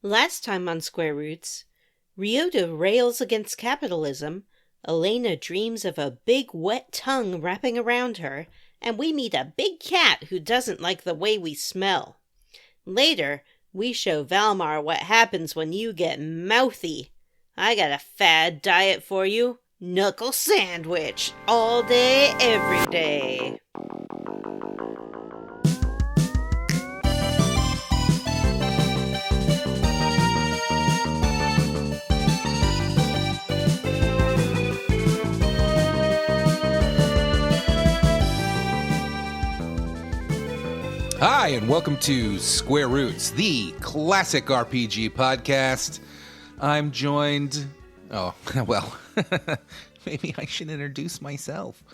Last time on Square Roots, Ryudo rails against capitalism, Elena dreams of a big wet tongue wrapping around her, and we meet a big cat who doesn't like the way we smell. Later, we show Valmar what happens when you get mouthy. I got a fad diet for you. Knuckle sandwich. All day, every day. Hi, and welcome to Square Roots, the classic RPG podcast. I'm joined... Oh, well, maybe I should introduce myself.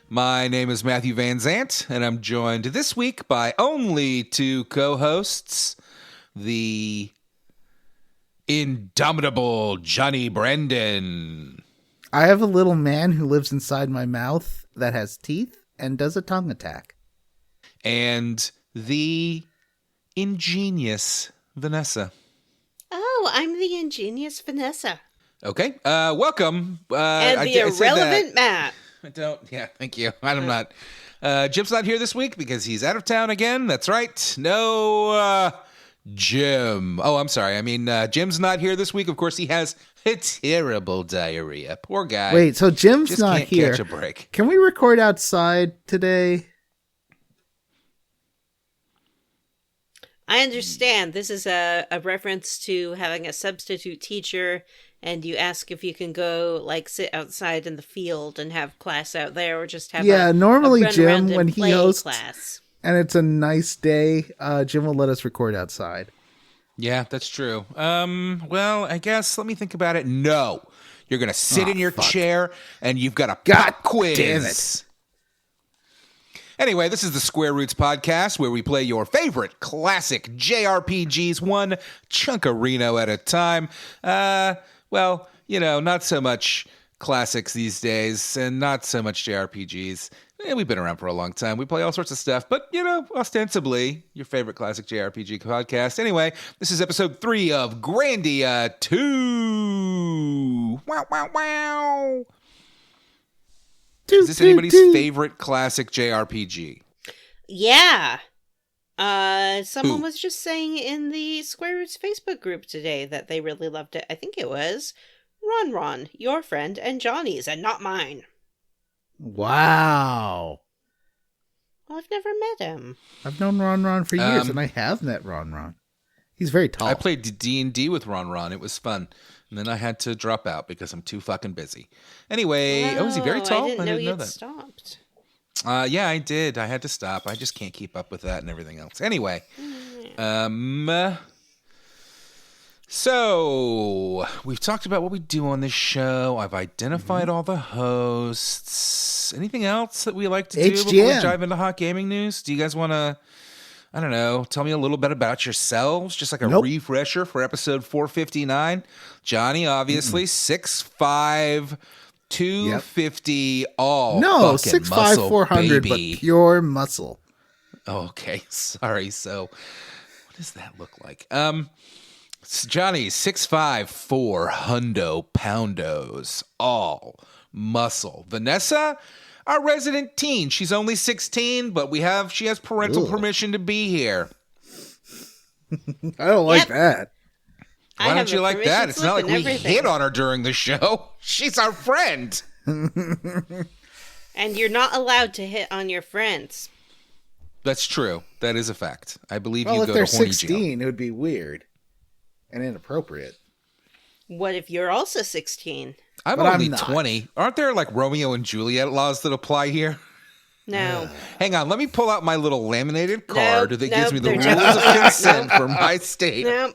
My name is Matthew Van Zant, and I'm joined this week by only two co-hosts, the indomitable Johnny Brendan. I have a little man who lives inside my mouth that has teeth and does a tongue attack. And the ingenious Vanessa. Oh, I'm the ingenious Vanessa. Okay, welcome. And the irrelevant Matt. I don't, yeah, thank you. I'm not. Jim's not here this week because he's out of town again. That's right. No, Jim. Oh, I'm sorry. I mean, Jim's not here this week. Of course, he has a terrible diarrhea. Poor guy. Wait, so Jim's just not can't here. Catch a break. Can we record outside today? I understand. This is a reference to having a substitute teacher, and you ask if you can go, like, sit outside in the field and have class out there, or just have normally a run Jim, around and when he play hosts, class. And it's a nice day, Jim will let us record outside. Yeah, that's true. Well, I guess, let me think about it. No. You're going to sit in your chair, and you've got a pop quiz. Damn it. Anyway, this is the Square Roots podcast where we play your favorite classic JRPGs one chunkarino at a time. Well, you know, not so much classics these days and not so much JRPGs. We've been around for a long time. We play all sorts of stuff, but, you know, ostensibly your favorite classic JRPG podcast. Anyway, this is episode 3 of Grandia 2. Wow, wow, wow. Is this anybody's favorite classic JRPG? Yeah. Someone was just saying in the Square Roots Facebook group today that they really loved it. I think it was Ron, your friend, and Johnny's, and not mine. Wow. Well, I've never met him. I've known Ron for years, and I have met Ron. He's very tall. I played D&D with Ron. It was fun. And then I had to drop out because I'm too fucking busy. Anyway, is he very tall? I didn't know you'd that. Stopped. Yeah, I did. I had to stop. I just can't keep up with that and everything else. Anyway, so we've talked about what we do on this show. I've identified all the hosts. Anything else that we like to do before we dive into hot gaming news? Do you guys want to, I don't know, tell me a little bit about yourselves? Just like a refresher for episode 459. Johnny, obviously, 6'5", 250, all no, fucking 6'5", muscle, 400, baby. But pure muscle. Okay, sorry. So what does that look like? Johnny, 6'5", 400 poundos, all muscle. Vanessa, our resident teen. She's only 16, but she has parental permission to be here. I don't like that. Why don't you like that? It's not like we hit on her during the show. She's our friend. And you're not allowed to hit on your friends. That's true. That is a fact. I believe well, you if go they're to horny 16, jail. it would be weird and inappropriate. What if you're also 16? I'm only 20. Aren't there like Romeo and Juliet laws that apply here? No. Hang on, let me pull out my little laminated card that gives me the rules of consent for my state. No.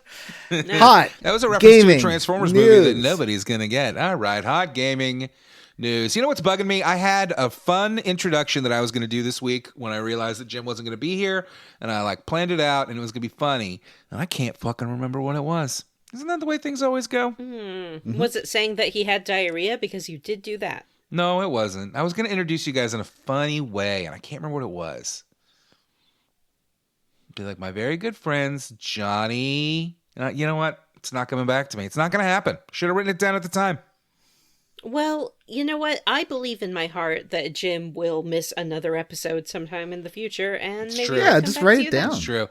Hot That was a reference gaming to a Transformers news. movie that nobody's going to get. All right, hot gaming news. You know what's bugging me? I had a fun introduction that I was going to do this week when I realized that Jim wasn't going to be here, and I planned it out, and it was going to be funny, and I can't fucking remember what it was. Isn't that the way things always go? Mm-hmm. Was it saying that he had diarrhea? Because you did do that. No, it wasn't. I was going to introduce you guys in a funny way, and I can't remember what it was. Be like, my very good friends, Johnny You know what? It's not coming back to me. It's not going to happen. Should have written it down at the time. Well, you know what? I believe in my heart that Jim will miss another episode sometime in the future, and maybe true. he'll Yeah, come just back write to it you then. down. It's true.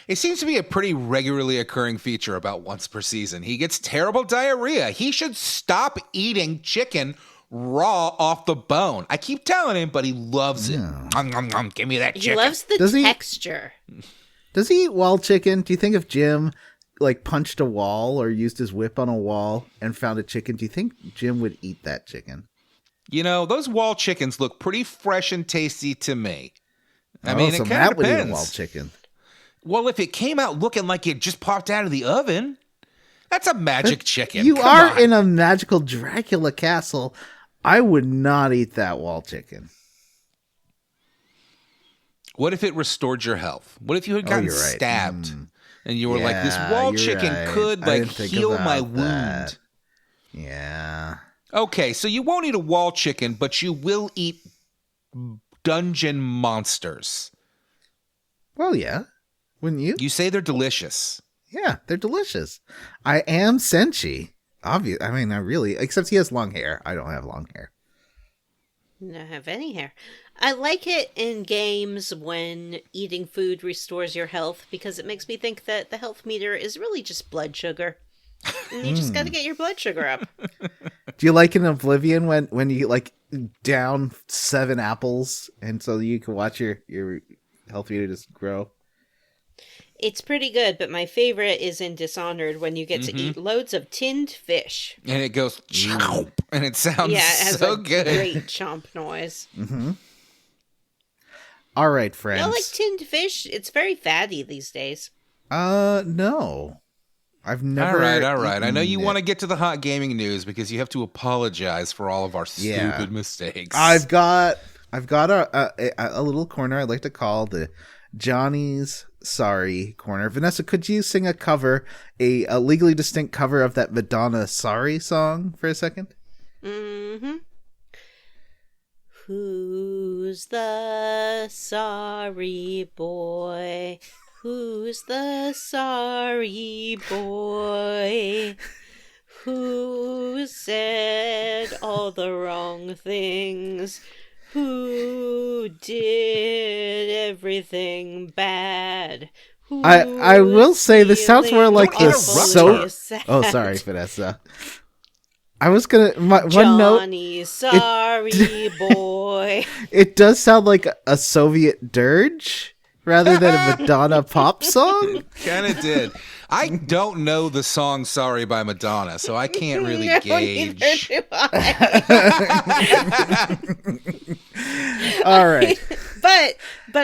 It seems to be a pretty regularly occurring feature about once per season. He gets terrible diarrhea. He should stop eating chicken raw off the bone. I keep telling him, but he loves it. Give me that chicken. He loves the Does he- texture. Does he eat wall chicken? Do you think if Jim like punched a wall or used his whip on a wall and found a chicken, do you think Jim would eat that chicken? You know, those wall chickens look pretty fresh and tasty to me. I mean, so it kind Matt of would eat a depends. wall chicken. Well, if it came out looking like it just popped out of the oven, that's a magic chicken. You Come are on. in a magical Dracula castle. I would not eat that wall chicken. What if it restored your health? What if you had gotten you're right. stabbed and you were like, this Yeah, wall you're chicken right. could I like didn't think heal my about wound? that. Yeah. Okay, so you won't eat a wall chicken, but you will eat dungeon monsters. Well, yeah. Wouldn't you? You say they're delicious. Yeah, they're delicious. I am Senshi. Obvious. I mean, I really. Except he has long hair. I don't have long hair. I don't have any hair. I like it in games when eating food restores your health because it makes me think that the health meter is really just blood sugar. And you just got to get your blood sugar up. Do you like in Oblivion when you like down 7 apples and so you can watch your health meter just grow? It's pretty good, but my favorite is in Dishonored when you get to eat loads of tinned fish. And it goes, chomp, and it sounds Yeah, it has so a good. great chomp noise. Mm-hmm. All right, You friends. know, like tinned fish, it's very fatty these days. No. I've never. All right. I know you eaten want to it. get to the hot gaming news because you have to apologize for all of our stupid mistakes. I've got a little corner I'd like to call the Johnny's Sorry corner. Vanessa, could you sing a cover, a legally distinct cover of that Madonna Sorry song for a second? Mm-hmm. Who's the sorry boy? Who's the sorry boy? Who said all the wrong things? Who did everything bad? I will say this sounds more like Don't the interrupt Oh, sorry, Vanessa. I was gonna one note. Johnny, sorry boy. It does sound like a Soviet dirge rather than a Madonna pop song. Kind of did. I don't know the song Sorry by Madonna, so I can't really No, gauge. neither do I. All right. But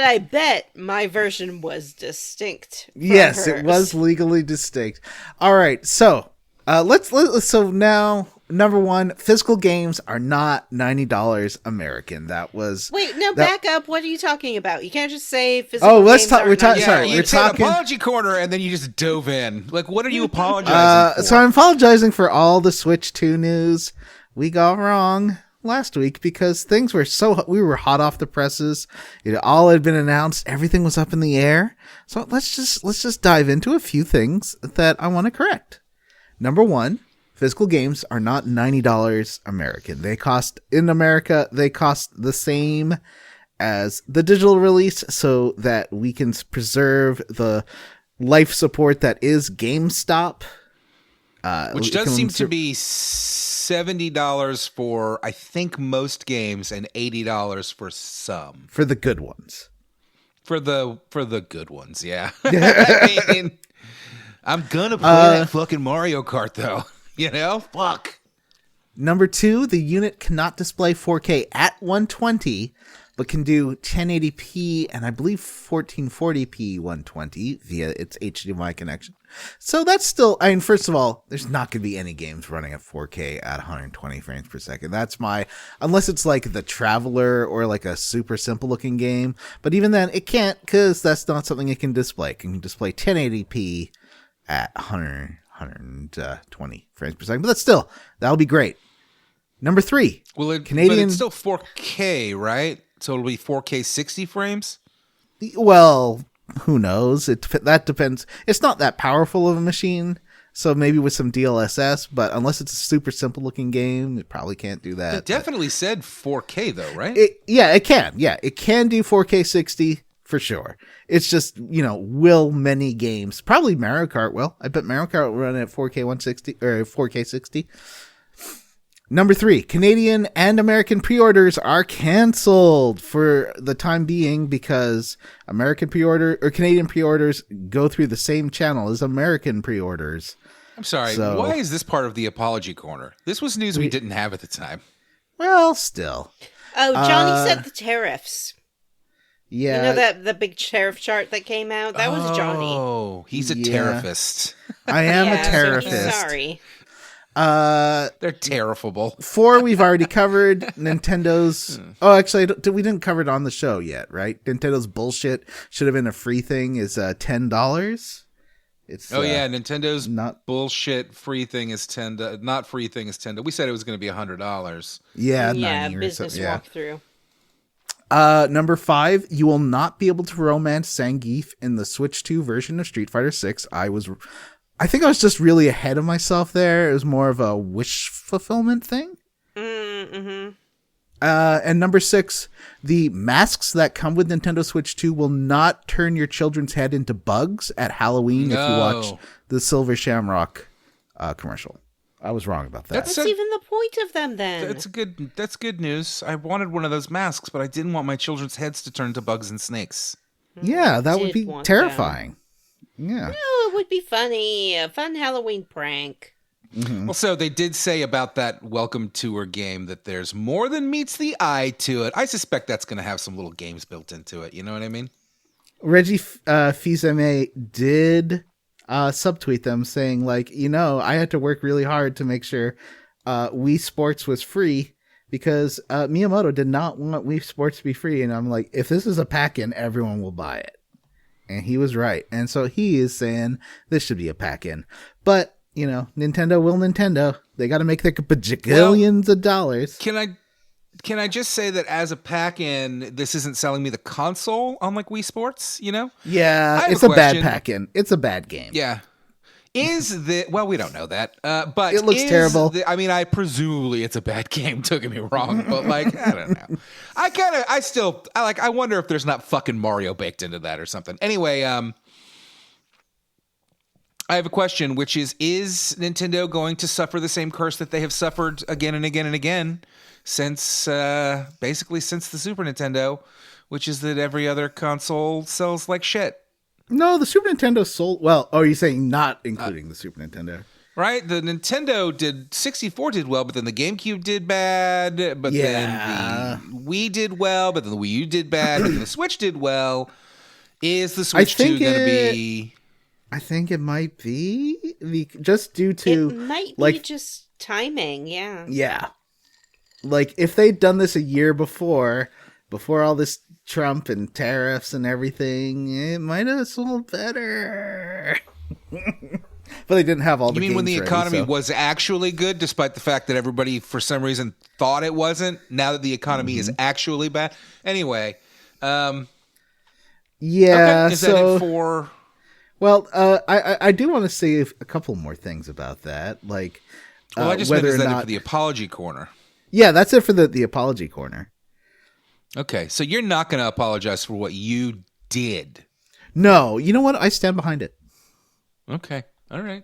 I bet my version was distinct. From Yes, hers. it was legally distinct. All right, so let's so now number one, physical games are not $90 American. That was Wait, no, that- back up. What are you talking about? You can't just say physical. Oh, let's games talk- are we're talking- not- sorry, you we're said talking- apology corner, and then you just dove in. Like, what are you apologizing for? So I'm apologizing for all the Switch 2 news we got wrong last week because things were we were hot off the presses. It all had been announced. Everything was up in the air. So let's just dive into a few things that I want to correct. Number one, physical games are not $90 American. In America, they cost the same as the digital release so that we can preserve the life support that is GameStop. Which does seem to be $70 for, I think, most games and $80 for some. For the good ones. For the good ones, yeah. I mean, I'm gonna play that fucking Mario Kart though. You know? Fuck. Number two, the unit cannot display 4K at 120, but can do 1080p and I believe 1440p 120 via its HDMI connection. So that's still, I mean, first of all, there's not going to be any games running at 4K at 120 frames per second. That's unless it's like The Traveler or like a super simple looking game. But even then, it can't because that's not something it can display. It can display 1080p at 120 frames per second. But that'll be great. Number three. But Canadian. it's still 4K, right? So it'll be 4K 60 frames? Well, who knows? That depends. It's not that powerful of a machine, so maybe with some DLSS, but unless it's a super simple looking game, it probably can't do that. It definitely said 4K though, right? It can. Yeah, it can do 4K 60 for sure. It's just, will many games, probably Mario Kart will. I bet Mario Kart will run at 4K 160 or 4K 60. Number 3, Canadian and American pre-orders are canceled for the time being because Canadian pre-orders go through the same channel as American pre-orders. I'm sorry. So, why is this part of the apology corner? This was news we didn't have at the time. Well, still. Oh, Johnny said the tariffs. Yeah. You know the big tariff chart that came out? That was Johnny. Oh, he's a tariffist. I am a So tariffist. he's sorry. They're terrible. 4 we've already covered. Nintendo's. Oh, actually, we didn't cover it on the show yet, right? Nintendo's bullshit should have been a free thing is $10. It's Nintendo's not bullshit. Free thing is $10. Not free thing is $10. We said it was going to be $100. Yeah, business walkthrough. Number 5, you will not be able to romance Zangief in the Switch 2 version of Street Fighter 6. I think I was just really ahead of myself there. It was more of a wish fulfillment thing. Mm-hmm. And number 6, the masks that come with Nintendo Switch 2 will not turn your children's head into bugs at Halloween if you watch the Silver Shamrock commercial. I was wrong about that. What's even the point of them then? That's good news. I wanted one of those masks, but I didn't want my children's heads to turn to bugs and snakes. Yeah, that would be terrifying. Yeah. No, it would be funny. A fun Halloween prank. Mm-hmm. Well, so they did say about that Welcome Tour game that there's more than meets the eye to it. I suspect that's going to have some little games built into it. You know what I mean? Reggie Fils-Aimé did subtweet them saying, I had to work really hard to make sure Wii Sports was free because Miyamoto did not want Wii Sports to be free. And I'm like, if this is a pack-in, everyone will buy it. And he was right. And so he is saying this should be a pack-in. But, Nintendo will Nintendo. They got to make their bajillions of dollars. Can I just say that as a pack-in, this isn't selling me the console on Wii Sports, Yeah, it's a bad pack-in. It's a bad game. Yeah. Well, we don't know that, but it looks terrible. I presumably it's a bad game. Don't get me wrong, but I don't know. I wonder if there's not fucking Mario baked into that or something. Anyway, I have a question, which is Nintendo going to suffer the same curse that they have suffered again and again and again since basically since the Super Nintendo, which is that every other console sells like shit? No, the Super Nintendo sold well. Oh, are you saying not including the Super Nintendo? Right, the Nintendo 64 did well, but then the GameCube did bad, but then the Wii did well, but then the Wii U did bad, but then the Switch did well. Is the Switch 2 going to be... I think it might be just due to... It might be just timing, yeah. Yeah. If they'd done this a year before all this Trump and tariffs and everything, it might have sold better. But they didn't have all the games. You mean when the economy was actually good, despite the fact that everybody, for some reason, thought it wasn't? Now that the economy is actually bad? Anyway. Yeah. Okay. Is that it for... Well, I do want to say a couple more things about that. I just meant is that it for the apology corner? Yeah, that's it for the apology corner. Okay, so you're not going to apologize for what you did. No, you know what? I stand behind it. Okay, all right.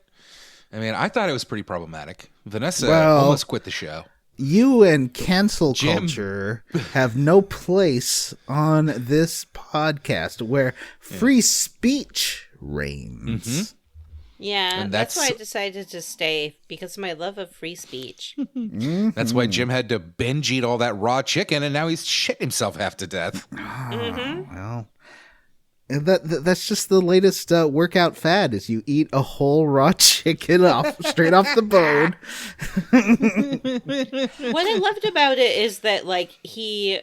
I thought it was pretty problematic. Vanessa almost quit the show. You and cancel culture have no place on this podcast where free speech reigns. Mm-hmm. Yeah, that's why I decided to stay, because of my love of free speech. Mm-hmm. That's why Jim had to binge eat all that raw chicken, and now he's shit himself half to death. Mm-hmm. Well, that's just the latest workout fad, is you eat a whole raw chicken straight off the bone. What I loved about it is that, he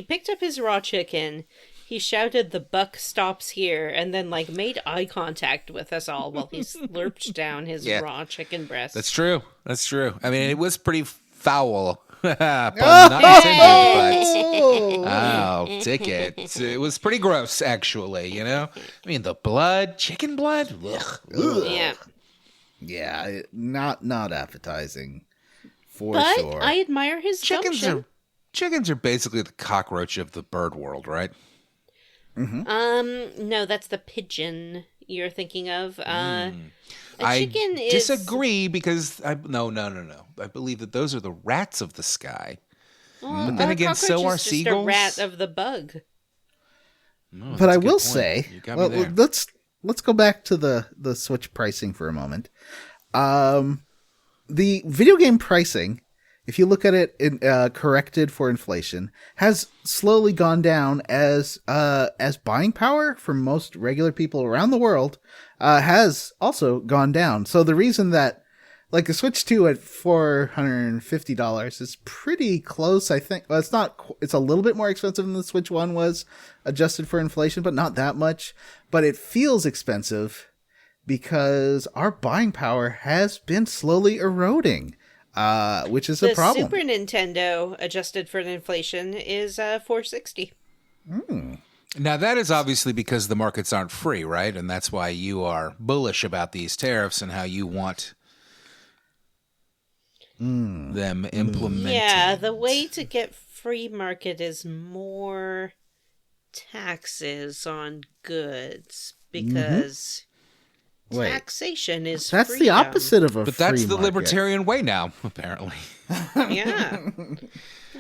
picked up his raw chicken, he shouted, "The buck stops here," and then made eye contact with us all while he slurped down his raw chicken breast. That's true. It was pretty foul. Pun not intended, but I'll take it. It was pretty gross, actually, you know? I mean, the blood, chicken blood? Ugh. Yeah. Yeah, not appetizing, for But sure. I admire his gumption. Chickens are basically the cockroach of the bird world, right? No, that's the pigeon you're thinking of. A chicken I disagree because no. I believe that those are the rats of the sky. Well, But then again, so are is just seagulls. a rat of the bug. No, But that's I a good will point. say, You got me there. let's go back to the Switch pricing for a moment. The video game pricing, if you look at it in, corrected for inflation, has slowly gone down as buying power for most regular people around the world has also gone down. So the reason that, like, the Switch 2 at $450 is pretty close, I think. Well, it's a little bit more expensive than the Switch 1 was, adjusted for inflation, but not that much. But it feels expensive because our buying power has been slowly eroding, which is a problem. The Super Nintendo, adjusted for inflation, is $460. Now, that is obviously because the markets aren't free, right? And that's why you are bullish about these tariffs and how you want them implemented. Yeah, the way to get free market is more taxes on goods, because Wait, taxation is that's freedom. the opposite of a But free that's the market. libertarian way now, apparently. Yeah.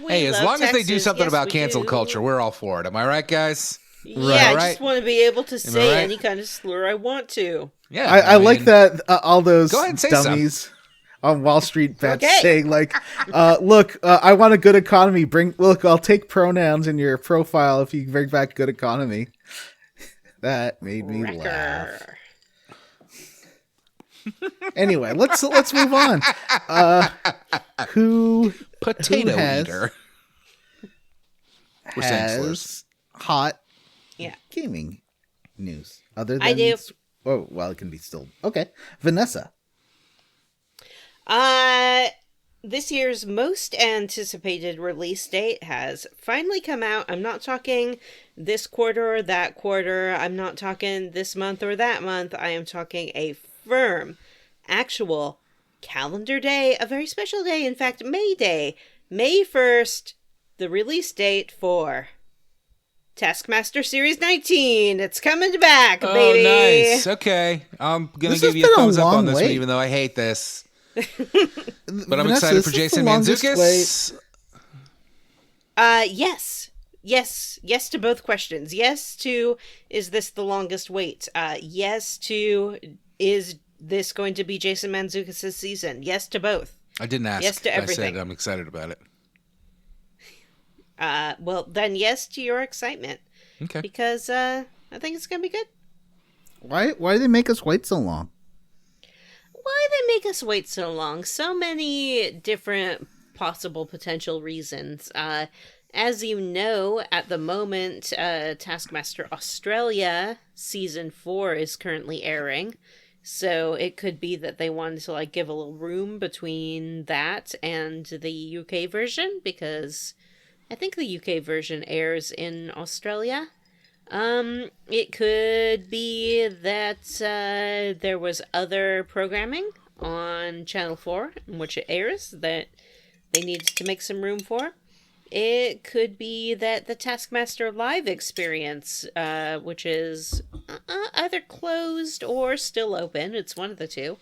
Hey, as love long as they do taxes. something Yes, about we cancel do. culture, we're all for it. Am I right, guys? Yeah, I Right. just want to be able to say right? any kind of slur I want to. Yeah. I like mean, that all those Go ahead and say some. dummies on Wall Street bets Okay. saying, like, look, I want a good economy. I'll take pronouns in your profile if you bring back good economy. That made me laugh. Wrecker. Anyway, let's move on. Who Potato has- eater. We're saying slurs. has hot Yeah. gaming news other than I do. Oh, well, it can be still okay. Vanessa. This year's most anticipated release date has finally come out. I'm not talking this quarter or that quarter. I'm not talking this month or that month. I am talking a firm, actual calendar day, a very special day. In fact, May Day, May 1st, the release date for Taskmaster Series 19. It's coming back, baby. Oh, nice. Okay. I'm going This to has give you a been a thumbs up on long this one, wait. even though I hate this. But I'm Vanessa, excited this for is the Jason longest Mantzoukas. Yes. Yes to both questions. Yes to, is this the longest wait? Yes to, is this going to be Jason Mantzoukas' season? Yes to both. I didn't ask. Yes to everything. I said I'm excited about it. Well, then yes to your excitement. Okay. Because I think it's going to be good. Why do they make us wait so long? Why they make us wait so long? So many different possible potential reasons. As you know, at the moment, Taskmaster Australia Season 4 is currently airing. So it could be that they wanted to, like, give a little room between that and the UK version, because I think the UK version airs in Australia. It could be that there was other programming on Channel 4 in which it airs that they needed to make some room for. It could be that the Taskmaster Live experience, which is either closed or still open, it's one of the two,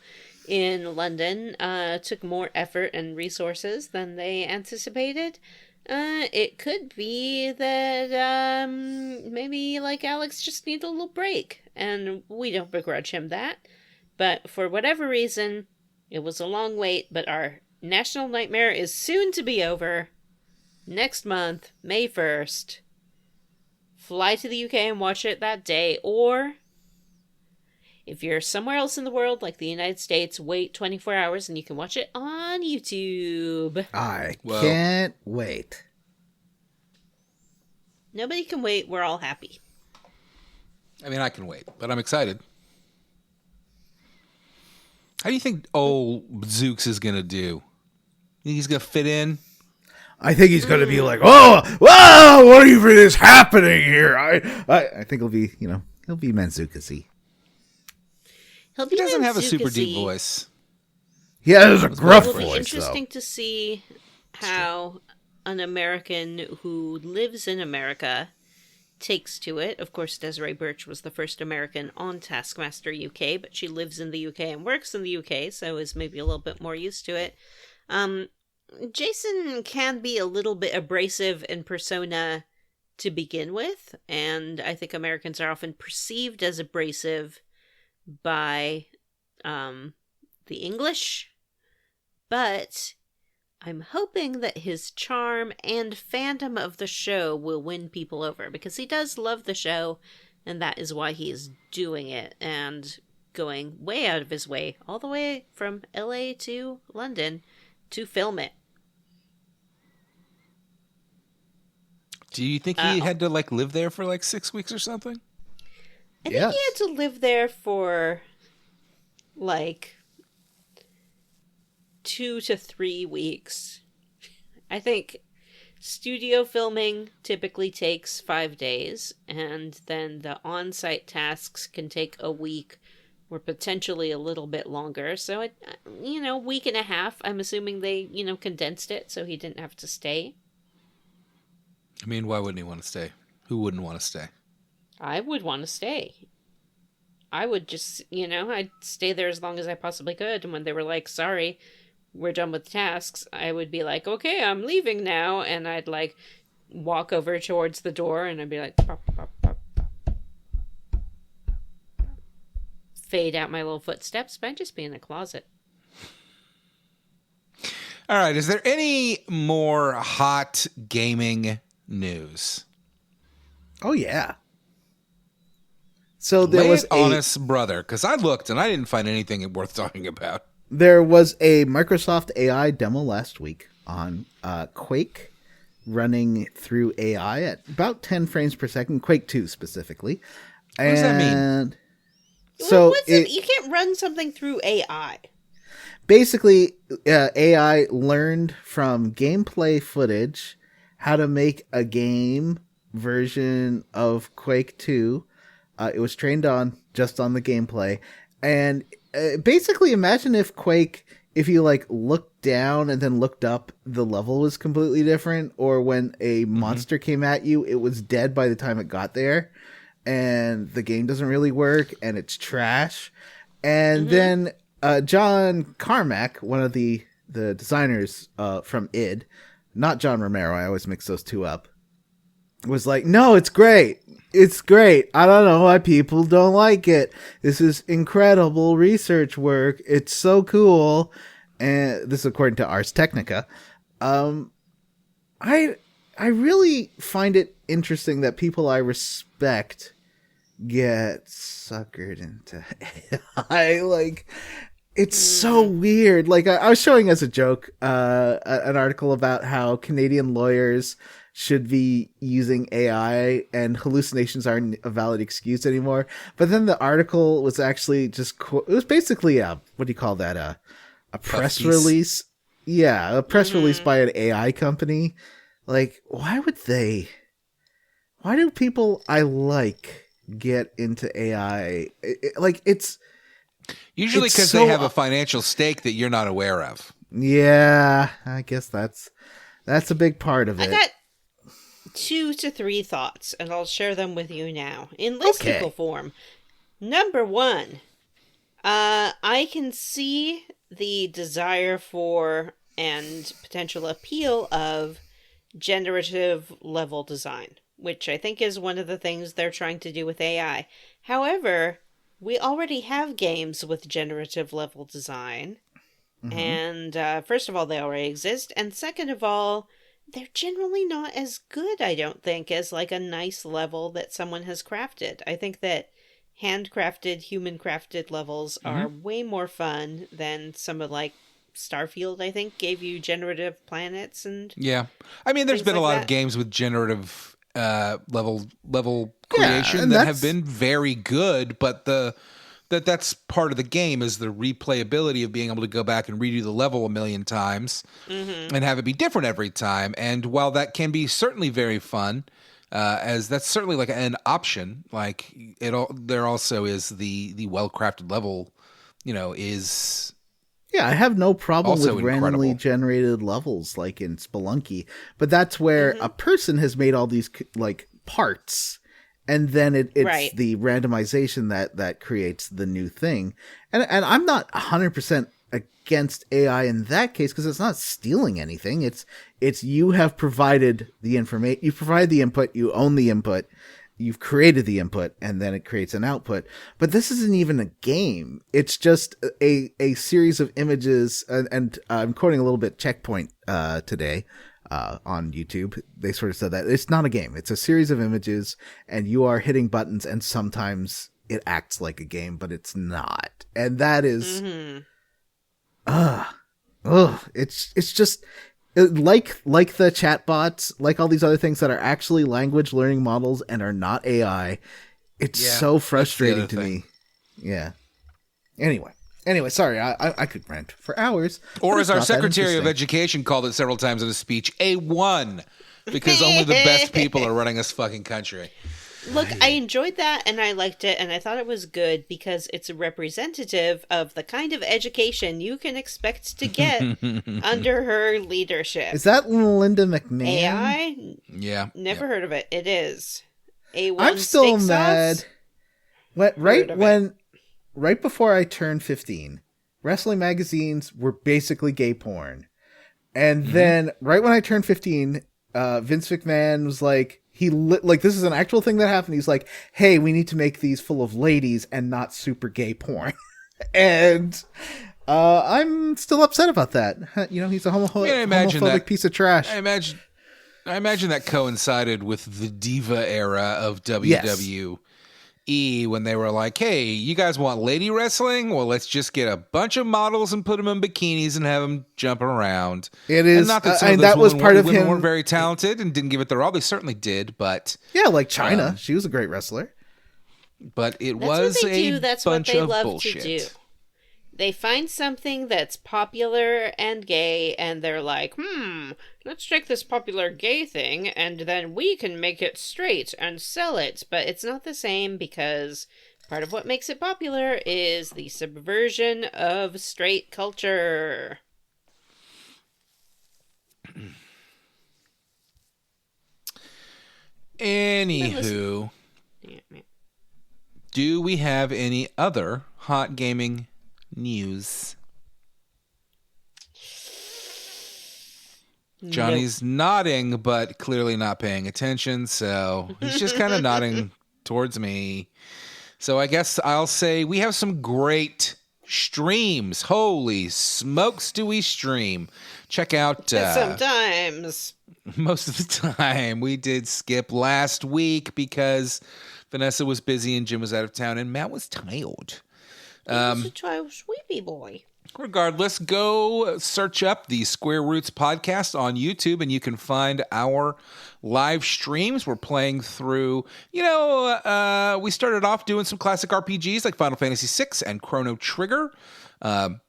in London, took more effort and resources than they anticipated. It could be that maybe, like, Alex just needs a little break, and we don't begrudge him that. But for whatever reason, it was a long wait, but our national nightmare is soon to be over. Next month, May 1st. Fly to the UK and watch it that day, or if you're somewhere else in the world, like the United States, wait 24 hours and you can watch it on YouTube. I Well- can't wait. Nobody can wait. We're all happy. I mean, I can wait, but I'm excited. How do you think old Zooks is going to do? You think he's going to fit in? I think he's going to be like, "Oh, whoa, what even is happening here?" I think he'll be, he'll be Manzuka-y. He doesn't have a super deep voice. He has a gruff voice, It will be interesting to see how an American who lives in America takes to it. Of course, Desiree Birch was the first American on Taskmaster UK, but she lives in the UK and works in the UK, so is maybe a little bit more used to it. Jason can be a little bit abrasive in persona to begin with, and I think Americans are often perceived as abrasive by the English, but I'm hoping that his charm and fandom of the show will win people over, because he does love the show, and that is why he is doing it and going way out of his way, all the way from LA to London, to film it. Do you think he had to live there for 6 weeks or something? I think he had to live there for 2 to 3 weeks. I think studio filming typically takes 5 days, and then the on-site tasks can take a week or potentially a little bit longer. So, week and a half. I'm assuming they, condensed it so he didn't have to stay. I mean, why wouldn't he want to stay? Who wouldn't want to stay? I would want to stay. I would just, I'd stay there as long as I possibly could. And when they were like, sorry, we're done with tasks, I would be like, okay, I'm leaving now. And I'd walk over towards the door and I'd be like, pop, pop, pop, pop. Fade out my little footsteps, but I'd just be in the closet. All right. Is there any more hot gaming news? Oh, yeah. So there was honest brother, because I looked and I didn't find anything worth talking about. There was a Microsoft AI demo last week on Quake running through AI at about 10 frames per second, Quake 2 specifically. What does that mean? So you can't run something through AI. Basically, AI learned from gameplay footage how to make a game version of Quake 2. It was trained just on the gameplay. And basically, imagine if Quake, if you looked down and then looked up, the level was completely different. Or when a monster came at you, it was dead by the time it got there. And the game doesn't really work and it's trash. And then John Carmack, one of the designers from id, not John Romero, I always mix those two up, was like, no, it's great. It's great. I don't know why people don't like it. This is incredible research work. It's so cool. And this is according to Ars Technica. I really find it interesting that people I respect get suckered into AI. It's so weird. I was showing as a joke an article about how Canadian lawyers should be using AI and hallucinations aren't a valid excuse anymore. But then the article was actually it was basically what do you call that? A press release. Yeah, a press release by an AI company. Why do people I get into AI? It's usually because they have a financial stake that you're not aware of. Yeah, I guess that's a big part of it. I got 2 to 3 thoughts, and I'll share them with you now in listicle form. Number 1, I can see the desire for and potential appeal of generative level design, which I think is one of the things they're trying to do with AI. However, we already have games with generative level design. And first of all, they already exist. And second of all, they're generally not as good, I don't think, as a nice level that someone has crafted. I think that handcrafted, human-crafted levels are way more fun than some of Starfield, I think, gave you generative planets and yeah. I mean, there's been a lot of games with generative level creation that have been very good, but the that's part of the game, is the replayability of being able to go back and redo the level a million times and have it be different every time. And while that can be certainly very fun, as that's certainly like an option, like there also is the well-crafted level, is Yeah, I have no problem also with randomly incredible. generated levels like in Spelunky, but that's where a person has made all these like parts, and then it's Right. the randomization that creates the new thing. And I'm not 100% against AI in that case, because it's not stealing anything. It's you have provided the information, you provide the input, you own the input, you've created the input, and then it creates an output. But this isn't even a game. It's just a series of images, and I'm quoting a little bit Checkpoint today on YouTube. They sort of said that it's not a game. It's a series of images, and you are hitting buttons, and sometimes it acts like a game, but it's not. And that is, it's just like the chatbots, like all these other things that are actually language learning models and are not AI. It's so frustrating to me. Yeah. Anyway, sorry, I could rant for hours. Or but as it's our not that Secretary of interesting. Education called it several times in a speech, A1, because only the best people are running this fucking country. Look, I enjoyed that and I liked it and I thought it was good because it's representative of the kind of education you can expect to get under her leadership. Is that Linda McMahon? AI? Yeah. Never heard of it. It is. A1 I'm still steak mad. sauce? Right before I turned 15, wrestling magazines were basically gay porn. And then right when I turned 15, Vince McMahon was like, this is an actual thing that happened. He's like, hey, we need to make these full of ladies and not super gay porn. And I'm still upset about that. He's a homophobic piece of trash. I imagine that coincided with the diva era of WWE. When they were like, hey, you guys want lady wrestling? Well, let's just get a bunch of models and put them in bikinis and have them jumping around. It is, and not that some and of those that was part of women him. weren't very talented and didn't give it their all. They certainly did, but Yeah, like China. She was a great wrestler. but it That's was what they a do. That's bunch what they of love bullshit. to do. They find something that's popular and gay, and they're like, let's take this popular gay thing, and then we can make it straight and sell it. But it's not the same because part of what makes it popular is the subversion of straight culture. Anywho, do we have any other hot gaming news? Johnny's nodding, but clearly not paying attention, so he's just kind of nodding towards me. So I guess I'll say we have some great streams. Holy smokes, do we stream? Check out... Sometimes. Most of the time. We did skip last week because Vanessa was busy and Jim was out of town and Matt was tired. He's a child sweepy boy. Regardless, go search up the Square Roots podcast on YouTube and you can find our live streams. We're playing through, we started off doing some classic RPGs like Final Fantasy VI and Chrono Trigger. And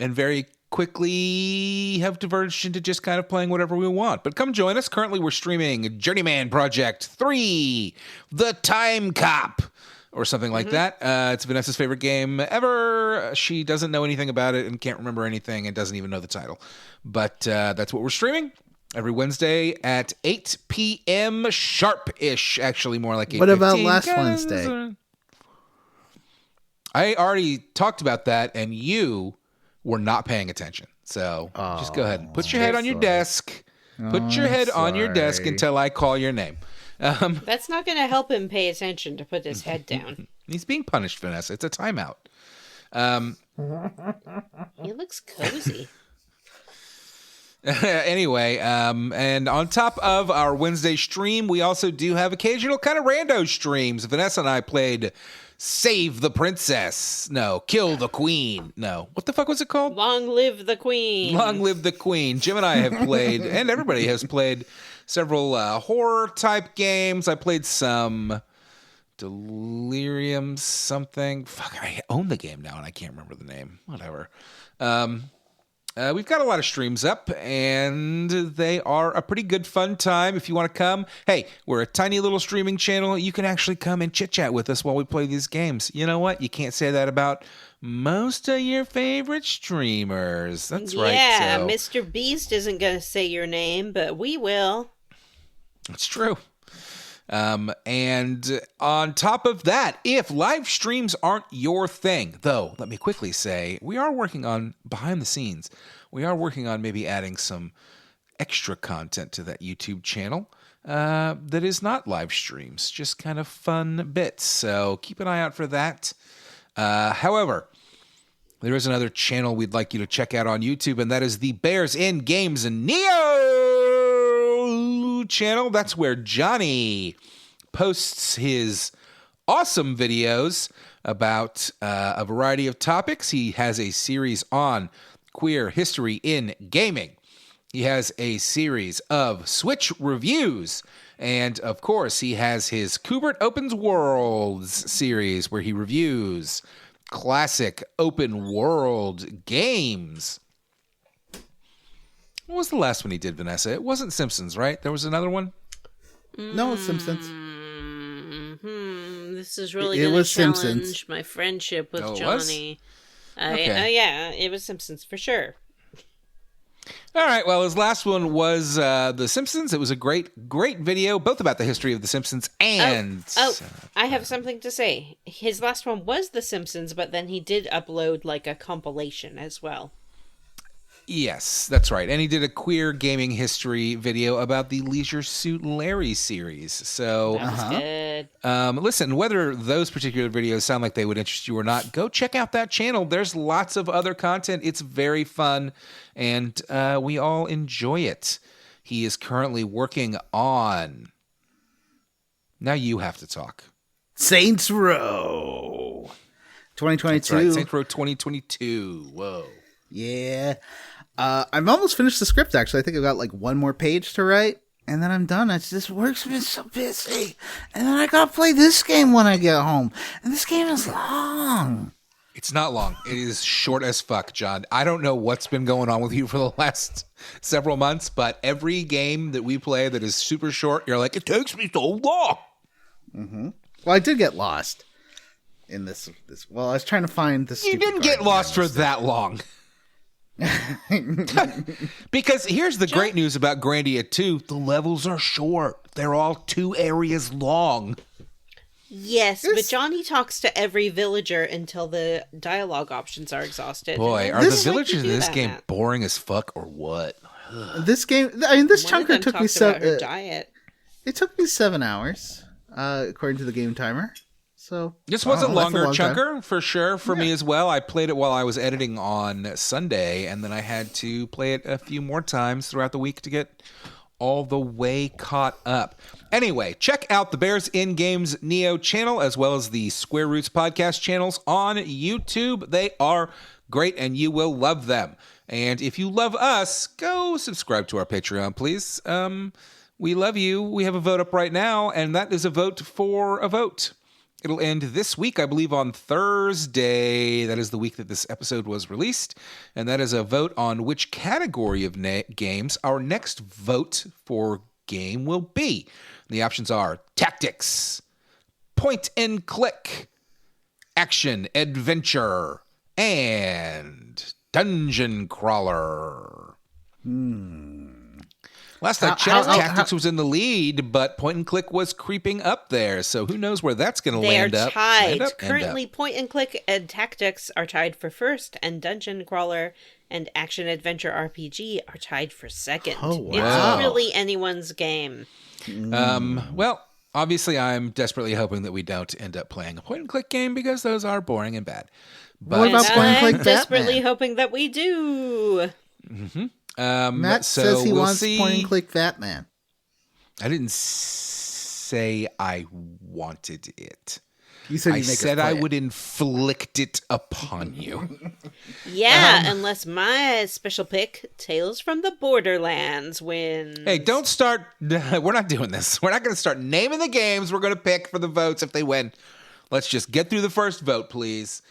very quickly have diverged into just kind of playing whatever we want. But come join us. Currently, we're streaming Journeyman Project 3, The Time Cop, or something like that. It's Vanessa's favorite game ever. She doesn't know anything about it and can't remember anything and doesn't even know the title. But that's what we're streaming every Wednesday at 8 p.m. sharp-ish. Actually, more like 8:15. What about last Wednesday? I already talked about that, and you were not paying attention. So just go ahead and put your head on your desk. Put your head on your desk until I call your name. That's not going to help him pay attention to put his head down. He's being punished, Vanessa. It's a timeout. He looks cozy. Anyway, and on top of our Wednesday stream, we also do have occasional kind of rando streams. Vanessa and I played Save the Princess. No, Kill the Queen. No. What the fuck was it called? Long live the queen. Long live the Queen. Jim and I have played, and everybody has played several horror-type games. I played some Delirium something. Fuck, I own the game now and I can't remember the name. Whatever. We've got a lot of streams up, and they are a pretty good fun time if you want to come. Hey, we're a tiny little streaming channel. You can actually come and chit-chat with us while we play these games. You know what? You can't say that about most of your favorite streamers. That's right. Yeah, so. Mr. Beast isn't going to say your name, but we will. It's true. And on top of that, if live streams aren't your thing, though, let me quickly say, we are working on behind the scenes. We are working on maybe adding some extra content to that YouTube channel that is not live streams, just kind of fun bits. So keep an eye out for that. However, there is another channel we'd like you to check out on YouTube, and that is the Bears in Games Neo channel. That's where Johnny posts his awesome videos about a variety of topics. He has a series on queer history in gaming. He has a series of Switch reviews. And, of course, he has his Kubert Opens Worlds series where he reviews classic open world games. What was the last one he did, Vanessa? It wasn't Simpsons, right? There was another one? No, it's Simpsons. This is really going to challenge Simpsons. my friendship with Oh, it Johnny. Okay. Yeah, it was Simpsons for sure. All right, well, his last one was The Simpsons. It was a great video, both about the history of The Simpsons and... I have something to say. His last one was The Simpsons, but then he did upload like a compilation as well. Yes, that's right. And he did a queer gaming history video about the Leisure Suit Larry series. So, That was good. listen, whether those particular videos sound like they would interest you or not, go check out that channel. There's lots of other content. It's very fun, and we all enjoy it. He is currently working on... Now you have to talk. Saints Row 2022. That's right, Saints Row 2022. Whoa. Yeah. I've almost finished the script, actually. I think I've got like one more page to write, and then I'm done. It's just work's been so busy. And then I gotta play this game when I get home. And this game is long. It's not long. It is short as fuck, John. I don't know what's been going on with you for the last several months, but every game that we play that is super short, you're like, it takes me so long. Mm-hmm. Well, I did get lost in this. Well, I was trying to find this. You didn't get lost for that long. Because here's the great news about Grandia 2. The levels are short. They're all 2 areas long. Yes, but Johnny talks to every villager until the dialogue options are exhausted. Boy, are the villagers in this game boring as fuck or what? This game, I mean, this One of chunker them took me talks about her diet. It took me 7 hours, according to the game timer. So this was a longer chunker time. for sure for me as well. I played it while I was editing on Sunday, and then I had to play it a few more times throughout the week to get all the way caught up. Anyway, check out the Bears in Games Neo channel as well as the Square Roots podcast channels on YouTube. They are great, and you will love them. And if you love us, go subscribe to our Patreon, please. We love you. We have a vote up right now, and that is a vote for a vote. It'll end this week, I believe, on Thursday. That is the week that this episode was released. And that is a vote on which category of games our next vote for game will be. The options are tactics, point and click, action adventure, and dungeon crawler. Last I checked, Tactics was in the lead, but point and click was creeping up there. So who knows where that's going to land up. They are tied. Currently, point and click and Tactics are tied for first, and Dungeon Crawler and Action Adventure RPG are tied for second. Oh, wow. It's really anyone's game. Well, obviously, I'm desperately hoping that we don't end up playing a point and click game because those are boring and bad. But What about point and click I'm desperately Batman? hoping that we do. Matt so says he we'll wants see. point and click Batman. I didn't say I wanted it. You said I you'd make us said play I it. would inflict it upon you. Yeah, unless my special pick, Tales from the Borderlands, wins. Hey, don't start. We're not doing this. We're not going to start naming the games we're going to pick for the votes if they win. Let's just get through the first vote, please.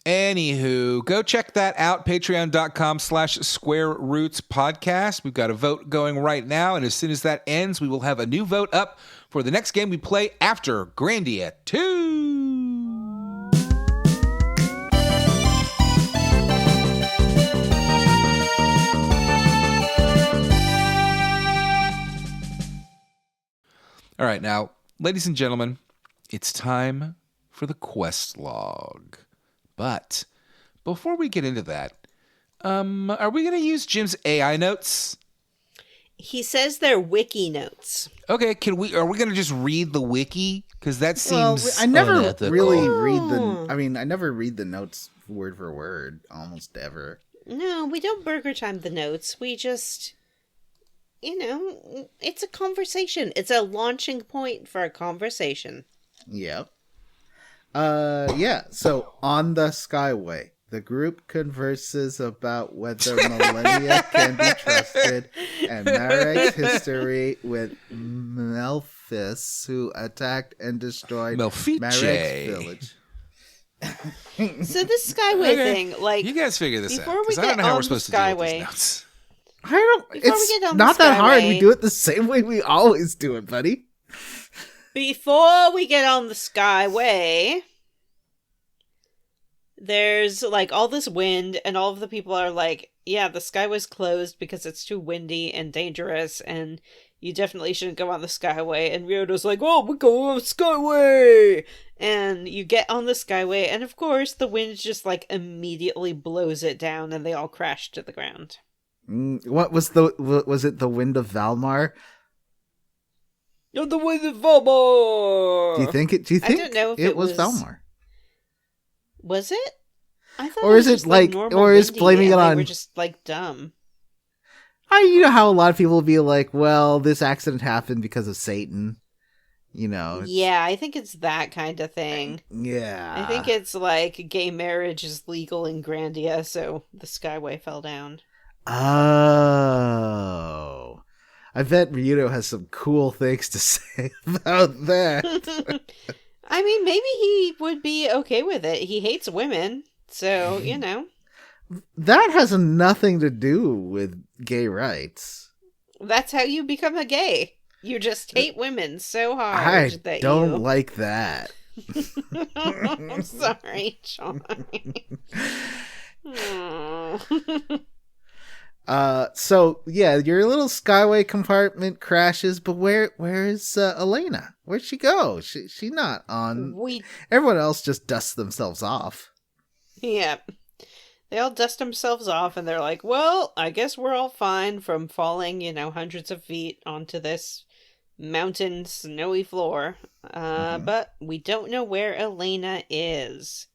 Anywho, go check that out, patreon.com/Square Roots Podcast. We've got a vote going right now, and as soon as that ends, we will have a new vote up for the next game we play after Grandia 2. All right, now, ladies and gentlemen, it's time for the quest log. But before we get into that, are we going to use Jim's AI notes? He says they're wiki notes. Okay, are we going to just read the wiki? Because that seems I never unethical. really read I never read the notes word for word, almost ever. No, we don't burger time the notes. We just, it's a conversation. It's a launching point for a conversation. Yep. Yeah. So on the Skyway, the group converses about whether millennia can be trusted and Marek's history with Melphis, who attacked and destroyed Melfiche. Marek's village. So this Skyway thing, like, you guys figure this out. before we 'Cause I don't get know how on we're the supposed to deal with Skyway, these notes. I don't. Before we It's get on the not that hard. We Skyway- do it the same way we always do it, buddy. before we get on the Skyway, there's like all this wind, and all of the people are like, yeah, the Skyway's closed because it's too windy and dangerous, and you definitely shouldn't go on the Skyway. And Ryodo's like, oh, we're going on the Skyway! And you get on the Skyway, and of course, the wind just like immediately blows it down, and they all crash to the ground. What was it the wind of Valmar? You're the wind of Valmar! Do you think I don't know if it was Valmar? Was it? I thought Or it was is it just, like- normal or is windy blaming and it they on- were just like dumb. You know how a lot of people will be like, well, this accident happened because of Satan. Yeah, I think it's that kind of thing. Yeah. I think it's like gay marriage is legal in Grandia, so the Skyway fell down. Oh. I bet Ryudo has some cool things to say about that. I mean, maybe he would be okay with it. He hates women, so, That has nothing to do with gay rights. That's how you become a gay. You just hate women so hard I that don't like that. I'm sorry, Sean. So yeah, your little Skyway compartment crashes, but where is Elena? Where'd she go? She not on. Everyone else just dusts themselves off. Yeah. They all dust themselves off and they're like, well, I guess we're all fine from falling, hundreds of feet onto this mountain snowy floor. But we don't know where Elena is.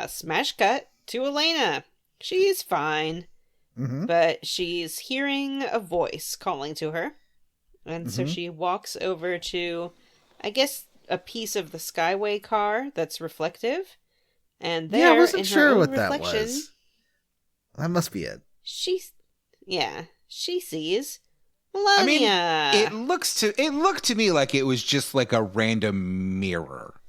Smash cut to Elena. She's fine. Mm-hmm. But she's hearing a voice calling to her. And so she walks over to, I guess, a piece of the Skyway car that's reflective. And there, I wasn't in her sure own what that reflection, was. That must be it. she sees Melania. I mean, it looked to me like it was just like a random mirror.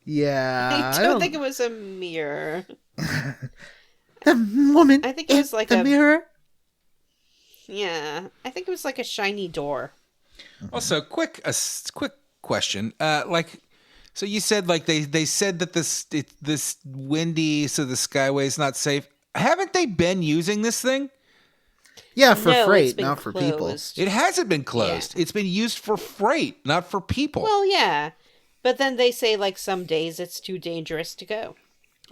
Yeah, I don't think it was a mirror. The woman. I think it was like the mirror. Yeah, I think it was like a shiny door. Also, quick question. So you said like they said that this windy, so the Skyway's not safe. Haven't they been using this thing? Yeah, for No, it's freight, been not for people. closed. It hasn't been closed. Yeah. It's been used for freight, not for people. Well, yeah, but then they say like some days it's too dangerous to go.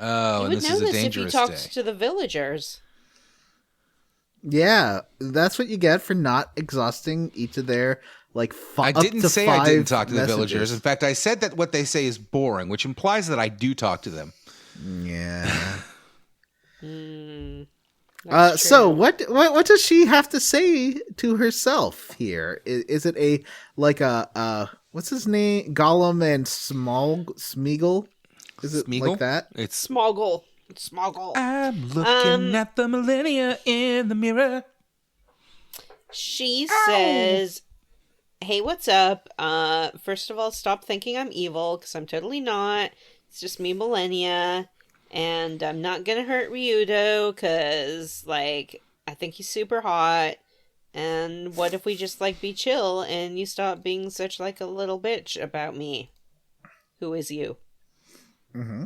Oh, You and would this know is a this if you dangerous talked day. to the villagers. Yeah, that's what you get for not exhausting each of their I didn't say I didn't talk to the messages. villagers. In fact, I said that what they say is boring, which implies that I do talk to them. Yeah. That's So true. what does she have to say to herself here? Is it a what's his name? Gollum and Smeagol? Is it Smeagol? like that? It's Smoggle. Smoggle. I'm looking at the millennia in the mirror. She says, hey, what's up? First of all, stop thinking I'm evil, because I'm totally not. It's just me, Millennia. And I'm not gonna hurt Ryudo, because, like, I think he's super hot. And what if we just, like, be chill, and you stop being such, like, a little bitch about me? Who is you? Mm-hmm.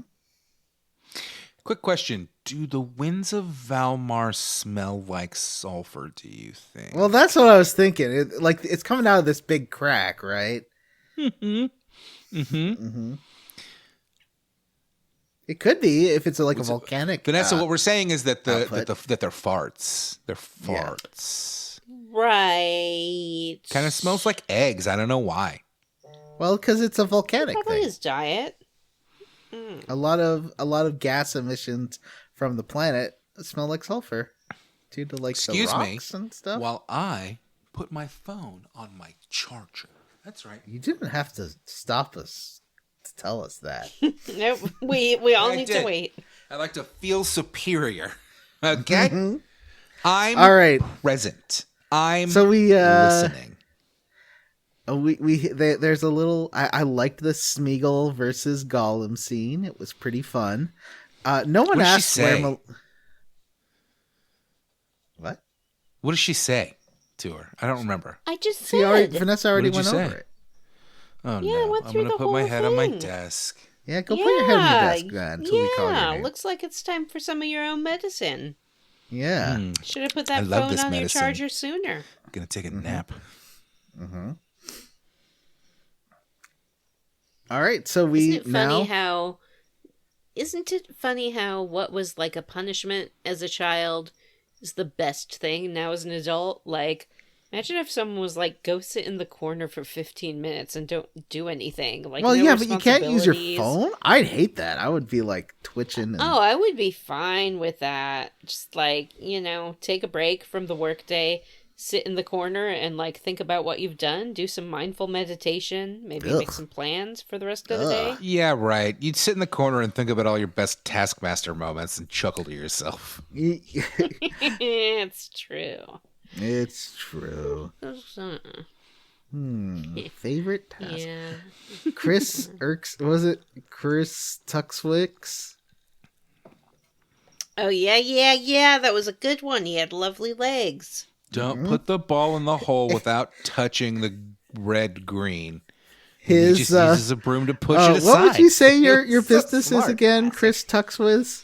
Quick question. Do the winds of Valmar smell like sulfur, do you think? Well, that's what I was thinking. It's coming out of this big crack, right? Mm-hmm. Mm-hmm. Mm-hmm. It could be if it's a volcanic. Vanessa, what we're saying is that output. that they're farts. They're farts. Right. Kind of smells like eggs. I don't know why. Well, because it's a volcanic Probably thing. his diet. A lot of gas emissions from the planet smell like sulfur due to Excuse the me, rocks and stuff. while I put my phone on my charger. That's right. You didn't have to stop us to tell us that. Nope. We all I need did. to wait. I like to feel superior. Okay? I'm All right. present. I'm So we listening. there's a little. I liked the Smeagol versus Gollum scene. It was pretty fun. No one What did she asked say? What? What does she say to her? I don't remember. I just See, said. Vanessa already What did went you over say? it. Oh Yeah, I no. went I'm through gonna the put my whole head on my thing. desk. Yeah, go put your head on your desk then until we call your Yeah, name. looks like it's time for some of your own medicine. Yeah. Should have put I that love phone this on medicine. your charger sooner. I'm gonna take a nap. Mm-hmm. All right, so Isn't it funny how what was like a punishment as a child is the best thing now as an adult? Like, imagine if someone was like, go sit in the corner for 15 minutes and don't do anything. Like, well, no yeah, but you can't use your responsibilities. phone. I'd hate that. I would be like twitching. And... Oh, I would be fine with that. Just like, take a break from the workday, sit in the corner and like think about what you've done, do some mindful meditation, maybe make some plans for the rest of the day. Yeah, right. You'd sit in the corner and think about all your best Taskmaster moments and chuckle to yourself. It's true. It's true. Favorite task? Yeah. Chris was it Chris Tuxwix? Oh, yeah. That was a good one. He had lovely legs. Don't put the ball in the hole without touching the red-green. He just uses a broom to push it aside. What would you say your So business smart. is again, Chris Tuxwiz?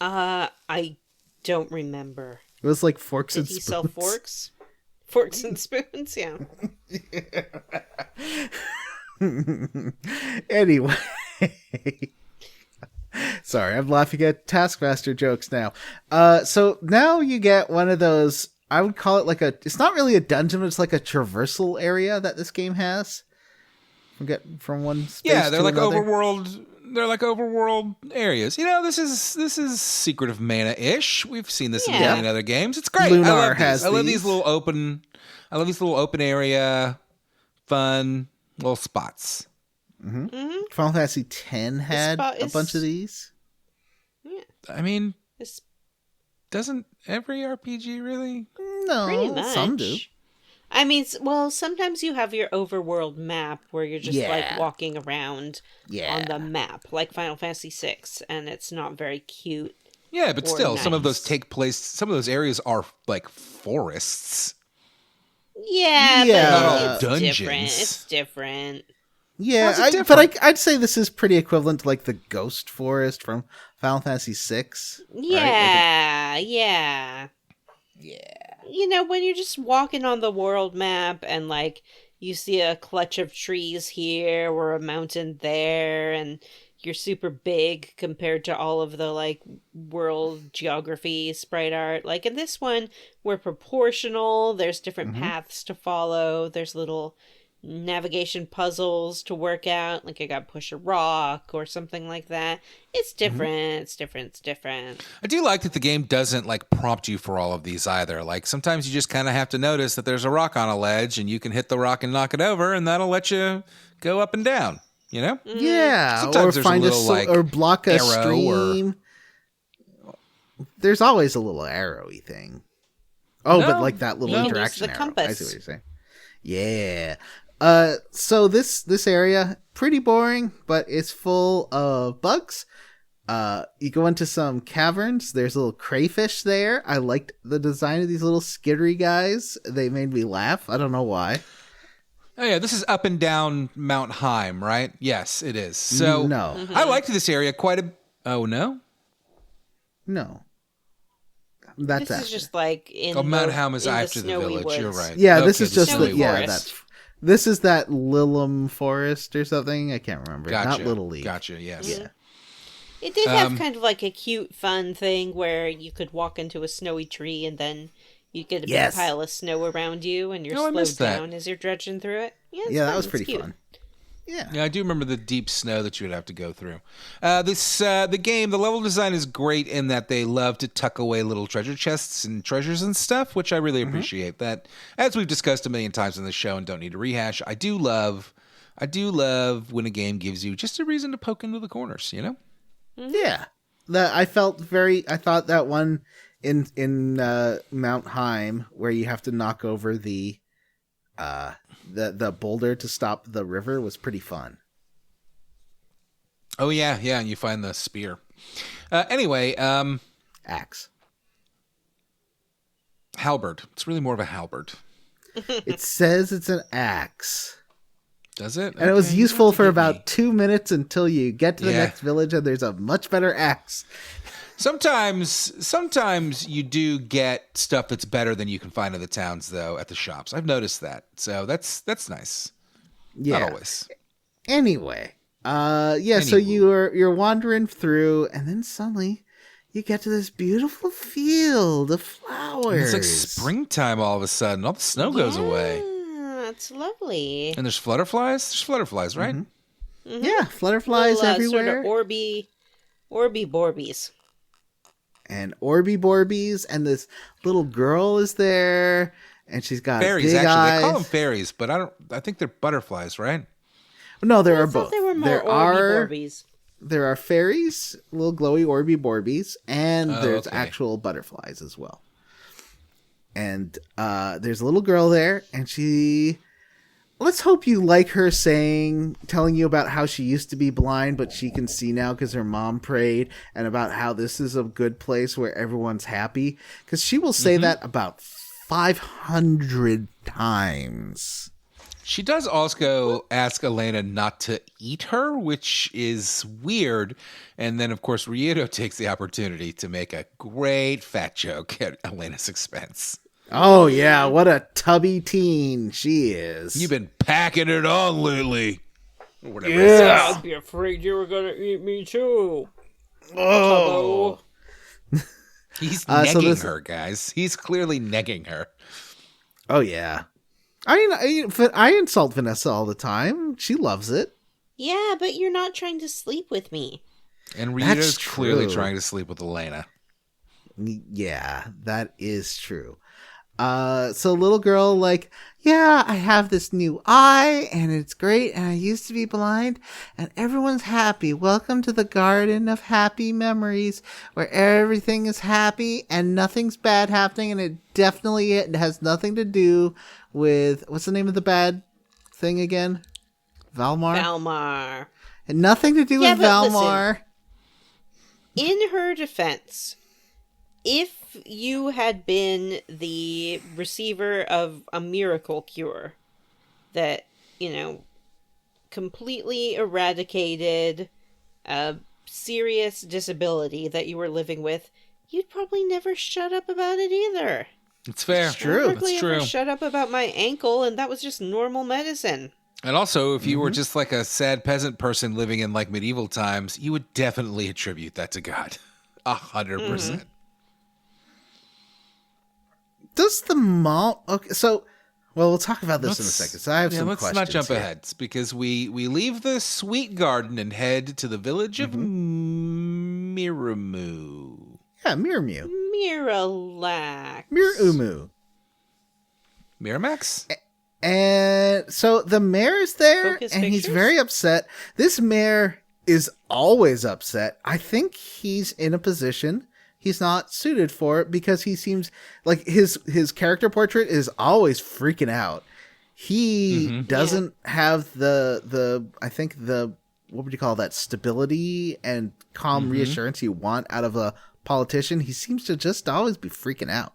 I don't remember. It was like forks Did and he spoons. sell forks? Forks and spoons, yeah. Anyway. Sorry, I'm laughing at Taskmaster jokes now. So now you get one of those, I would call it it's not really a dungeon, but it's like a traversal area that this game has. From one space Yeah, they're to like another. overworld. They're like overworld areas. This is Secret of Mana-ish. We've seen this in Yeah. many other games. It's great. Lunar I love these. has I love these. these little open. I love these little open area, fun little spots. Final Fantasy X had spot a is- bunch of these. I mean, It's doesn't every RPG really? No, pretty much. some do. I mean, sometimes you have your overworld map where you're just Yeah. like walking around Yeah. on the map, like Final Fantasy VI, and it's not very cute. Yeah, but Or still, some of those nice. take place. Some of those areas are like forests. Yeah, Yeah. but Not all it's dungeons. different. It's different. Yeah, How's it but different? I'd say this is pretty equivalent to like the Ghost Forest from Final Fantasy VI. Yeah, yeah. Yeah. When you're just walking on the world map and like you see a clutch of trees here or a mountain there, and you're super big compared to all of the like world geography sprite art. Like in this one, we're proportional. There's different paths to follow. There's little navigation puzzles to work out. Like I got to push a rock or something like that. It's different. It's different. It's different. I do like that the game doesn't like prompt you for all of these either. Like sometimes you just kind of have to notice that there's a rock on a ledge and you can hit the rock and knock it over and that'll let you go up and down, you know? Yeah, Sometimes or there's find a little, like, or block a arrow stream. There's always a little arrowy thing. Oh, No. but like that little No. interaction The arrow. compass. I see what you're saying. Yeah. So this area pretty boring, but it's full of bugs. You go into some caverns. There's a little crayfish there. I liked the design of these little skittery guys. They made me laugh. I don't know why. Oh yeah, this is up and down Mount Heim, right? Yes, it is. So No. I liked this area quite a. Oh no. No. That's This is after. just like in Mount the, Heim is in after the snowy village. woods. You're right. Yeah, this Okay, is just Snowy the, yeah, forest. that this is that Lillum Forest or something. I can't remember. Gotcha. Not Little League. Gotcha. Yes. Yeah. It did have kind of like a cute, fun thing where you could walk into a snowy tree and then you get a Yes. big pile of snow around you and you're Oh, I slowed missed that. down as you're dredging through it. Yeah, it's Yeah, that fun. was It's pretty cute. fun. Yeah. Yeah, I do remember the deep snow that you would have to go through. The game, the level design is great in that they love to tuck away little treasure chests and treasures and stuff, which I really appreciate. That, as we've discussed a million times on the show and don't need to rehash, I do love when a game gives you just a reason to poke into the corners, you know? Yeah. I thought that one in Mount Heim where you have to knock over the boulder to stop the river was pretty fun. Oh yeah, and you find the spear. Anyway, Axe. halberd. It's really more of a halberd. It says it's an axe. Does it? And it was Okay, useful you have to for give about me- 2 minutes until you get to the Yeah. next village and there's a much better axe. Sometimes you do get stuff that's better than you can find in the towns, though, at the shops. I've noticed that, so that's nice. Yeah. Not always. Anyway, so Anywho. you're wandering through, and then suddenly you get to this beautiful field of flowers. It's like springtime all of a sudden. All the snow goes away, Yeah, it's lovely. and there's flutterflies. There's flutterflies, right? Yeah, flutterflies Little, everywhere, Sort of Orby Borbies. and Orby Borbies, and this little girl is there, and she's got Fairies, big actually, eyes. they call them fairies, but I think they're butterflies, right? No, there I are thought both. There were more There Orby Borbies. There are fairies, little glowy Orby Borbies, and Oh, there's okay. actual butterflies as well. And there's a little girl there, and let's hope you like her telling you about how she used to be blind, but she can see now because her mom prayed, and about how this is a good place where everyone's happy. Because she will say that about 500 times. She does also ask Elena not to eat her, which is weird. And then, of course, Ryudo takes the opportunity to make a great fat joke at Elena's expense. Oh, yeah, what a tubby teen she is. You've been packing it on lately. Or whatever Yeah. it says. I'd be afraid you were gonna eat me too. Oh. He's so negging this- her, guys. He's clearly negging her. Oh, yeah. I insult Vanessa all the time. She loves it. Yeah, but you're not trying to sleep with me. And That's Ryudo's clearly true. trying to sleep with Elena. Yeah, that is true. So little girl, like, yeah, I have this new eye and it's great. And I used to be blind and everyone's happy. Welcome to the garden of happy memories where everything is happy and nothing's bad happening. And it has nothing to do with, what's the name of the bad thing again? Valmar? Valmar. And nothing to do Yeah, with but listen. Valmar. In her defense, if you had been the receiver of a miracle cure that, completely eradicated a serious disability that you were living with, you'd probably never shut up about it either. It's fair. It's true. I hardly It's ever true. shut up about my ankle, and that was just normal medicine. And also, if you were just like a sad peasant person living in like medieval times, you would definitely attribute that to God. 100%. Does the mom... Okay, so... Well, we'll talk about this in a second. So I have some questions. Let's not jump here. ahead because we leave the sweet garden and head to the village of Miramu. Yeah, Miramu. Miralax. Miraumu. Miramax? And so the mayor is there, Focus and he's Pictures? very upset. This mayor is always upset. I think he's in a position he's not suited for it because he seems like his character portrait is always freaking out. He doesn't have the I think the, what would you call that, stability and calm reassurance you want out of a politician. He seems to just always be freaking out.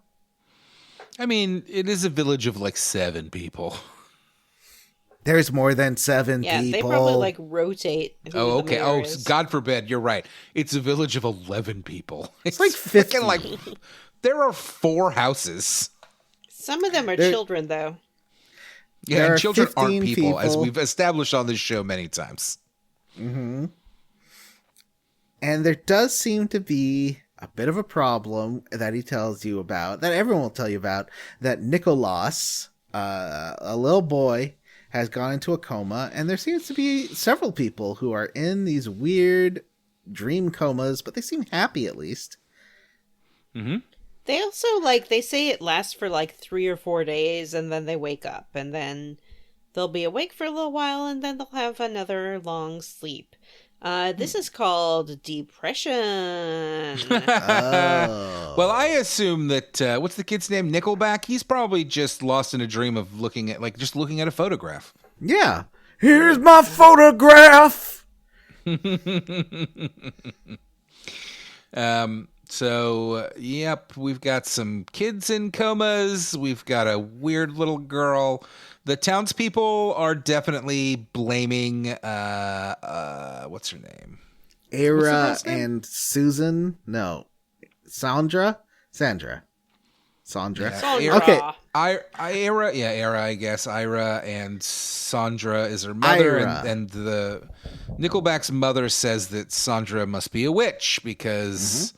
I mean, it is a village of like 7 people. There's more than 7 Yeah, people. they probably like rotate. who Oh, the okay. mayor Oh, is. God forbid. You're right. It's a village of 11 people. It's like 50. freaking, like, there are 4 houses. Some of them are There- children, though. Yeah, There and are children aren't 15 people, as people. we've established on this show many times. And there does seem to be a bit of a problem that he tells you about, that everyone will tell you about, that Nicholas, a little boy, has gone into a coma, and there seems to be several people who are in these weird dream comas, but they seem happy at least. They also, like, they say it lasts for like 3 or 4 days, and then they wake up, and then they'll be awake for a little while, and then they'll have another long sleep. This is called depression. Oh. Well, I assume that, what's the kid's name? Nickelback? He's probably just lost in a dream of looking at a photograph. Yeah. Here's my photograph! So, yep, we've got some kids in comas. We've got a weird little girl. The townspeople are definitely blaming, what's her name? Era last name? and Susan? No. Sondra? Sandra. Sondra. Sondra. Okay. Ira, I guess. Ira and Sondra is her mother, Ira. and the Nickelback's mother says that Sondra must be a witch because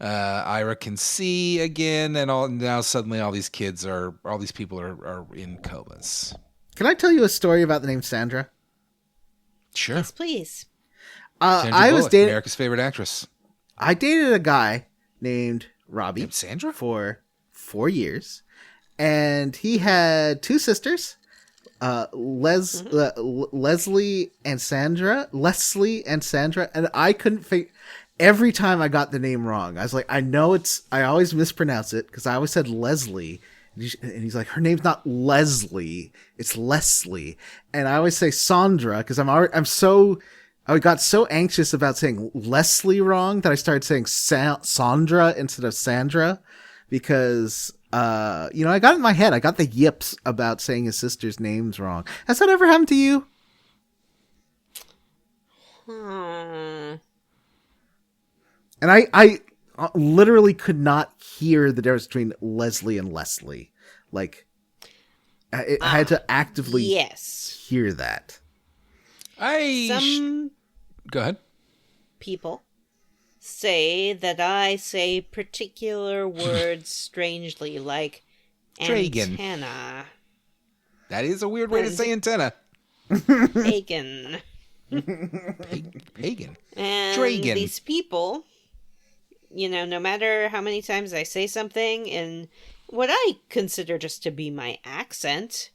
Ira can see again, and now suddenly all these people are in comas. Can I tell you a story about the name Sandra? Sure. Yes, please. Sandra I was Bullock, dating. America's favorite actress. I dated a guy named Robbie Named Sandra? for 4 years, and he had 2 sisters, Lezzlie and Sandra. Lezzlie and Sandra, and I couldn't figure. Every time I got the name wrong, I was like, I always mispronounce it because I always said Lezzlie. And he's like, her name's not Lezzlie, it's Leslie. And I always say Sondra because I got so anxious about saying Leslie wrong that I started saying Sondra instead of Sandra because, I got in my head, I got the yips about saying his sister's names wrong. Has that ever happened to you? And I literally could not hear the difference between Leslie and Leslie. Like, I had to actively Yes. hear that. Some Go ahead. people say that I say particular words strangely, like Dragon. antenna, That is a weird way to say antenna. bacon. Pagan. And Dragon. these people, no matter how many times I say something in what I consider just to be my accent,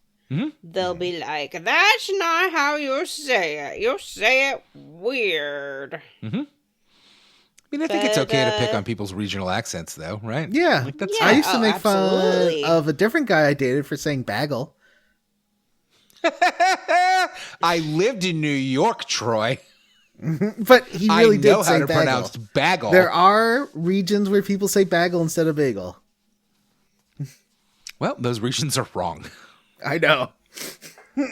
they'll be like, that's not how you say it. You say it weird. I mean, I think it's But, okay to pick on people's regional accents, though, right? Yeah. Like, that's Yeah. I used to oh, make absolutely. fun of a different guy I dated for saying bagel. I lived in New York, Troy. But he really I know did how say to bagel. pronounce bagel. There are regions where people say bagel instead of bagel. Well, those regions are wrong. I know. Hey,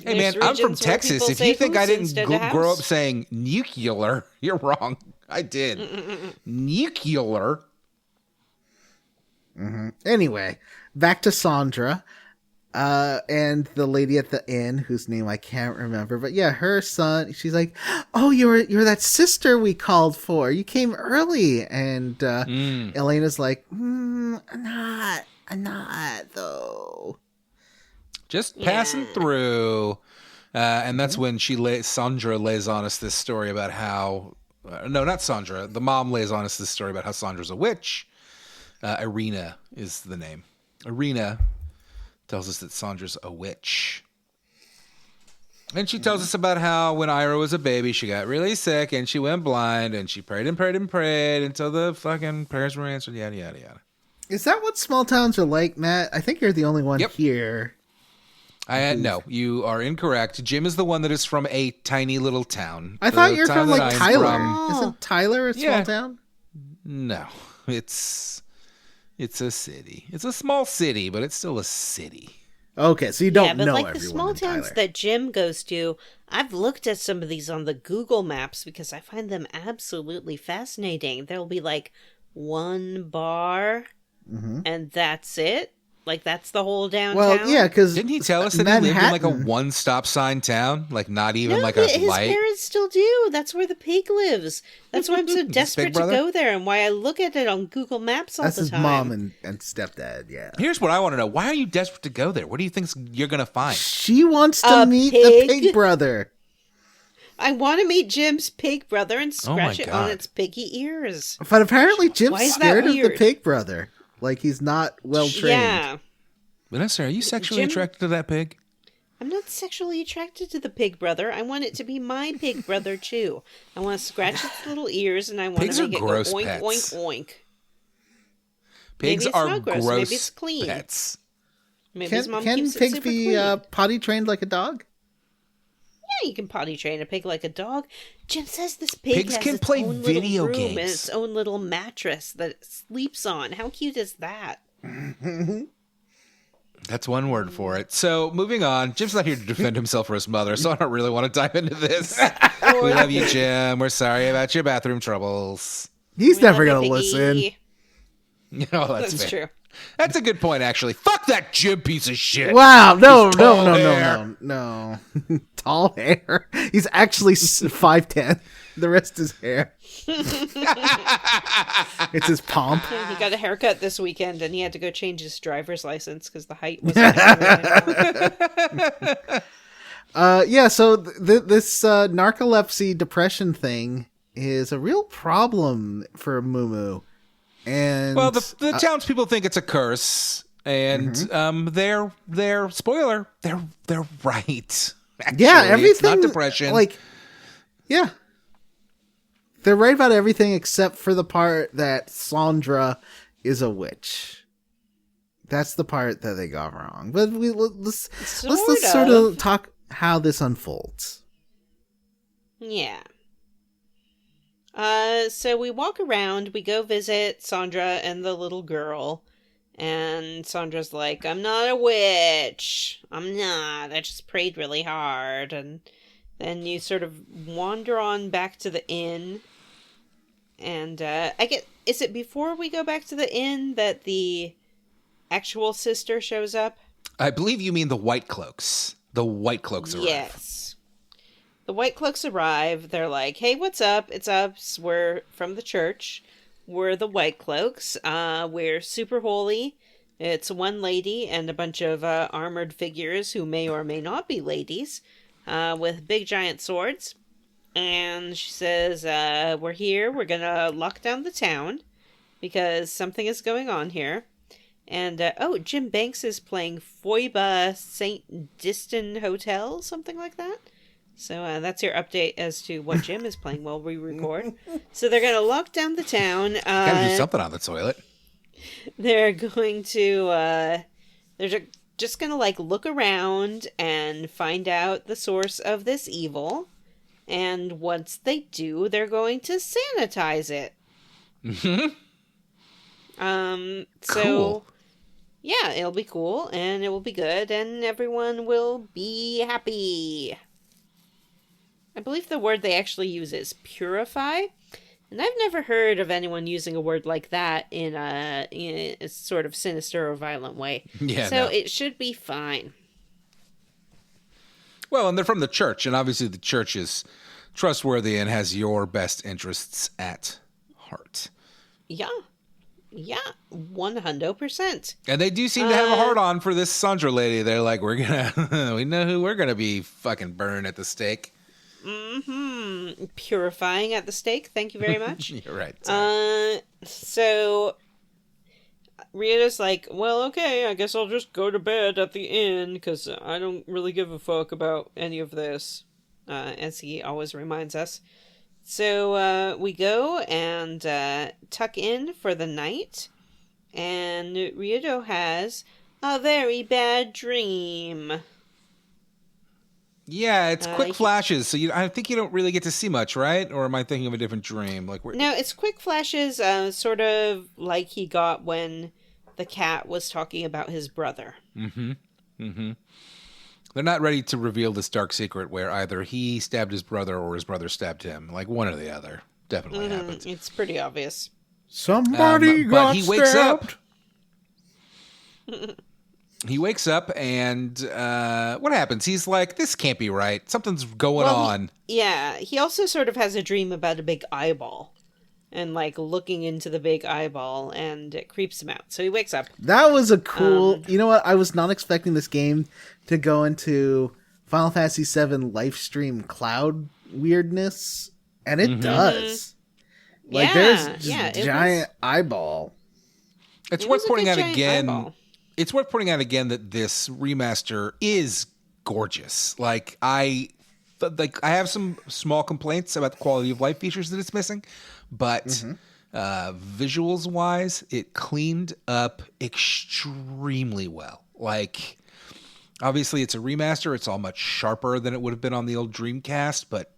man, I'm from regions where Texas. people If say you think I hoose didn't instead of grow up house. saying nuclear, you're wrong. I did. Nuclear. Anyway, back to Sondra. And the lady at the inn, whose name I can't remember, but yeah, her son, she's like, oh, you're that sister we called for. You came early. And, Elena's like, I'm not though. Just passing through. And that's when Sondra lays on us this story about how... no, not Sondra. The mom lays on us this story about how Sondra's a witch. Irina is the name. Irina tells us that Sondra's a witch. And she tells us about how when Ira was a baby, she got really sick and she went blind and she prayed and prayed and prayed until the fucking prayers were answered, yada, yada, yada. Is that what small towns are like, Matt? I think you're the only one here. No, you are incorrect. Jim is the one that is from a tiny little town. I thought you were from, like, Tyler. Isn't Tyler a small town? No, it's a city. It's a small city, but it's still a city. Okay, so you don't know everyone. Yeah, but like the small towns Tyler. that Jim goes to, I've looked at some of these on the Google Maps because I find them absolutely fascinating. There'll be like one bar, and that's it. Like, that's the whole downtown. Well, yeah, because didn't he tell us that he lived in like a one-stop sign town? Like, not even like a his light? His parents still do. That's where the pig lives. That's why I'm so desperate to go there and why I look at it on Google Maps all the time. That's his mom and stepdad, yeah. Here's what I want to know. Why are you desperate to go there? What do you think you're going to find? She wants to meet the pig brother. I want to meet Jim's pig brother and scratch it on its piggy ears. But apparently Jim's scared of the pig brother. Like, he's not well trained. Yeah. Vanessa, are you sexually attracted to that pig? I'm not sexually attracted to the pig brother. I want it to be my pig brother, too. I want to scratch its little ears, and I want to make it go oink, pets. oink, oink. Pigs Maybe it's are not gross. gross Maybe it's clean. pets. Maybe his mom can keeps pigs it be potty trained like a dog? Yeah, you can potty train a pig like a dog. Jim says this pig Pigs has can its play own video little room games. and its own little mattress that it sleeps on. How cute is that? That's one word for it. So, moving on. Jim's not here to defend himself or his mother, so I don't really want to dive into this. We love you, Jim. We're sorry about your bathroom troubles. He's never going to listen. No, that's fair. True. That's a good point, actually. Fuck that Jim piece of shit. Wow, no. Tall hair. He's actually 5'10". The rest is hair. It's his pomp. He got a haircut this weekend, and he had to go change his driver's license because the height was. So this narcolepsy depression thing is a real problem for Mumu. And well, the townspeople think it's a curse, and they're spoiler. They're right. Actually, yeah, everything. It's not depression. Yeah. They're right about everything except for the part that Sondra is a witch. That's the part that they got wrong. But let's sort of talk how this unfolds. Yeah. So we walk around, we go visit Sondra and the little girl, and Sondra's like, I'm not a witch. I'm not. I just prayed really hard. And then you sort of wander on back to the inn. And is it before we go back to the inn that the actual sister shows up? I believe you mean the White Cloaks. The White Cloaks arrive. Yes. The White Cloaks arrive. They're like, hey, what's up? It's us. We're from the church. We're the White Cloaks. We're super holy. It's one lady and a bunch of armored figures who may or may not be ladies with big giant swords. And she says, we're here. We're going to lock down the town because something is going on here. And, Jim Banks is playing Foiba St. Distin Hotel, something like that. So that's your update as to what Jim is playing while we record. So they're going to lock down the town. Gotta do something on the toilet. They're going to, they're just going to, look around and find out the source of this evil. And once they do, they're going to sanitize it. Mm-hmm. So, yeah, it'll be cool, and it will be good, and everyone will be happy. I believe the word they actually use is purify, and I've never heard of anyone using a word like that in a sort of sinister or violent way. Yeah, so it should be fine. Well, and they're from the church, and obviously the church is trustworthy and has your best interests at heart. Yeah. Yeah, 100%. And they do seem to have a hard on for this Sondra lady. They're like, we know who we're gonna be fucking burning at the stake. Mm-hmm. Purifying at the stake. Thank you very much. You're right. So Ryudo's like, well, okay, I guess I'll just go to bed at the inn because I don't really give a fuck about any of this, as he always reminds us. So we go and tuck in for the night, and Ryudo has a very bad dream. Yeah, it's quick flashes, so I think you don't really get to see much, right? Or am I thinking of a different dream? No, it's quick flashes, sort of like he got when the cat was talking about his brother. Mm-hmm. Mm-hmm. They're not ready to reveal this dark secret where either he stabbed his brother or his brother stabbed him. Like one or the other. Definitely happens. It's pretty obvious. Somebody got he wakes stabbed. up. He wakes up and what happens? He's like, this can't be right. Something's going on. He also sort of has a dream about a big eyeball. And like looking into the big eyeball, and it creeps him out. So he wakes up. That was a cool. You know what? I was not expecting this game to go into Final Fantasy VII live stream cloud weirdness, and it does. Like there's just giant eyeball. It's worth pointing out again. Eyeball. It's worth pointing out again that this remaster is gorgeous. Like I have some small complaints about the quality of life features that it's missing. But visuals wise, it cleaned up extremely well. Like, obviously it's a remaster. It's all much sharper than it would have been on the old Dreamcast, but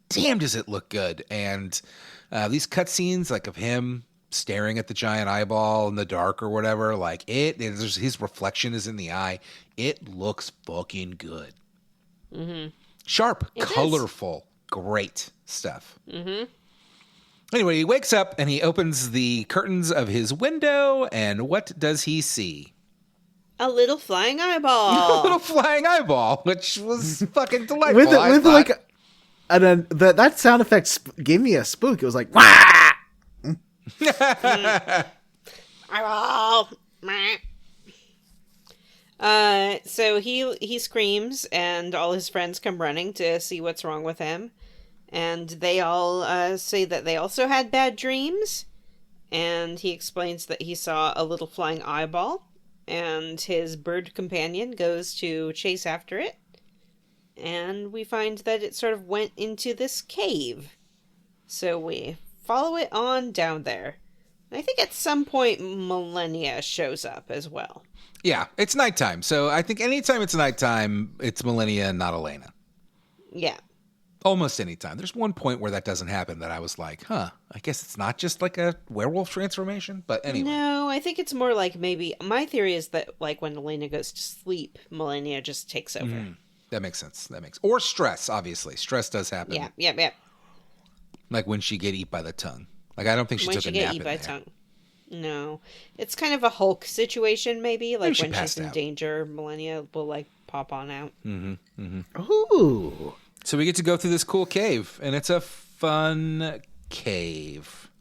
damn does it look good. And these cutscenes, like of him staring at the giant eyeball in the dark or whatever, like his reflection is in the eye. It looks fucking good. Mm-hmm. Sharp, colorful, great stuff. Mm-hmm. Anyway, he wakes up and he opens the curtains of his window, and what does he see? A little flying eyeball. A little flying eyeball, which was fucking delightful. That sound effect gave me a spook. It was like, wah! Eyeball. So he screams, and all his friends come running to see what's wrong with him. And they all say that they also had bad dreams. And he explains that he saw a little flying eyeball. And his bird companion goes to chase after it. And we find that it sort of went into this cave. So we follow it on down there. I think at some point Millennia shows up as well. Yeah, it's nighttime. So I think anytime it's nighttime, it's Millennia and not Elena. Yeah. Almost any time. There's one point where that doesn't happen that I was like, I guess it's not just like a werewolf transformation. But anyway. No, I think it's more like maybe, my theory is that like when Elena goes to sleep, Millennia just takes over. That makes sense. Or stress, obviously. Stress does happen. Yeah. Like when she get eat by the tongue. Like I don't think she took a nap in there. Tongue. No. It's kind of a Hulk situation maybe. Like when she's in out. danger, Millennia will like pop on out. Ooh. So we get to go through this cool cave, and it's a fun cave.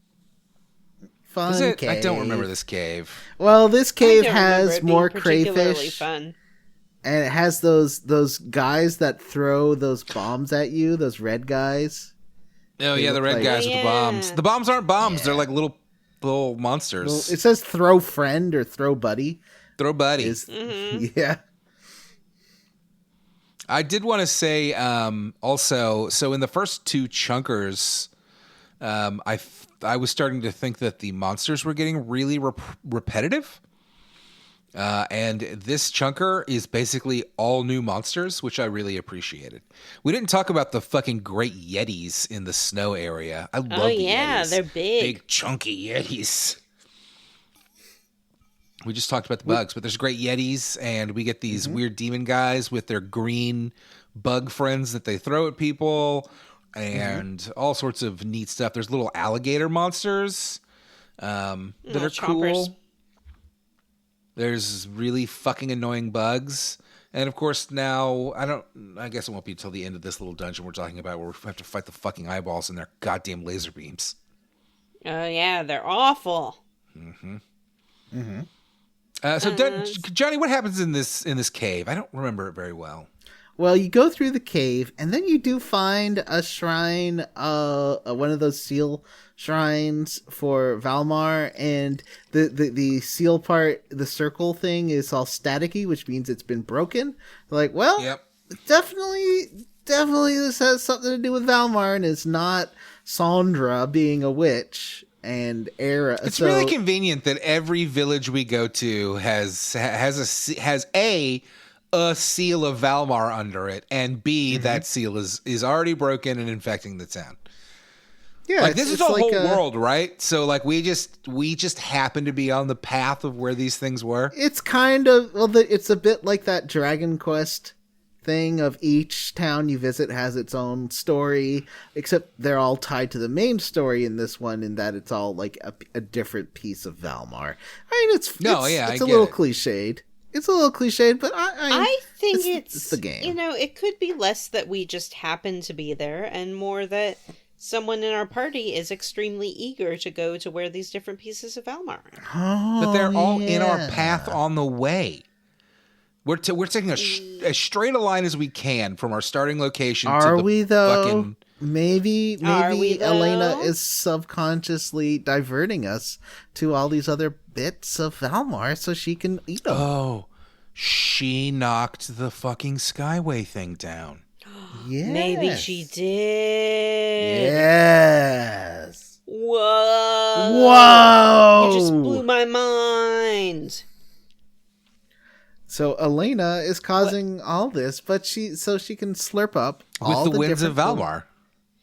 Cave. I don't remember this cave. Well, this cave has more crayfish. Fun. And it has those guys that throw those bombs at you, those red guys. Oh, yeah, the red guys with the bombs. The bombs aren't bombs. They're like little monsters. Well, it says throw friend or throw buddy. Throw buddy. Yeah. I did want to say also, so in the first two chunkers, I was starting to think that the monsters were getting really repetitive. And this chunker is basically all new monsters, which I really appreciated. We didn't talk about the fucking great Yetis in the snow area. I love the Yetis. They're big. Big, chunky Yetis. We just talked about the bugs, but there's great Yetis, and we get these weird demon guys with their green bug friends that they throw at people, and all sorts of neat stuff. There's little alligator monsters that are cool. There's really fucking annoying bugs. And of course now, I guess it won't be until the end of this little dungeon we're talking about where we have to fight the fucking eyeballs and their goddamn laser beams. Oh yeah, they're awful. Johnny, what happens in this cave? I don't remember it very well. Well, you go through the cave, and then you do find a shrine, one of those seal shrines for Valmar, and the seal part, the circle thing, is all staticky, which means it's been broken. Like, well, Yep. definitely this has something to do with Valmar, and it's not Sondra being a witch and Era. It's really convenient that every village we go to has a seal of Valmar under it, and B, that seal is already broken and infecting the town. Yeah, like this is the whole world, right? So like we just happen to be on the path of where these things were. It's kind of it's a bit like that Dragon Quest thing of each town you visit has its own story, except they're all tied to the main story in this one, in that it's all like a different piece of Valmar. I mean, it's a little cliched. It's a little cliched, but I think it's the game. It could be less that we just happen to be there, and more that someone in our party is extremely eager to go to where these different pieces of Valmar are. Oh, but they're all in our path on the way. We're taking as straight a line as we can from our starting location. Are to the we though? Fucking... Maybe Elena is subconsciously diverting us to all these other bits of Valmar so she can eat them. Oh, she knocked the fucking Skyway thing down. Yes. Maybe she did. Yes. Whoa. You just blew my mind. So Elena is causing all this, but she can slurp up all the winds of Valmar.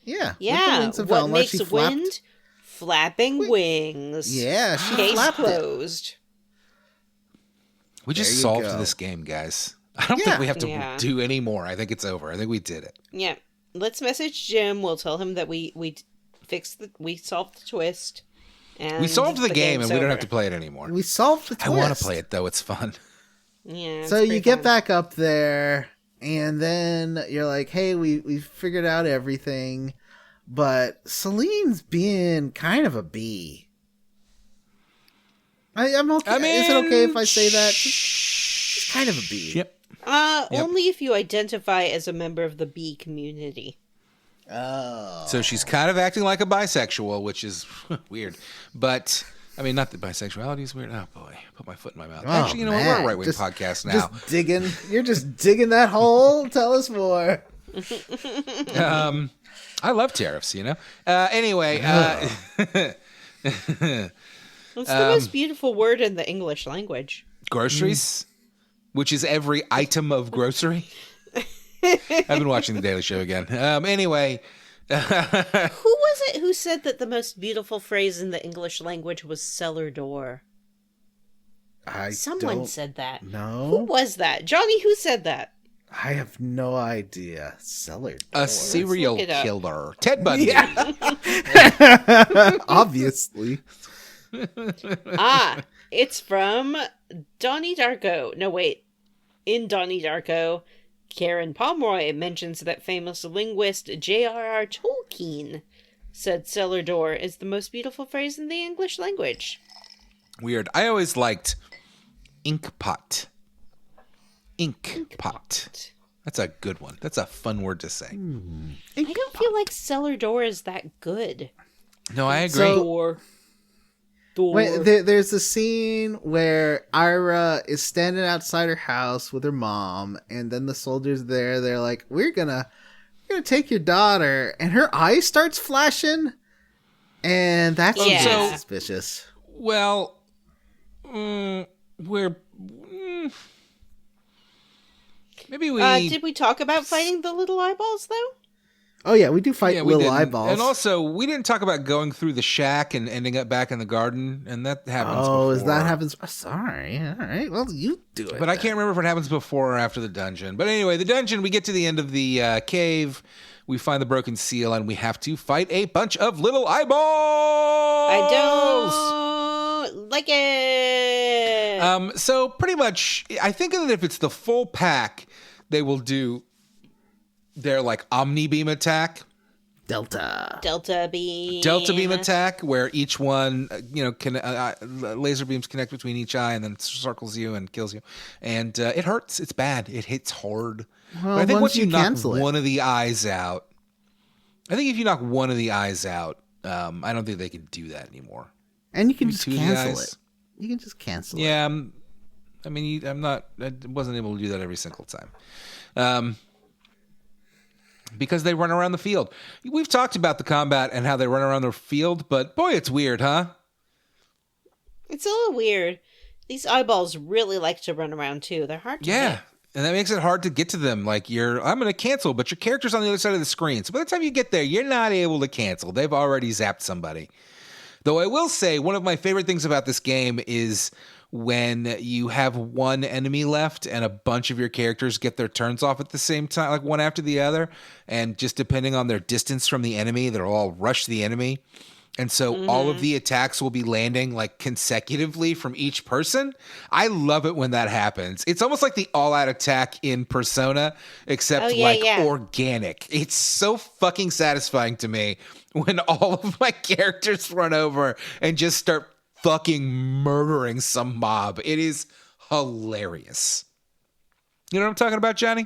Yeah. Yeah. With the winds of What Valmar, makes a wind? Flapping wings. Yeah, she Case flapped closed. We just solved this game, guys. I don't think we have to do any more. I think it's over. I think we did it. Yeah. Let's message Jim. We'll tell him that we solved the twist. And we solved the game, and we over. don't have to play it anymore. We solved the twist. I want to play it, though. It's fun. Yeah. So you get back up there, and then you're like, hey, we figured out everything, but Celine's being kind of a bee. I'm okay. I mean, is it okay if I say that? She's kind of a bee. Yep. Only if you identify as a member of the bee community. Oh. So she's kind of acting like a bisexual, which is weird. But, I mean, not that bisexuality is weird. Oh, boy. I put my foot in my mouth. Actually, you know what? We're a right-wing podcast now. Just digging. You're just digging that hole. Tell us more. I love tariffs, Anyway. It's the most beautiful word in the English language. Groceries, which is every item of grocery. I've been watching The Daily Show again. Anyway. Who was it who said that the most beautiful phrase in the English language was cellar door? Someone said that. No. Who was that? Johnny, who said that? I have no idea. Cellar door. A serial killer. Ted Bundy. Yeah. Obviously. It's from Donnie Darko. No, wait. In Donnie Darko, Karen Pomeroy mentions that famous linguist J.R.R. Tolkien said cellar door is the most beautiful phrase in the English language. Weird. I always liked ink pot. Ink pot. That's a good one. That's a fun word to say. I don't feel like cellar door is that good. No, I agree. Door. Wait, there's a scene where Ira is standing outside her house with her mom, and then the soldiers there. They're like, "We're gonna take your daughter," and her eye starts flashing, and that's suspicious. Well, maybe we did we talk about fighting the little eyeballs though? Oh yeah, we do fight little eyeballs. And also, we didn't talk about going through the shack and ending up back in the garden, and that happens before. That happens? Oh, sorry. All right. Well, you do it. But I can't remember if it happens before or after the dungeon. But anyway, the dungeon, we get to the end of the cave, we find the broken seal, and we have to fight a bunch of little eyeballs! I don't like it! So pretty much, I think that if it's the full pack, they will do their like omni beam attack. Delta beam. Delta beam attack, where each one, can laser beams connect between each eye and then circles you and kills you. And it hurts. It's bad. It hits hard. Well, but I think once you knock cancel one of the eyes out, I don't think they can do that anymore. And you can just cancel it. You can just cancel it. Yeah, I wasn't able to do that every single time. Because they run around the field. We've talked about the combat and how they run around the field, but boy, it's weird, huh? It's a little weird. These eyeballs really like to run around too. They're hard to hit. And that makes it hard to get to them. Like I'm going to cancel, but your character's on the other side of the screen. So by the time you get there, you're not able to cancel. They've already zapped somebody. Though I will say one of my favorite things about this game is when you have one enemy left and a bunch of your characters get their turns off at the same time, like one after the other. And just depending on their distance from the enemy, they'll all rush the enemy. And so all of the attacks will be landing like consecutively from each person. I love it when that happens. It's almost like the all-out attack in Persona, except organic. It's so fucking satisfying to me when all of my characters run over and just start fucking murdering some mob. It is hilarious. You know what I'm talking about, Johnny?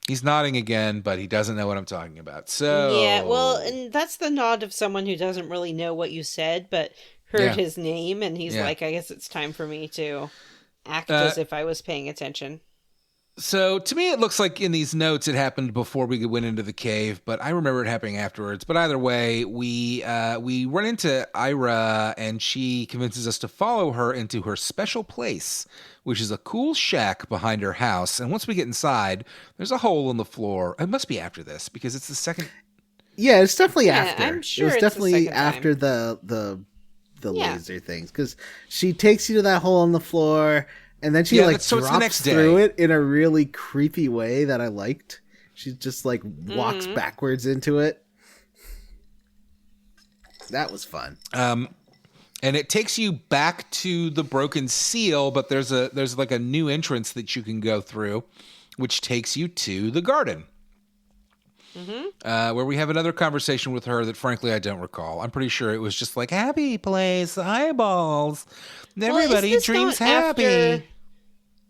He's nodding again, but he doesn't know what I'm talking about. So yeah, well, and that's the nod of someone who doesn't really know what you said, but heard his name, and he's like, I guess it's time for me to act as if I was paying attention. So to me, it looks like in these notes it happened before we went into the cave, but I remember it happening afterwards. But either way, we run into Ira, and she convinces us to follow her into her special place, which is a cool shack behind her house. And once we get inside, there's a hole in the floor. It must be after this because it's the second. Yeah, it's definitely after. I'm sure it was definitely after the laser things, because she takes you to that hole in the floor. And then she drops through it in a really creepy way that I liked. She just walks backwards into it. That was fun. And it takes you back to the broken seal, but there's a new entrance that you can go through, which takes you to the garden. Where we have another conversation with her that frankly I don't recall. I'm pretty sure it was just like happy place, eyeballs. Everybody dreams happy.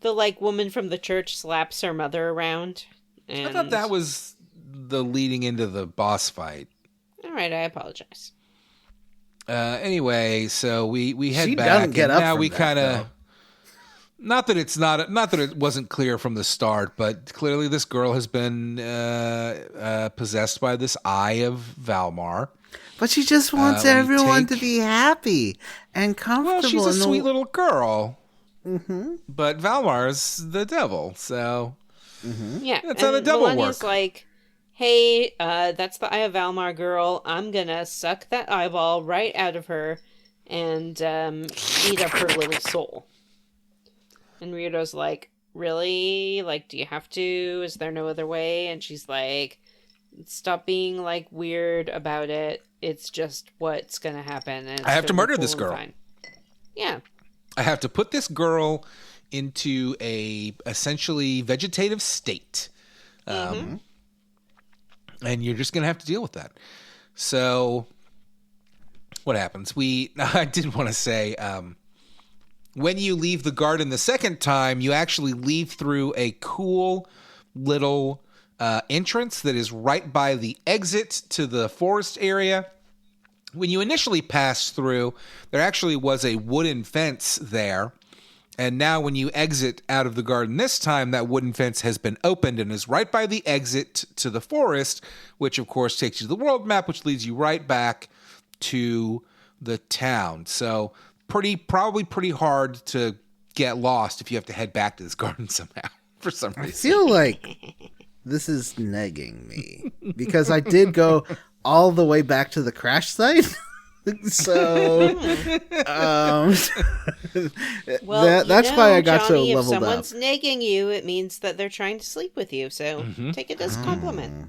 The woman from the church slaps her mother around. And... I thought that was the leading into the boss fight. All right, I apologize. Anyway, so we head she back. Doesn't get and up now from we that, kind of. Not that it wasn't clear from the start, but clearly this girl has been possessed by this eye of Valmar. But she just wants everyone to be happy and comfortable. Well, she's a sweet little girl. Mm-hmm. But Valmar's the devil, so yeah, that's how the devil works. Melania's like, hey, that's the Eye of Valmar girl. I'm gonna suck that eyeball right out of her and eat up her little soul. And Ryudo's like, really? Do you have to? Is there no other way? And she's like, stop being weird about it. It's just what's gonna happen. And I have to murder this girl. Fine. Yeah. I have to put this girl into a essentially vegetative state. And you're just going to have to deal with that. So what happens? I did want to say, when you leave the garden the second time, you actually leave through a cool little entrance that is right by the exit to the forest area. When you initially passed through, there actually was a wooden fence there. And now when you exit out of the garden this time, that wooden fence has been opened and is right by the exit to the forest, which of course takes you to the world map, which leads you right back to the town. So probably pretty hard to get lost if you have to head back to this garden somehow for some reason. I feel like this is negging me because I did go all the way back to the crash site. So that's why I got Johnny, so leveled if someone's up. negging you, it means that they're trying to sleep with you. So take it as a compliment.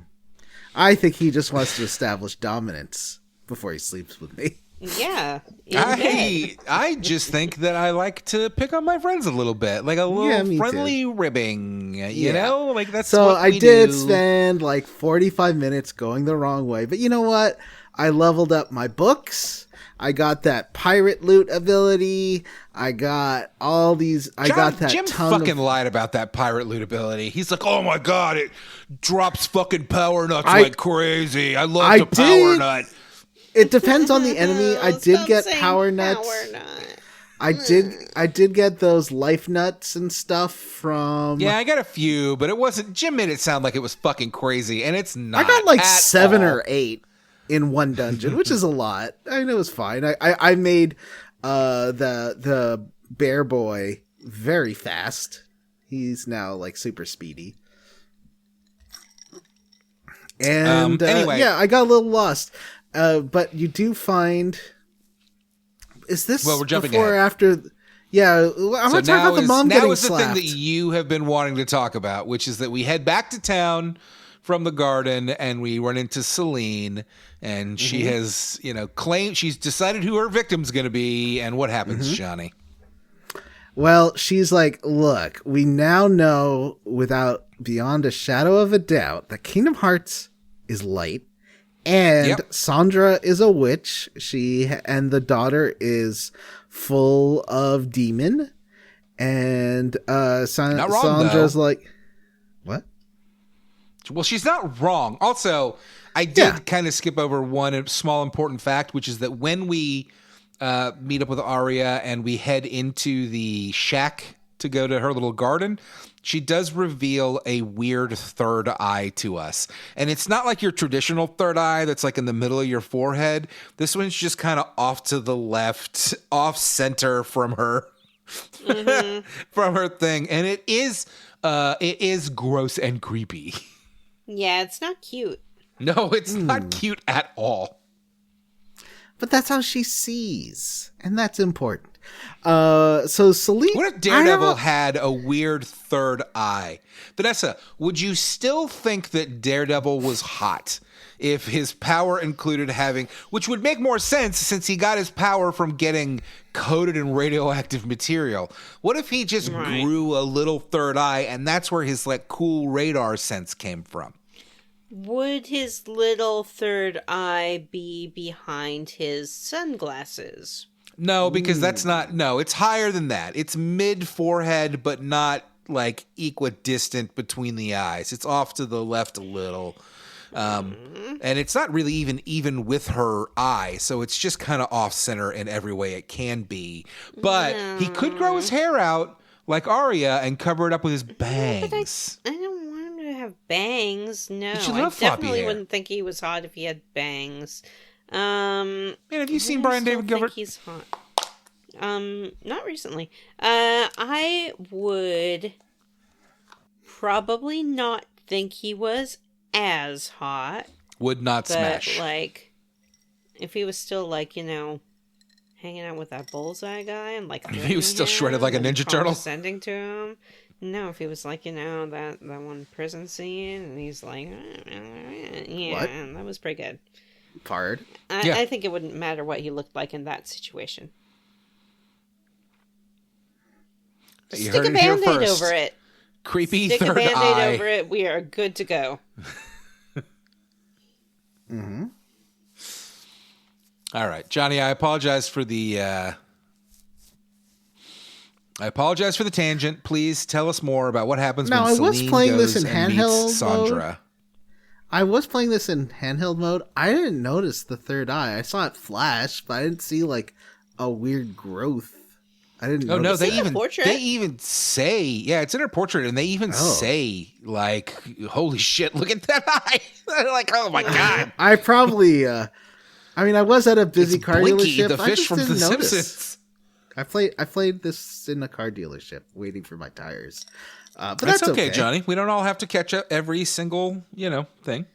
I think he just wants to establish dominance before he sleeps with me. Yeah. In bed. I just think that I like to pick on my friends a little bit, like a little friendly ribbing, you know? Like that's so what I we did do. spend like 45 minutes going the wrong way, but you know what? I leveled up my books. I got that pirate loot ability. I got all these. I got that. Jim fucking lied about that pirate loot ability. He's like, "Oh my god, it drops fucking power nuts like crazy. I love the power nut." It depends on the enemy. I did get power nuts. I did get those life nuts and stuff from. Yeah, I got a few, but it wasn't. Jim made it sound like it was fucking crazy, and it's not. I got like at 7 all. or 8 in one dungeon, which is a lot. I mean, it was fine. I made the bear boy very fast. He's now like super speedy. And anyway, yeah, I got a little lost. But you do find. Is this well, we're jumping before or after? Yeah, I'm going to talk about the mom getting slapped. Now is the thing that you have been wanting to talk about, which is that we head back to town from the garden and we run into Celine, and she has, claimed she's decided who her victim's going to be, and what happens, Johnny? Well, she's like, look, we now know without beyond a shadow of a doubt that Kingdom Hearts is light. And Sondra is a witch. And the daughter is full of demon. And Sondra's like, what? Well, she's not wrong. Also, I did kind of skip over one small important fact, which is that when we meet up with Arya and we head into the shack to go to her little garden, she does reveal a weird third eye to us. And it's not like your traditional third eye that's like in the middle of your forehead. This one's just kind of off to the left, off center from her from her thing. And it is gross and creepy. Yeah, it's not cute. No, it's not cute at all. But that's how she sees. And that's important. So Celine, what if Daredevil had a weird third eye? Vanessa, would you still think that Daredevil was hot if his power included having, which would make more sense since he got his power from getting coated in radioactive material? What if he just grew a little third eye and that's where his like cool radar sense came from? Would his little third eye be behind his sunglasses? No, because that's not. No, it's higher than that. It's mid forehead, but not like equidistant between the eyes. It's off to the left a little. And it's not really even with her eye. So it's just kind of off center in every way it can be. But he could grow his hair out like Arya and cover it up with his bangs. I don't want him to have bangs. No, I definitely wouldn't think he was hot if he had bangs. Man, have you seen Brian David Gilbert? He's hot. Not recently. I would probably not think he was as hot. Would not smash. Like, if he was still like, hanging out with that bullseye guy and like he was still shredded like a Ninja Turtle. Sending to him. No, if he was like, that one prison scene and he's like, what? That was pretty good. Fired. I think it wouldn't matter what he looked like in that situation. You Stick a Band-Aid over it. Creepy Stick third a Band-Aid eye. over it. We are good to go. All right, Johnny, I apologize for the tangent. Please tell us more about what happens when Celine was playing goes this in and meets handheld Sondra. Mode. I was playing this in handheld mode. I didn't notice the third eye. I saw it flash, but I didn't see like a weird growth. I didn't know. No, they even say, it's in her portrait, and they even say, like, holy shit, look at that eye. They're like, oh my God. I probably, I was at a busy car Blinky, dealership. the fish I just from didn't The notice. Simpsons. I played this in a car dealership, waiting for my tires. But that's okay, Johnny. We don't all have to catch up every single, thing.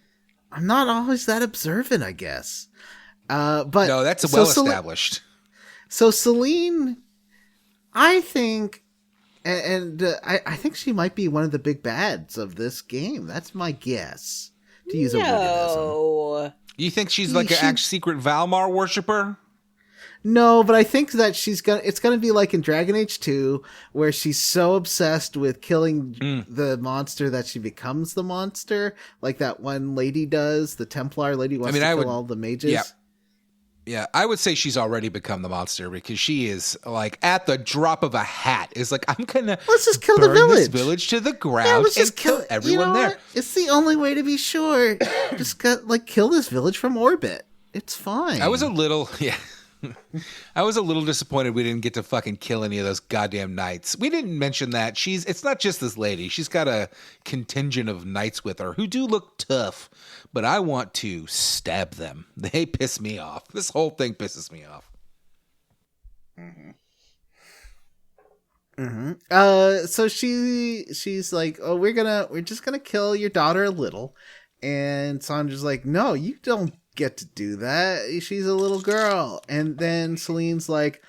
I'm not always that observant, I guess. But no, that's well established. So Celine, I think, I think she might be one of the big bads of this game. That's my guess. To use a word. You think she's like an secret Valmar worshiper? No, but I think that it's gonna be like in Dragon Age 2, where she's so obsessed with killing the monster that she becomes the monster, like that one lady does. The Templar lady wants to kill all the mages. Yeah, I would say she's already become the monster because she is like at the drop of a hat is like, I'm gonna let's just kill the village. This village to the ground let's just kill everyone there. What? It's the only way to be sure. Just kill this village from orbit. It's fine. I was a little disappointed we didn't get to fucking kill any of those goddamn knights. We didn't mention that. It's not just this lady. She's got a contingent of knights with her who do look tough, but I want to stab them. They piss me off. This whole thing pisses me off. So she's like, oh, we're just gonna kill your daughter a little. And Sondra's like, no, you don't get to do that. She's a little girl. And then Celine's like,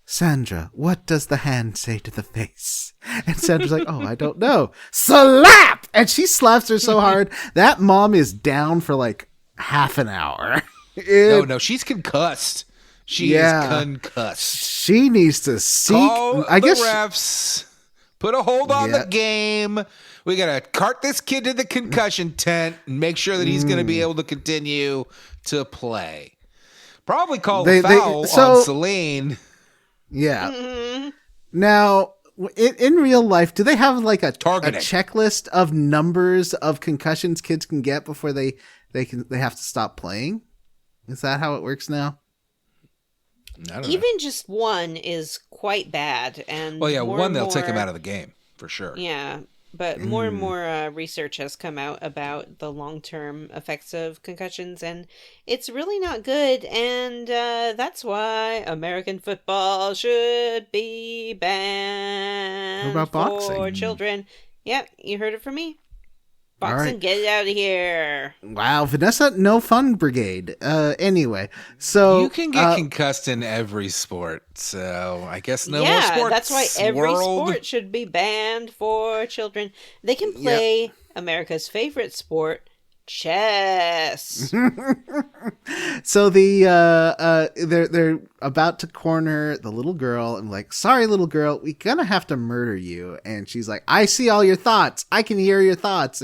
Sandra, what does the hand say to the face? And Sandra's like, oh, I don't know. Slap! And she slaps her so hard that mom is down for like half an hour. No, she's concussed. She is concussed. She needs to seek. Call the refs. Put a hold on the game. We gotta cart this kid to the concussion tent and make sure that he's gonna be able to continue to play. Probably call a foul on Celine. Yeah. Now, in real life, do they have like a checklist of numbers of concussions kids can get before they have to stop playing? Is that how it works now? I don't know. Even just one is quite bad, and one they'll take him out of the game for sure. Yeah, but more and more research has come out about the long-term effects of concussions, and it's really not good. And that's why American football should be banned. What about boxing for children? Yep, you heard it from me. Boxing, right. Get it out of here. Wow, Vanessa, no fun brigade. Anyway, so you can get concussed in every sport, so I guess no more sports. Yeah, that's why every sport should be banned for children. They can play America's favorite sport, chess. So they're about to corner the little girl and like, sorry, little girl, we're gonna have to murder you. And she's like, I see all your thoughts. I can hear your thoughts.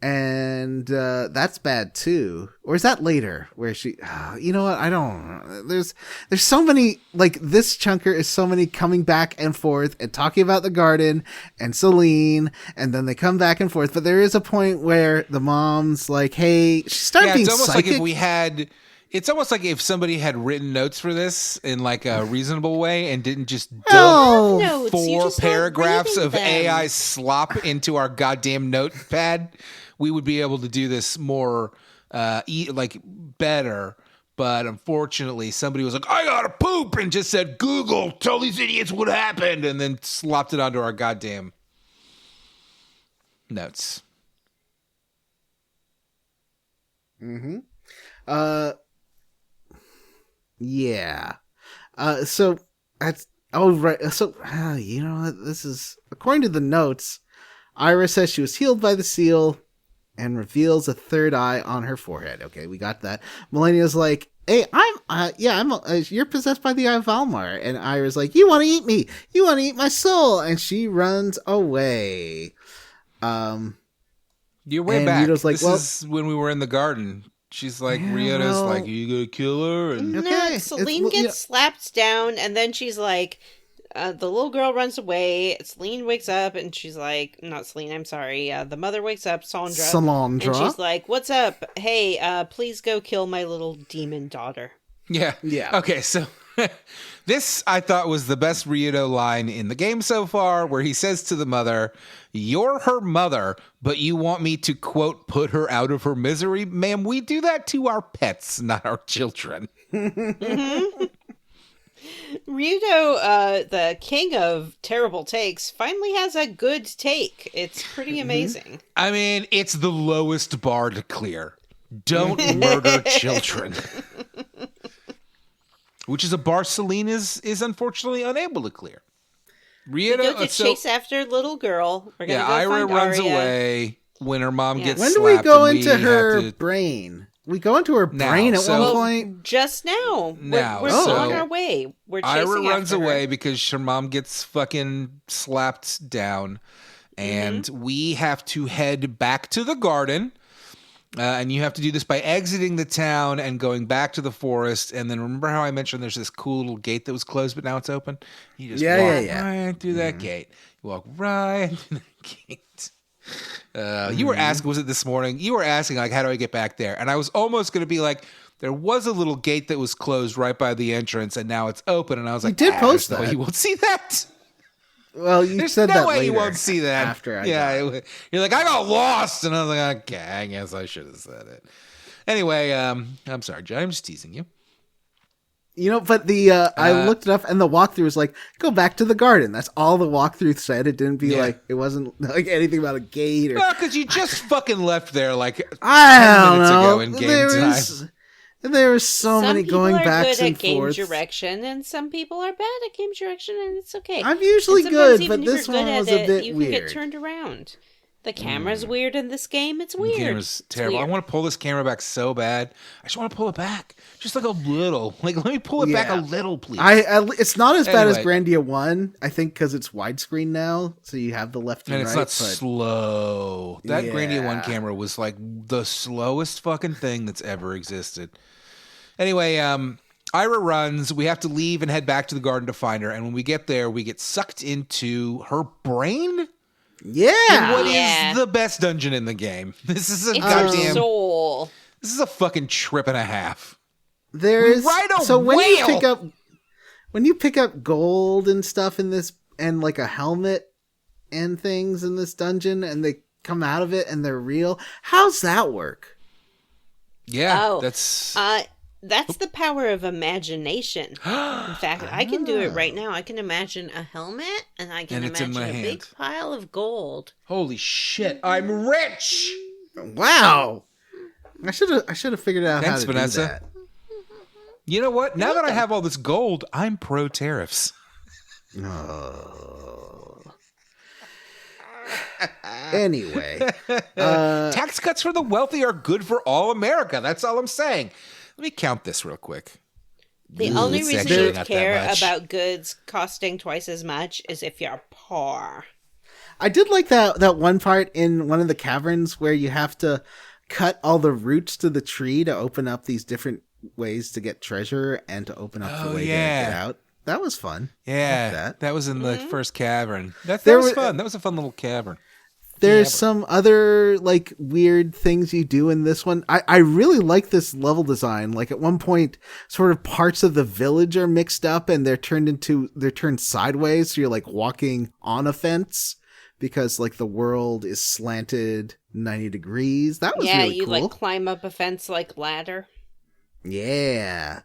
And that's bad too. Or is that later where she, you know what? I don't, there's so many, like this chunker is so many coming back and forth and talking about the garden and Celine. And then they come back and forth. But there is a point where the mom's like, hey, she started being it's almost psychic. like it's almost like if somebody had written notes for this in like a reasonable way and didn't just dump 4 paragraphs of AI slop into our goddamn notepad, we would be able to do this more better. But unfortunately, somebody was like, I gotta poop, and just said, Google, tell these idiots what happened, and then slopped it onto our goddamn notes. Mm-hmm. Yeah. So that's right. So you know what? This is according to the notes. Ira says she was healed by the seal and reveals a third eye on her forehead. Okay, we got that. Melania's like, hey, you're possessed by the eye of Valmar. And Ira's like, you want to eat me? You want to eat my soul? And she runs away. You're way back. Ryudo's like, this is when we were in the garden. She's like, Ryudo's like, you gonna kill her? And no, Celine gets slapped down, and then she's like, the little girl runs away. Celine wakes up, and she's like, not Celine, I'm sorry. The mother wakes up, Sondra. And she's like, what's up? Hey, please go kill my little demon daughter. Yeah. Okay, so this I thought was the best Ryudo line in the game so far, where he says to the mother, you're her mother, but you want me to, quote, put her out of her misery? Ma'am, we do that to our pets, not our children. Mm-hmm. Ryudo, the king of terrible takes, finally has a good take. It's pretty amazing. I mean, it's the lowest bar to clear. Don't murder children. Which is a bar Celine is unfortunately unable to clear. Ryudo, we go to chase after little girl. We're gonna go Ira find runs Arya. away when her mom gets When slapped. do we go into her brain? We go into her brain at one Well, point. just now. Now, we're still on our way. We're chasing Ira runs after her. away because her mom gets fucking slapped down. And we have to head back to the garden. And you have to do this by exiting the town and going back to the forest. And then remember how I mentioned there's this cool little gate that was closed, but now it's open? You just walk right through that gate. You walk right through the gate. You were asking, was it this morning? You were asking, like, how do I get back there? And I was almost going to be like, there was a little gate that was closed right by the entrance, and now it's open. And I was like, you did post that. that. You won't see that. Well, you There's said no that way later. you won't see that. After I you're like, I got lost. And I was like, okay, I guess I should have said it. Anyway, I'm sorry, John. I'm just teasing you. You know, but I looked it up, and the walkthrough was like, go back to the garden. That's all the walkthrough said. It didn't be like, it wasn't like anything about a gate or. No, because you just fucking left there like 10 I minutes don't know. ago in game time. There was so many going back and forth. Some people are good at game direction, and some people are bad at game direction, and it's okay. I'm usually And sometimes good, but even if this you're one good was at a bit you weird. can get turned around. The camera's weird in this game. It's weird. The camera's terrible. Weird. I want to pull this camera back so bad. I just want to pull it back. Just like a little. Like, let me pull it back a little, please. It's not as bad as Anyway. Grandia 1, I think, because it's widescreen now, so you have the left and And right. it's not slow. That Grandia 1 Yeah. camera was like the slowest fucking thing that's ever existed. Anyway, Ira runs. We have to leave and head back to the garden to find her. And when we get there, we get sucked into her brain. Yeah. What is the best dungeon in the game? This is a It's goddamn. her soul. This is a fucking trip and a half. There's ride a so when whale! you pick up gold and stuff in this, and like a helmet and things in this dungeon, and they come out of it and they're real. How's that work? Yeah, that's the power of imagination. In fact, I can do it right now. I can imagine a helmet, and I can And it's in imagine my a big hand. pile of gold. holy shit. I'm rich. Wow. I should have figured out Thanks, how to Vanessa. do that. You know what? Now that I have all this gold, I'm pro tariffs. Oh. Anyway, Tax cuts for the wealthy are good for all America. That's all I'm saying. Let me count this real quick. The Ooh, only it's reason actually you not that care much. about goods costing twice as much is if you're poor. I did like that one part in one of the caverns where you have to cut all the roots to the tree to open up these different ways to get treasure and to open up the way to get out. That was fun. I Yeah, liked that was in the first cavern. That There was was- fun. That was a fun little cavern. There's some other like weird things you do in this one. I really like this level design. Like at one point, sort of parts of the village are mixed up and they're turned sideways. So you're like walking on a fence because like the world is slanted 90 degrees. That was really you cool. like climb up a fence like ladder. Yeah.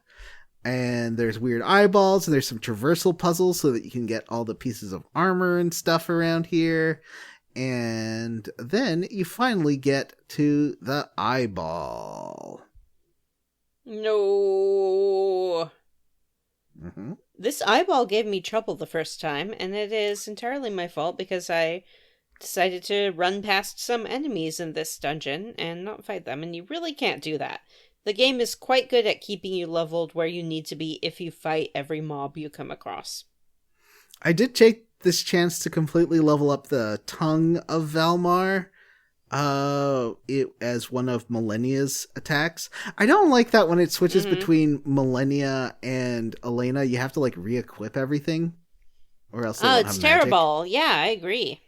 And there's weird eyeballs and there's some traversal puzzles so that you can get all the pieces of armor and stuff around here. And then you finally get to the eyeball. No. Mm-hmm. This eyeball gave me trouble the first time, and it is entirely my fault because I decided to run past some enemies in this dungeon and not fight them, and you really can't do that. The game is quite good at keeping you leveled where you need to be if you fight every mob you come across. I did take this chance to completely level up the tongue of Valmar as one of Millennia's attacks. I don't like that when it switches between Millennia and Elena, you have to like re-equip everything or else they won't It's have magic. terrible. Yeah, I agree.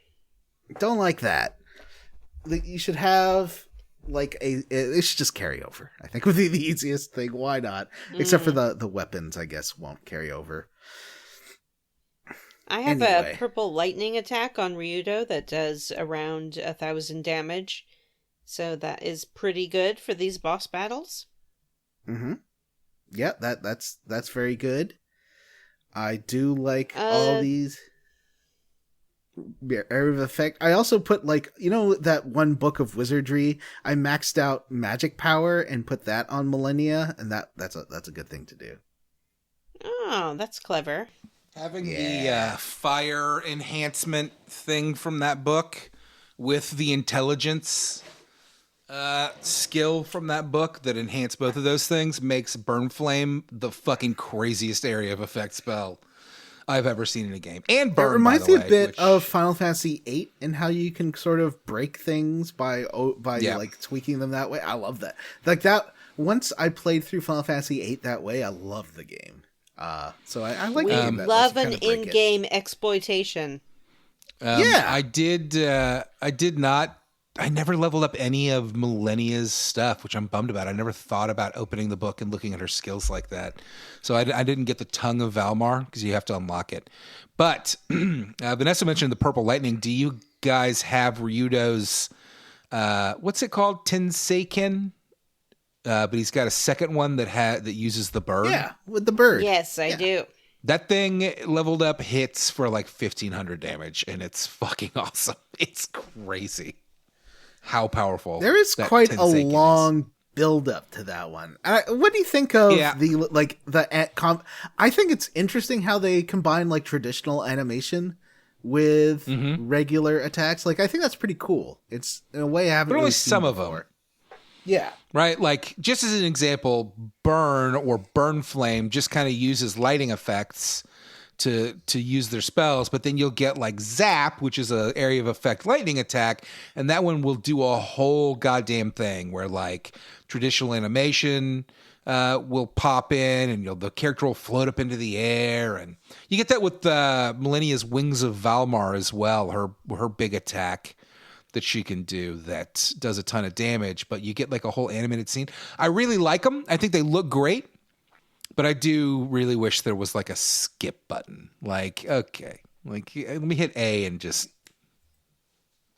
Don't like that. You should have like it should just carry over. I think would be the easiest thing. Why not? Except for the weapons, I guess, won't carry over. I have Anyway. a purple lightning attack on Ryudo that does around 1,000 damage. So that is pretty good for these boss battles. Mm-hmm. Yeah, that's very good. I do like all these area of effect. I also put like, you know, that one book of wizardry. I maxed out magic power and put that on Millennia, and that's a good thing to do. Oh, that's clever. Having the fire enhancement thing from that book with the intelligence Skill from that book that enhanced both of those things makes Burn Flame the fucking craziest area of effect spell I've ever seen in a game. And Burn, it reminds by the me way, a bit of Final Fantasy VIII and how you can sort of break things by like tweaking them that way. I love that. Like that. Once I played through Final Fantasy VIII that way, I loved the game. So I like. We love an in-game exploitation. Yeah, I did. I did not. I never leveled up any of Millennia's stuff, which I'm bummed about. I never thought about opening the book and looking at her skills like that. So I didn't get the Tongue of Valmar because you have to unlock it. But Vanessa mentioned the Purple Lightning. Do you guys have Ryudo's, what's it called? Tenseiken? But he's got a second one that uses the bird. Yeah, with the bird. Yes, I do. That thing leveled up hits for like 1,500 damage, and it's fucking awesome. It's crazy how powerful. There is quite a long build up to that one. What do you think of I think it's interesting how they combine like traditional animation with regular attacks. Like I think that's pretty cool. It's in a way I haven't. But really only seen some before. of them. Yeah. Right? Like, just as an example, Burn or Burn Flame just kind of uses lighting effects to use their spells, but then you'll get like Zap, which is a area of effect lightning attack, and that one will do a whole goddamn thing where like traditional animation will pop in and the character will float up into the air, and you get that with Millennia's Wings of Valmar as well, her big attack that she can do that does a ton of damage, but you get like a whole animated scene. I really like them. I think they look great, but I do really wish there was like a skip button. Like, okay, like let me hit A and just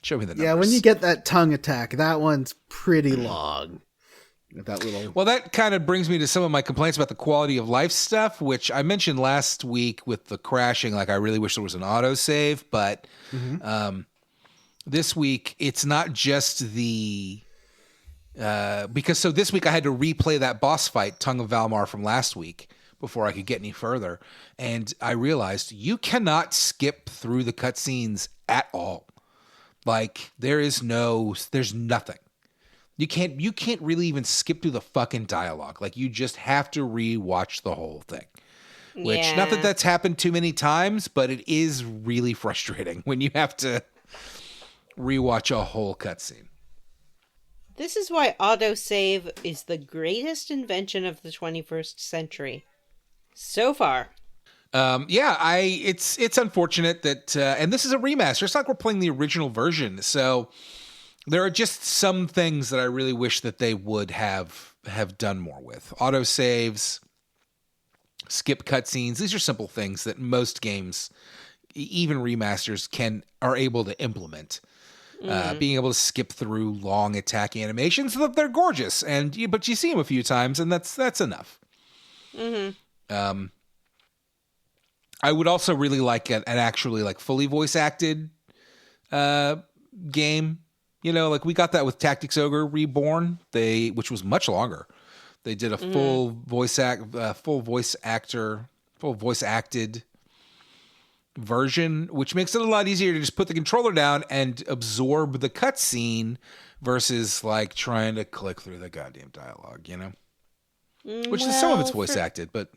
show me the numbers. Yeah, when you get that tongue attack, that one's pretty long. That little. Well, that kind of brings me to some of my complaints about the quality of life stuff, which I mentioned last week with the crashing. Like, I really wish there was an autosave, but this week, it's not just the because this week I had to replay that boss fight, Tongue of Valmar, from last week before I could get any further, and I realized you cannot skip through the cutscenes at all. Like there's nothing. You can't really even skip through the fucking dialogue. Like you just have to rewatch the whole thing. Which not that that's happened too many times, but it is really frustrating when you have to rewatch a whole cutscene. This is why autosave is the greatest invention of the 21st century. So far. It's unfortunate that, and this is a remaster. It's not like we're playing the original version. So there are just some things that I really wish that they would have done more with. Autosaves, skip cutscenes. These are simple things that most games, even remasters, are able to implement. Being able to skip through long attack animations, they're gorgeous, but you see them a few times, and that's enough. I would also really like an actually like fully voice acted game. You know, like we got that with Tactics Ogre Reborn, which was much longer. They did a full voice acted version, which makes it a lot easier to just put the controller down and absorb the cutscene versus like trying to click through the goddamn dialogue, you know? Which is some of it's voice acted, but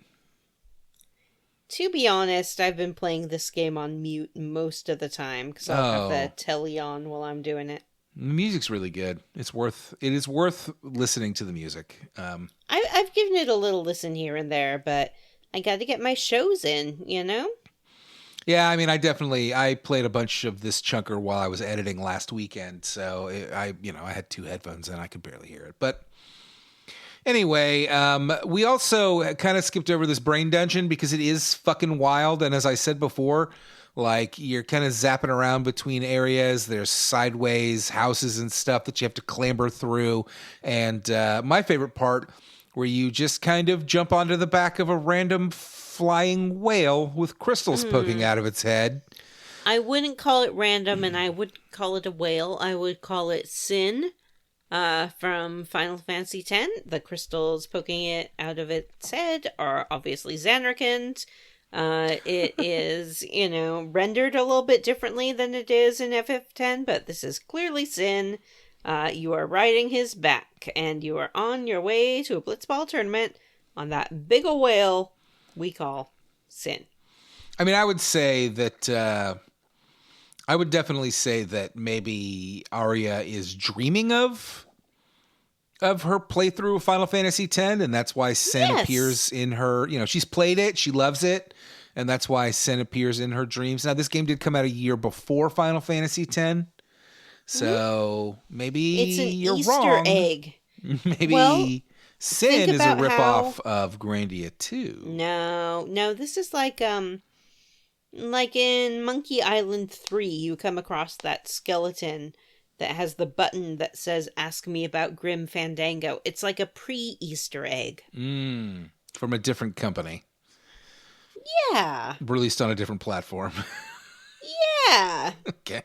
to be honest, I've been playing this game on mute most of the time because I'll have the telly on while I'm doing it. The music's really good. It is worth listening to the music. I've given it a little listen here and there, but I got to get my shows in, you know? Yeah, I mean, I played a bunch of this chunker while I was editing last weekend, so I had two headphones and I could barely hear it. But anyway, we also kind of skipped over this brain dungeon because it is fucking wild, and as I said before, like you're kind of zapping around between areas. There's sideways houses and stuff that you have to clamber through, and my favorite part, where you just kind of jump onto the back of a random flying whale with crystals poking out of its head. I wouldn't call it random, and I wouldn't call it a whale. I would call it Sin from Final Fantasy X. The crystals poking it out of its head are obviously Zanarkand. It is, rendered a little bit differently than it is in FF10, but this is clearly Sin. You are riding his back, and you are on your way to a blitzball tournament on that big ol' whale we call Sin. I mean, I would say that I would definitely say that maybe Arya is dreaming of her playthrough of Final Fantasy X, and that's why Sin appears in her. You know, she's played it, she loves it, and that's why Sin appears in her dreams. Now, this game did come out a year before Final Fantasy X, so maybe it's an you're Easter wrong. egg. Maybe Sin is a ripoff how... of Grandia 2. No, this is like in Monkey Island 3, you come across that skeleton that has the button that says, "Ask me about Grim Fandango." It's like a pre-Easter egg. From a different company. Yeah. Released on a different platform. Yeah. Okay.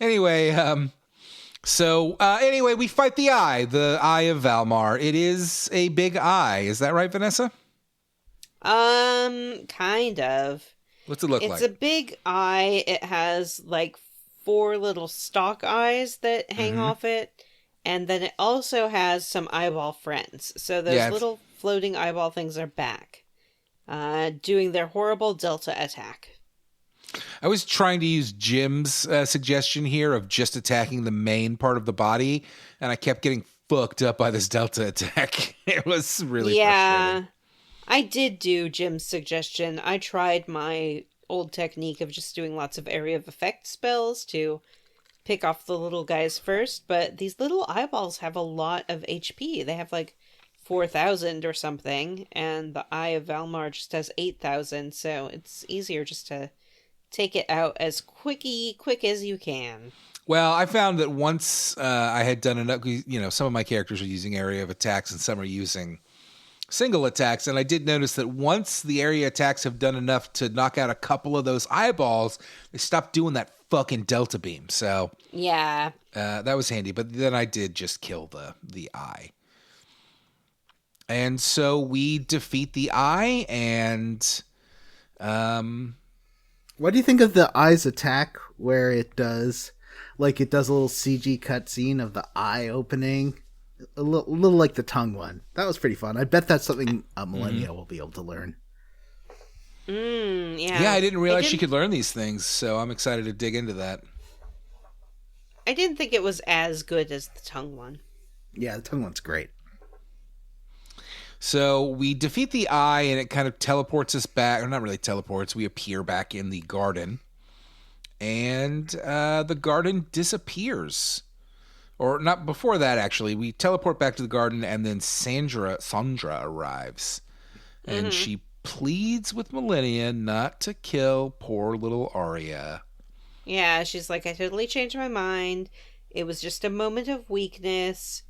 Anyway, anyway, we fight the Eye of Valmar. It is a big eye. Is that right, Vanessa? Kind of. What's it look like? It's a big eye. It has like 4 little stalk eyes that hang off it. And then it also has some eyeball friends. So those little floating eyeball things are back. Doing their horrible Delta attack. I was trying to use Jim's suggestion here of just attacking the main part of the body, and I kept getting fucked up by this Delta attack. It was really frustrating. I did do Jim's suggestion. I tried my old technique of just doing lots of area of effect spells to pick off the little guys first, but these little eyeballs have a lot of HP. They have like 4,000 or something, and the Eye of Valmar just has 8,000, so it's easier just to take it out as quick as you can. Well, I found that once I had done enough, some of my characters are using area of attacks and some are using single attacks, and I did notice that once the area attacks have done enough to knock out a couple of those eyeballs, they stopped doing that fucking Delta beam. So yeah, that was handy. But then I did just kill the eye, and so we defeat the eye. And what do you think of the eye's attack, where it does a little CG cutscene of the eye opening? A little like the tongue one. That was pretty fun. I bet that's something a millennial will be able to learn. Yeah. Yeah, I didn't realize she could learn these things, so I'm excited to dig into that. I didn't think it was as good as the tongue one. Yeah, the tongue one's great. So we defeat the eye, and it kind of teleports us back. Or not really teleports. We appear back in the garden. And the garden disappears. Or not before that, actually. We teleport back to the garden, and then Sondra arrives. And she pleads with Millennia not to kill poor little Arya. Yeah, she's like, I totally changed my mind. It was just a moment of weakness.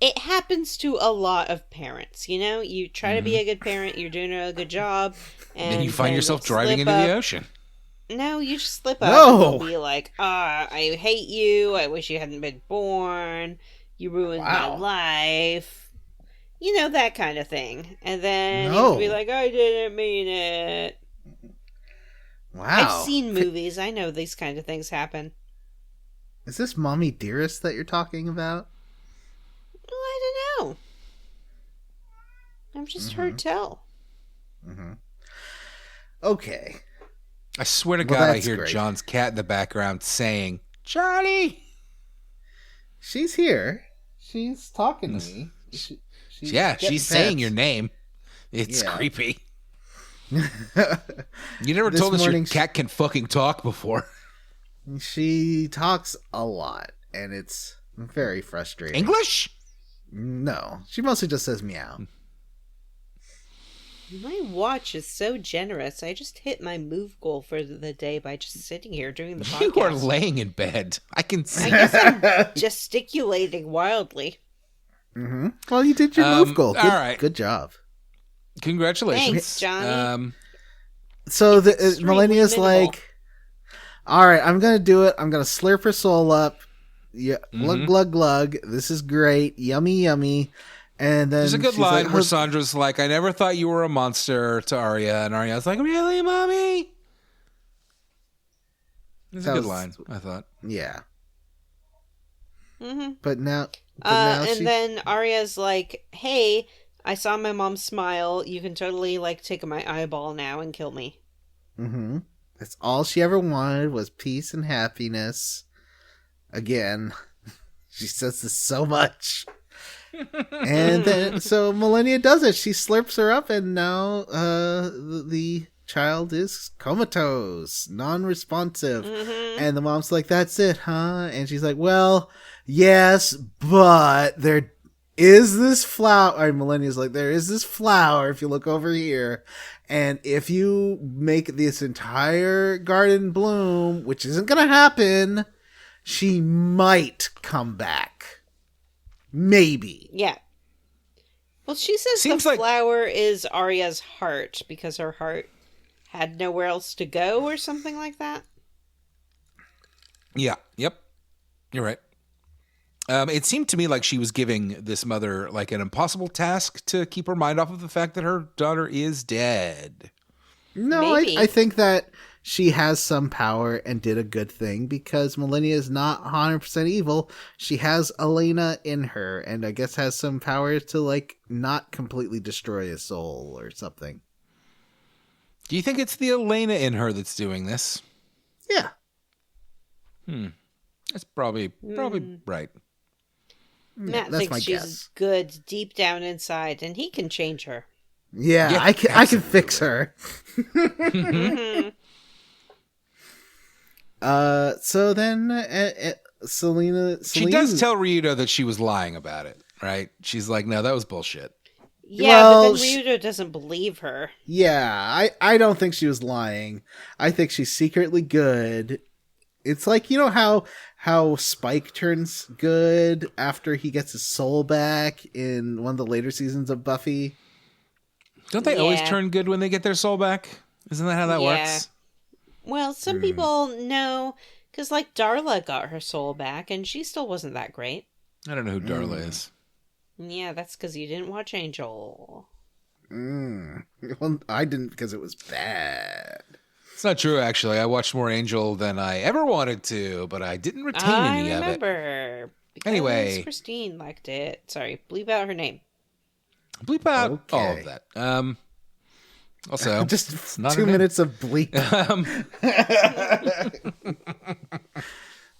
It happens to a lot of parents, you know? You try to be a good parent, you're doing a good job. And then you find yourself driving into the ocean. No, you just slip up and be like, I hate you. I wish you hadn't been born. You ruined my life. You know, that kind of thing. And then you can be like, I didn't mean it. Wow. I've seen movies. I know these kind of things happen. Is this Mommy Dearest that you're talking about? Well, I don't know. I've just heard tell. Okay. I swear to God, I hear John's cat in the background saying, Johnny! She's here. She's talking to me. She's saying your name. It's creepy. You never told us your cat can fucking talk before. She talks a lot, and it's very frustrating. English? No. She mostly just says meow. My watch is so generous. I just hit my move goal for the day by just sitting here doing the podcast. You are laying in bed. I can see. I guess I'm gesticulating wildly. Well, you did your move goal. Good, all right. Good job. Congratulations. Thanks, Johnny. So the Millennia's like, all right, I'm going to do it. I'm going to slurp her soul up. Yeah, glug, glug, glug. This is great. Yummy, yummy. And then there's a good line where Sondra's like, I never thought you were a monster to Arya. And Arya's like, really, Mommy? It's a good line, I thought. Yeah. Mm-hmm. But now and then Arya's like, hey, I saw my mom smile. You can totally, like, take my eyeball now and kill me. Mm-hmm. That's all she ever wanted was peace and happiness. Again, she says this so much. And then, so Millennia does it. She slurps her up, and now the child is comatose, non-responsive. Mm-hmm. And the mom's like, that's it, huh? And she's like, well, yes, but there is this flower. Millennia's like, there is this flower if you look over here. And if you make this entire garden bloom, which isn't going to happen, she might come back. Maybe. Yeah. Well, she says Seems the like- flower is Arya's heart because her heart had nowhere else to go or something like that. Yeah. Yep. You're right. It seemed to me like she was giving this mother like an impossible task to keep her mind off of the fact that her daughter is dead. No, Maybe. I think that she has some power and did a good thing because Millennia is not 100% evil. She has Elena in her and I guess has some power to, like, not completely destroy a soul or something. Do you think it's the Elena in her that's doing this? Yeah. That's probably right. Matt that's my thinks she's guess. good deep down inside, and he can change her. Yeah, Yeah, I can fix her. Mhm. So then Selena She does tell Ryudo that she was lying about it, right? She's like, no, that was bullshit. Yeah, Well, but then Ryudo doesn't believe her. Yeah, I don't think she was lying. I think she's secretly good. It's like, you know how Spike turns good after he gets his soul back in one of the later seasons of Buffy? Don't they always Yeah. turn good when they get their soul back? Isn't that how that Yeah. works? Well, some people know, because, like, Darla got her soul back, and she still wasn't that great. I don't know who Darla is. Yeah, that's because you didn't watch Angel. Well, I didn't because it was bad. It's not true, actually. I watched more Angel than I ever wanted to, but I didn't retain I any of it. remember. Because Anyway. Christine liked it. Sorry, bleep out her name. Bleep out Okay. all of that. Also, Just it's not 2 her name. minutes of bleep.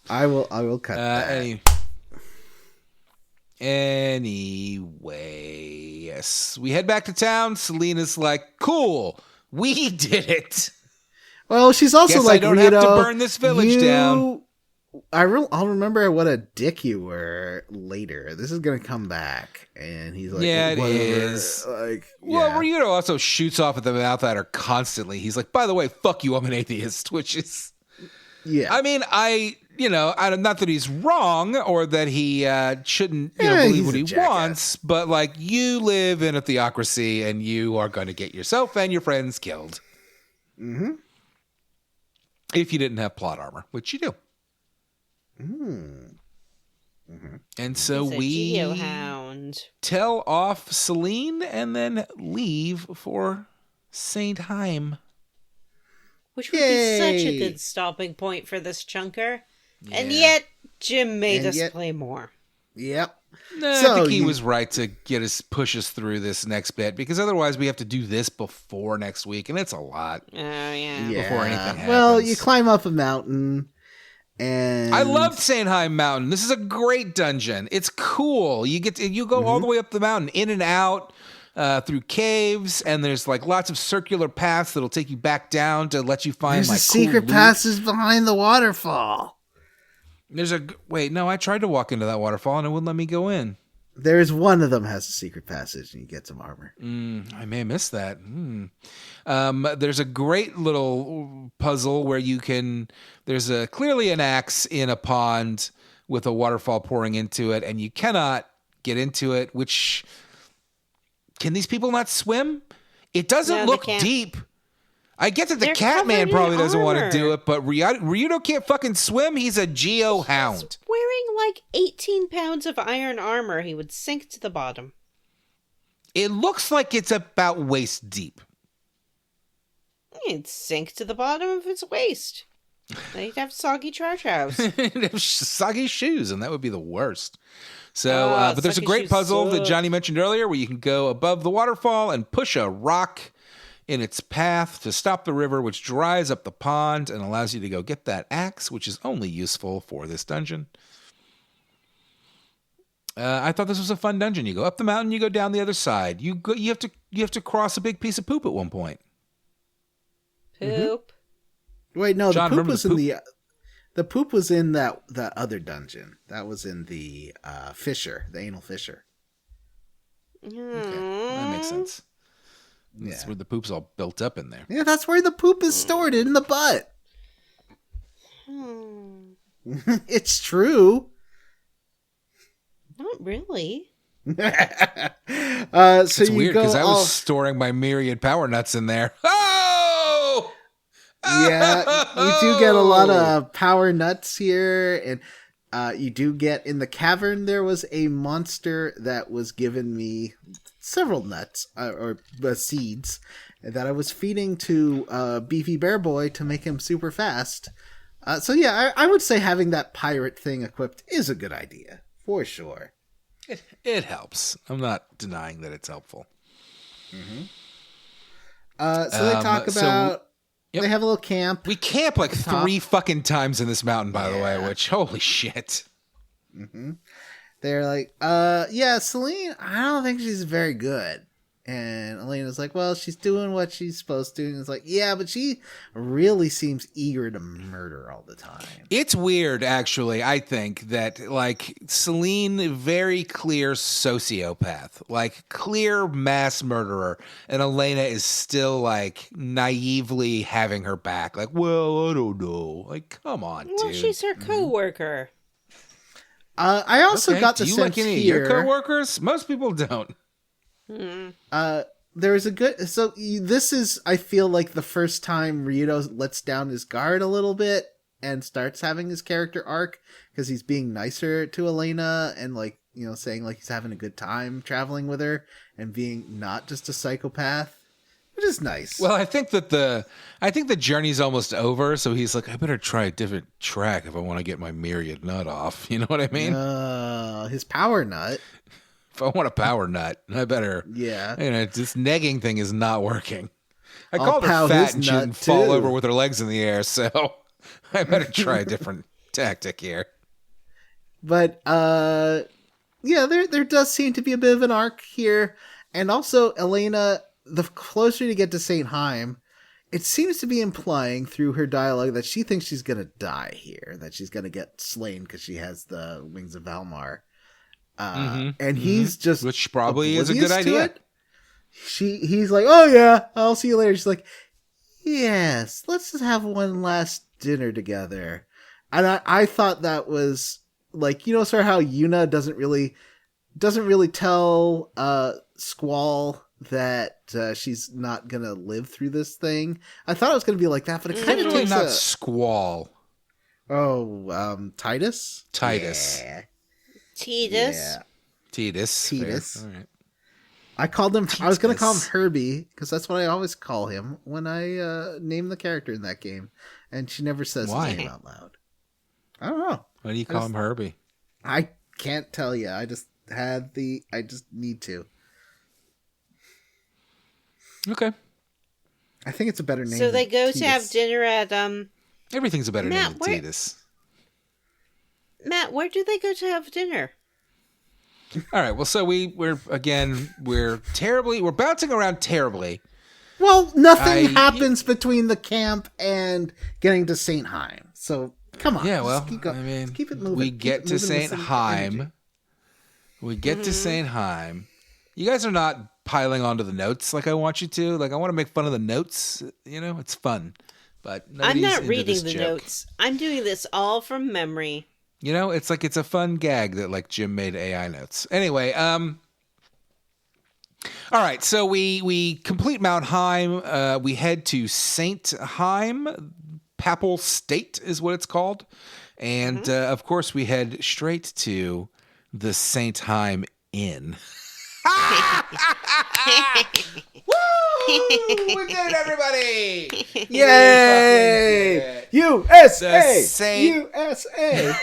I will cut that. Anyway, yes. We head back to town. Selena's like, cool, we did it. Well, she's also Guess like, I don't have to Ryudo, burn this village down. I'll remember what a dick you were later. This is gonna come back, and he's like, Yeah, it whatever. is. Like, Well, Ryudo also shoots off at the mouth at her constantly. He's like, by the way, fuck you, I'm an atheist, which is... yeah. I mean, not that he's wrong or that he shouldn't Yeah, believe he's what a he jackass. wants, but like you live in a theocracy and you are going to get yourself and your friends killed. Mm-hmm. If you didn't have plot armor, which you do. And so He's a we geohound. tell off Celine and then leave for St. Heim. Which would be such a Yay. good stopping point for this chunker. And Yeah. yet, Jim made And us yet- play more. Yep. No, I So think he you- was right to push us through this next bit because otherwise we have to do this before next week, and it's a lot. Oh, yeah. Yeah. Before anything Well, happens. you climb up a mountain, and I loved St. Heim Mountain. This is a great dungeon. It's cool. You go all the way up the mountain, in and out, through caves, and there's like lots of circular paths that'll take you back down to let you find There's like a secret cool loot. passage behind the waterfall. Wait, no, I tried to walk into that waterfall and it wouldn't let me go in. There's one of them has a secret passage, and you get some armor. I may have missed that. There's a great little puzzle where there's clearly an axe in a pond with a waterfall pouring into it, and you cannot get into it, which... Can these people not swim? It doesn't No, they look can't. deep. I get that the They're Catman covered in probably doesn't want to armor. do it, but Ryudo can't fucking swim. He's a geohound. Wearing like 18 pounds of iron armor, he would sink to the bottom. It looks like it's about waist deep. He'd sink to the bottom of his waist. They'd have soggy trash house. They'd have soggy shoes, and that would be the worst. So, but there's a soggy great shoes puzzle that suck. Johnny mentioned earlier where you can go above the waterfall and push a rock in its path to stop the river, which dries up the pond and allows you to go get that axe, which is only useful for this dungeon. I thought this was a fun dungeon. You go up the mountain, you go down the other side. You have to cross a big piece of poop at one point. Poop. Wait, no, John, the poop remember was the in poop? the poop was in that other dungeon. That was in the fissure, the anal fissure. Okay, that makes sense. That's Yeah. where the poop's all built up in there. Yeah, that's where the poop is stored, in the butt. It's true. Not really. So It's you weird go because I all- was storing my myriad power nuts in there. Oh! Yeah, you do get a lot of power nuts here, and you do get in the cavern. There was a monster that was giving me several nuts or seeds that I was feeding to Beefy Bear Boy to make him super fast. So yeah, I would say having that pirate thing equipped is a good idea for sure. It helps. I'm not denying that it's helpful. So they talk so- about Yep. they have a little camp. We camp like Top. 3 fucking times in this mountain, by the way, Yeah. which, holy shit. They're like, yeah, Celine, I don't think she's very good. And Elena's like, well, she's doing what she's supposed to. And it's like, yeah, but she really seems eager to murder all the time. It's weird, actually, I think, that, like, Celine, very clear sociopath, like, clear mass murderer, and Elena is still, like, naively having her back. Like, well, I don't know. Like, come on, Well, dude. she's her co-worker. I also Okay, got the do you sense like any here. of your coworkers? Most people don't. There is a good. So this is, I feel like, the first time Ryudo lets down his guard a little bit and starts having his character arc because he's being nicer to Elena and, like, you know, saying like he's having a good time traveling with her and being not just a psychopath, which is nice. Well, I think the journey's almost over, so he's like, I better try a different track if I want to get my myriad nut off. You know what I mean? His power nut. If I want a power nut, I better. Yeah. You know, this negging thing is not working. I I'll called her pow fat his and she nut, didn't fall too. over with her legs in the air, so I better try a different tactic here. But yeah, there does seem to be a bit of an arc here. And also, Elena, the closer you get to St. Heim, it seems to be implying through her dialogue that she thinks she's going to die here, that she's going to get slain because she has the wings of Valmar. And he's just Which probably is a good oblivious to idea. it. He's like, oh yeah, I'll see you later. She's like, yes, let's just have one last dinner together. And I thought that was like, you know, sort of how Yuna doesn't really tell Squall that she's not gonna live through this thing. I thought it was gonna be like that, but it kind of Really takes not a Squall. Titus. Titus. Yeah. Titus. Yeah. Titus. Fair. Titus. All right. I called him. I was gonna call him Titus. Herbie because that's what I always call him when I name the character in that game, and she never says Why? his name out loud. I don't know. Why do you call him Herbie? I can't tell you. I just need to. Okay. I think it's a better name. So they than go to Titus. have dinner at Everything's a better Matt, name than where- Titus. Matt. Where do they go to have dinner? All right. Well, so we're bouncing around terribly. Well, nothing I- happens between the camp and getting to St. Heim. So come on. Yeah, just well, keep going. I mean, Just keep it moving. we Keep get it to moving with St. some Heim. energy. We get to St. Heim. You guys are not piling onto the notes like I want you to. Like, I want to make fun of the notes. You know, it's fun. But I'm nobody's not into reading this the joke. notes. I'm doing this all from memory. You know, it's like it's a fun gag that like Jim made AI notes. Anyway, all right, so we complete Mount Heim. We head to Saint Heim. Papal State is what it's called. And of course we head straight to the Saint Heim Inn. Woo! We did it, everybody! Yay! The USA! Saint- USA!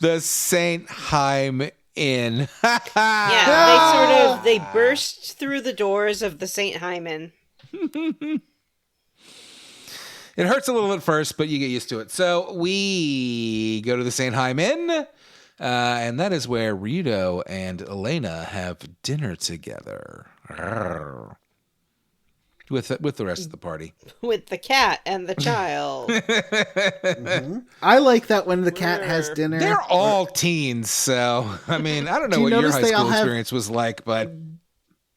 The Saint Heim Inn. Yeah, they burst through the doors of the St. Hyman. It hurts a little at first, but you get used to it. So we go to the St. Heim Inn, and that is where Ryudo and Elena have dinner together. With the rest of the party. With the cat and the child. Mm-hmm. I like that when the cat has dinner. They're all teens, so I mean, I don't know Do you what your notice high they school all have- experience was like, but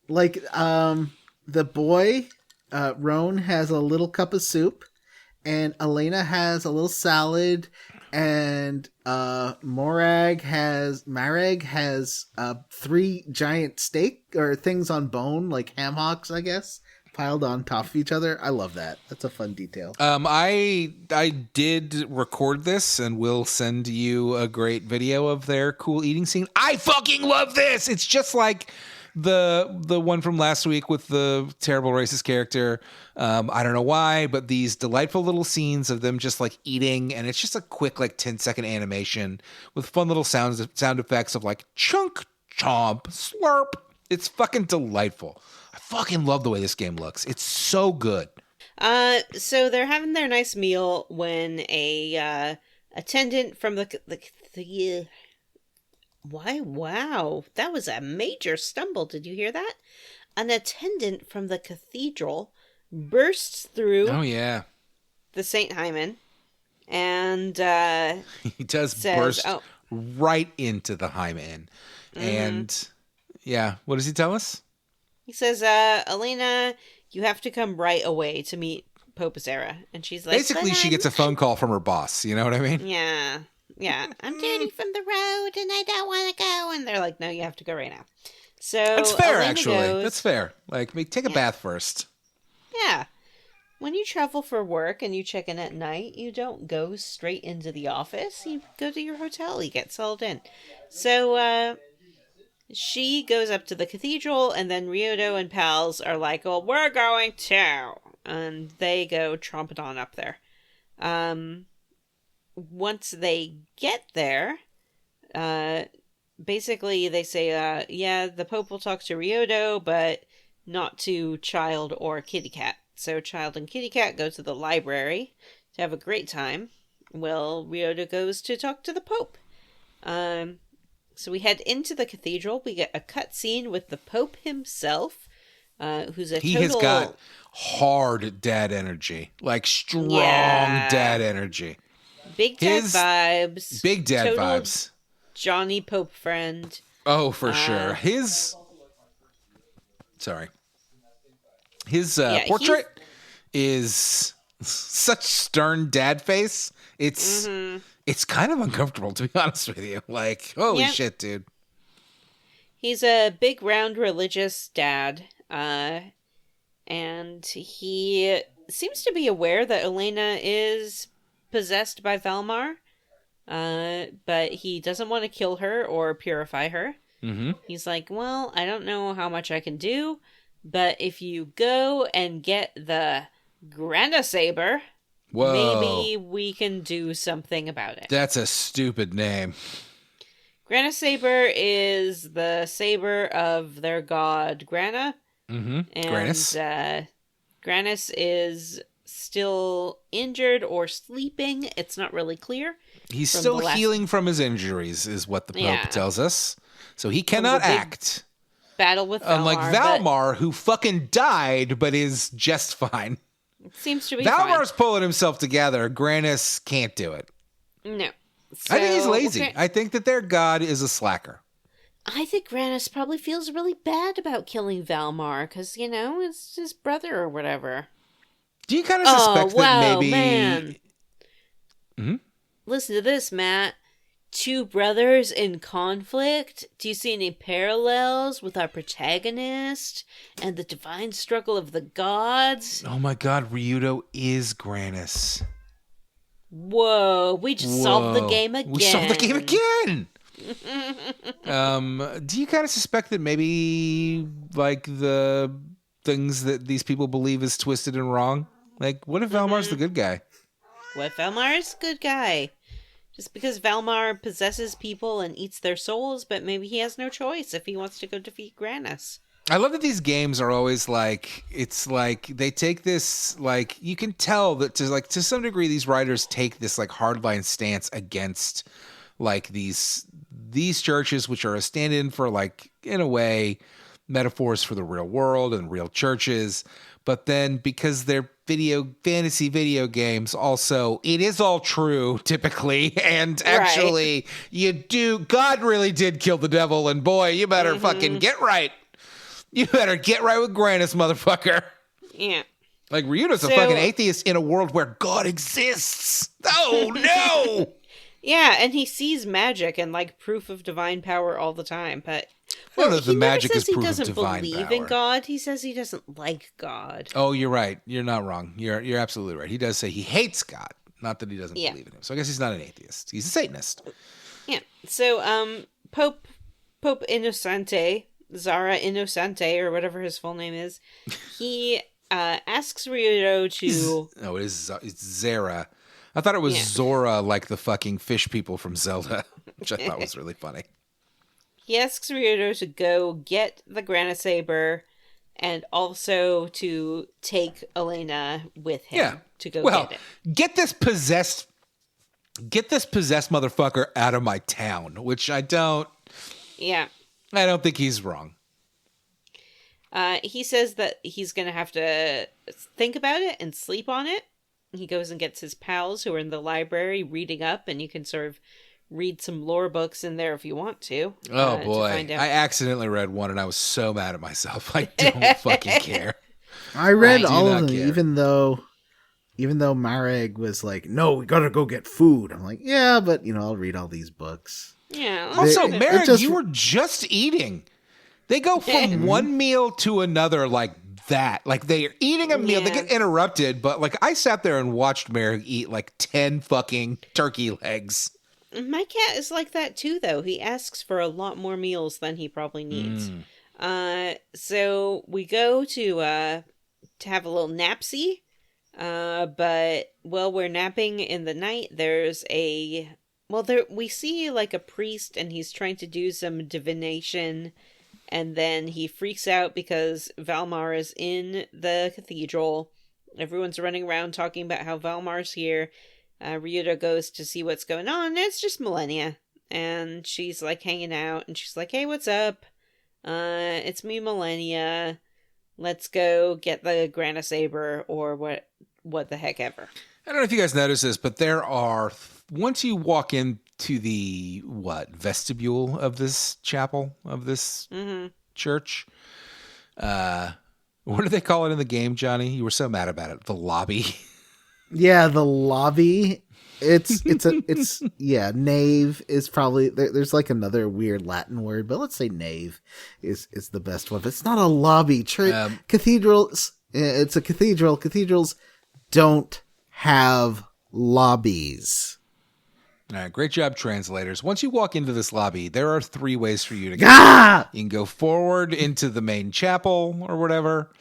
Like, the boy, Roan, has a little cup of soup, and Elena has a little salad, and Marag has 3 giant steak or things on bone, like ham hocks, I guess, piled on top of each other. I love that. That's a fun detail. I did record this and will send you a great video of their cool eating scene. I fucking love this. It's just like the one from last week with the terrible racist character. I don't know why, but these delightful little scenes of them just like eating, and it's just a quick like 10-second animation with fun little sound effects of like chunk, chomp, slurp. It's fucking delightful. I fucking love the way this game looks. It's so good. So they're having their nice meal when a attendant from the why? Wow, that was a major stumble. Did you hear that? An attendant from the cathedral bursts through. Oh yeah, the St. Hyman, and he does says, burst right into the Heim Inn. And yeah, what does he tell us? He says, Elena, you have to come right away to meet Pope Sarah. And she's like, basically, she gets a phone call from her boss. You know what I mean? Yeah. I'm turning from the road and I don't want to go. And they're like, no, you have to go right now. So that's fair, Elena actually. goes, That's fair. Like, take a bath first. Yeah. When you travel for work and you check in at night, you don't go straight into the office. You go to your hotel. You get settled in. So, she goes up to the cathedral, and then Ryudo and pals are like, well, we're going too. And they go tromping on up there. Once they get there, basically they say, yeah, the Pope will talk to Ryudo, but not to Child or Kitty Cat. So Child and Kitty Cat go to the library to have a great time. Well, Ryudo goes to talk to the Pope. So we head into the cathedral. We get a cutscene with the Pope himself, who's a He total... has got hard dad energy. Like, strong dad energy. Big dad vibes. Big dad total vibes. Johnny Pope friend. Oh, for sure. His portrait is such stern dad face. It's kind of uncomfortable, to be honest with you. Like, holy shit, dude. He's a big, round, religious dad. And he seems to be aware that Elena is possessed by Valmar. But he doesn't want to kill her or purify her. Mm-hmm. He's like, well, I don't know how much I can do, but if you go and get the Grandia saber... Whoa. Maybe we can do something about it. That's a stupid name. Grandia saber is the saber of their god Grana. Mm-hmm. And Grannis. Is still injured or sleeping. It's not really clear. He's still healing from his injuries, is what the Pope tells us. So he cannot act. Battle with Valmar. Unlike Valmar, who fucking died, but is just fine. Seems to be Valmar's fine. pulling himself together. Grannis can't do it. No. So, I think he's lazy. I think that their god is a slacker. I think Grannis probably feels really bad about killing Valmar because, it's his brother or whatever. Do you kind of suspect that maybe... Man. Mm-hmm. Listen to this, Matt. Two brothers in conflict? Do you see any parallels with our protagonist and the divine struggle of the gods? Oh my god, Ryudo is Grannis. Whoa, we just solved the game again. We solved the game again! Do you kind of suspect that maybe, like, the things that these people believe is twisted and wrong. Like, what if Valmar's the good guy? What if Valmar's a good guy? Just because Valmar possesses people and eats their souls, but maybe he has no choice if he wants to go defeat Granis. I love that these games are always like, it's like they take this, like, you can tell that to some degree these writers take this like hardline stance against like these churches, which are a stand-in for, like, in a way, metaphors for the real world and real churches. But then because they're fantasy video games, also, it is all true typically. And actually, God really did kill the devil. And boy, you better fucking get right. You better get right with Granis, motherfucker. Yeah. Like, Ryudo's a fucking atheist in a world where God exists. Oh, no! Yeah, and he sees magic and, like, proof of divine power all the time, but... I don't know if the magic is proof of divine he doesn't believe in God. He says he doesn't like God. Oh, you're right. You're not wrong. You're absolutely right. He does say he hates God, not that he doesn't believe in him. So I guess he's not an atheist. He's a Satanist. Yeah. So, Pope Innocente, Zara Innocente, or whatever his full name is, he asks Ryudo to... It's Zara. I thought it was Zora, like the fucking fish people from Zelda, which I thought was really funny. He asks Ryudo to go get the Granite Saber and also to take Elena with him to go get it. Get this possessed motherfucker out of my town, which I don't think he's wrong. He says that he's going to have to think about it and sleep on it. He goes and gets his pals who are in the library reading up, and you can sort of read some lore books in there if you want to. Oh, boy. I accidentally read one, and I was so mad at myself. I don't fucking care. I read all of them, even though Marek was like, no, we gotta go get food. I'm like, yeah, but, I'll read all these books. Yeah. Also, Marek, you were just eating. They go from one meal to another like that. Like, they're eating a meal. They get interrupted, but, like, I sat there and watched Marek eat, like, 10 fucking turkey legs. My cat is like that, too, though. He asks for a lot more meals than he probably needs. So we go to have a little napsy. But while we're napping in the night, we see, like, a priest, and he's trying to do some divination. And then he freaks out because Valmar is in the cathedral. Everyone's running around talking about how Valmar's here. Ryudo goes to see what's going on. And it's just Millennia. And she's, like, hanging out. And she's like, hey, what's up? It's me, Millennia. Let's go get the Granite Saber or what the heck ever. I don't know if you guys noticed this, but there are... Once you walk into the, vestibule of this chapel, of this church, what do they call it in the game, Johnny? You were so mad about it. The lobby. Yeah, the lobby. It's nave is probably, there's like another weird Latin word, but let's say nave is the best one. It's not a lobby. Cathedrals, it's a cathedral. Cathedrals don't have lobbies. All right, great job, translators. Once you walk into this lobby, there are 3 ways for you to go. You can go forward into the main chapel or whatever.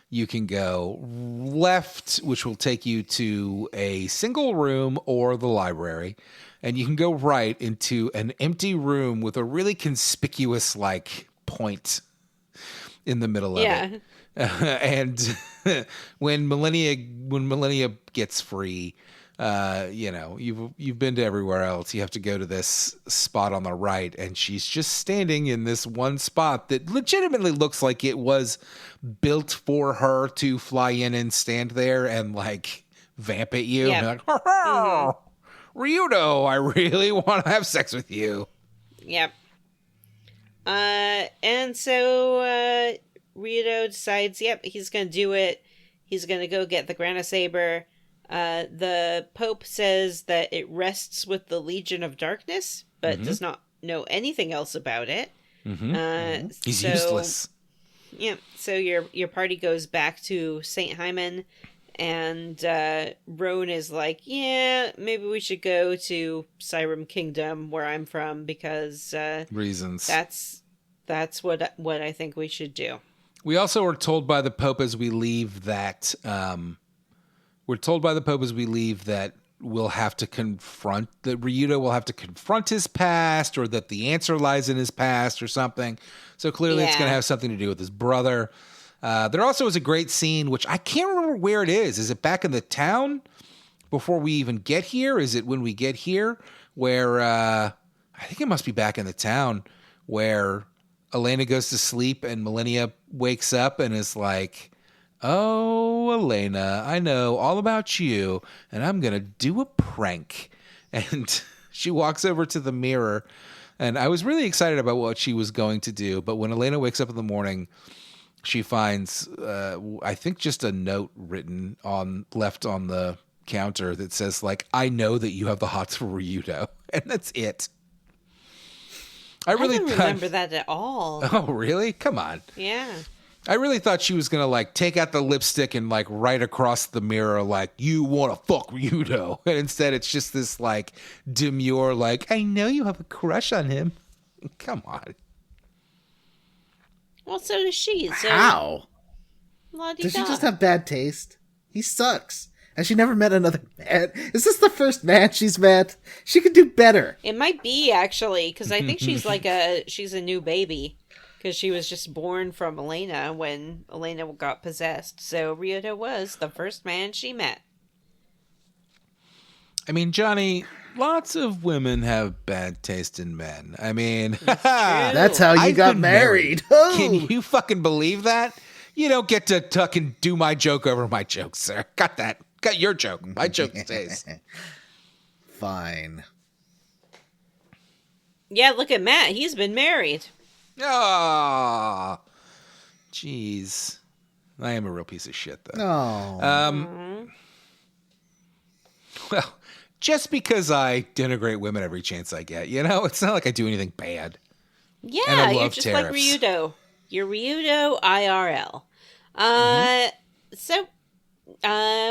You can go left, which will take you to a single room or the library. And you can go right into an empty room with a really conspicuous, like, point in the middle of it. And when Millennia gets free... you've been to everywhere else. You have to go to this spot on the right, and she's just standing in this one spot that legitimately looks like it was built for her to fly in and stand there and, like, vamp at you. Yeah. And be like, Ryudo, I really want to have sex with you. Yep. And so Ryudo decides, he's going to do it. He's going to go get the Granite Saber. The Pope says that it rests with the Legion of Darkness, but does not know anything else about it. He's useless. Yeah, so your party goes back to St. Hyman, and Roan is like, yeah, maybe we should go to Sirim Kingdom, where I'm from, because reasons. That's what I think we should do. We also are told by the Pope as we leave that we'll have to confront that Ryudo will have to confront his past, or that the answer lies in his past or something. So clearly it's going to have something to do with his brother. There also is a great scene, which I can't remember where it is. Is it back in the town before we even get here? Is it when we get here where I think it must be back in the town where Elena goes to sleep and Millennia wakes up and is like, "Oh, Elena, I know all about you, and I'm going to do a prank." And she walks over to the mirror, and I was really excited about what she was going to do. But when Elena wakes up in the morning, she finds, I think, just a note left on the counter that says, like, "I know that you have the hots for Ryudo." And that's it. I don't remember that at all. Oh, really? Come on. Yeah. I really thought she was going to, like, take out the lipstick and, like, write across the mirror, like, "You want to fuck Ryudo." And instead it's just this, like, demure, like, "I know you have a crush on him." Come on. Well, so does she. So How? La-di-da. Does she just have bad taste? He sucks. Has she never met another man? Is this the first man she's met? She could do better. It might be, actually, because I think she's she's a new baby. Because she was just born from Elena when Elena got possessed. So Ryudo was the first man she met. I mean, Johnny, lots of women have bad taste in men. I mean, that's how you got married. Oh. Can you fucking believe that? You don't get to tuck and do my joke over my joke, sir. Got that. Got your joke. My joke stays. Fine. Yeah, look at Matt. He's been married. Oh, jeez. I am a real piece of shit, though. No. Well, just because I denigrate women every chance I get, it's not like I do anything bad. Yeah, and I you're love just tariffs. like Ryudo. You're Ryudo IRL. So,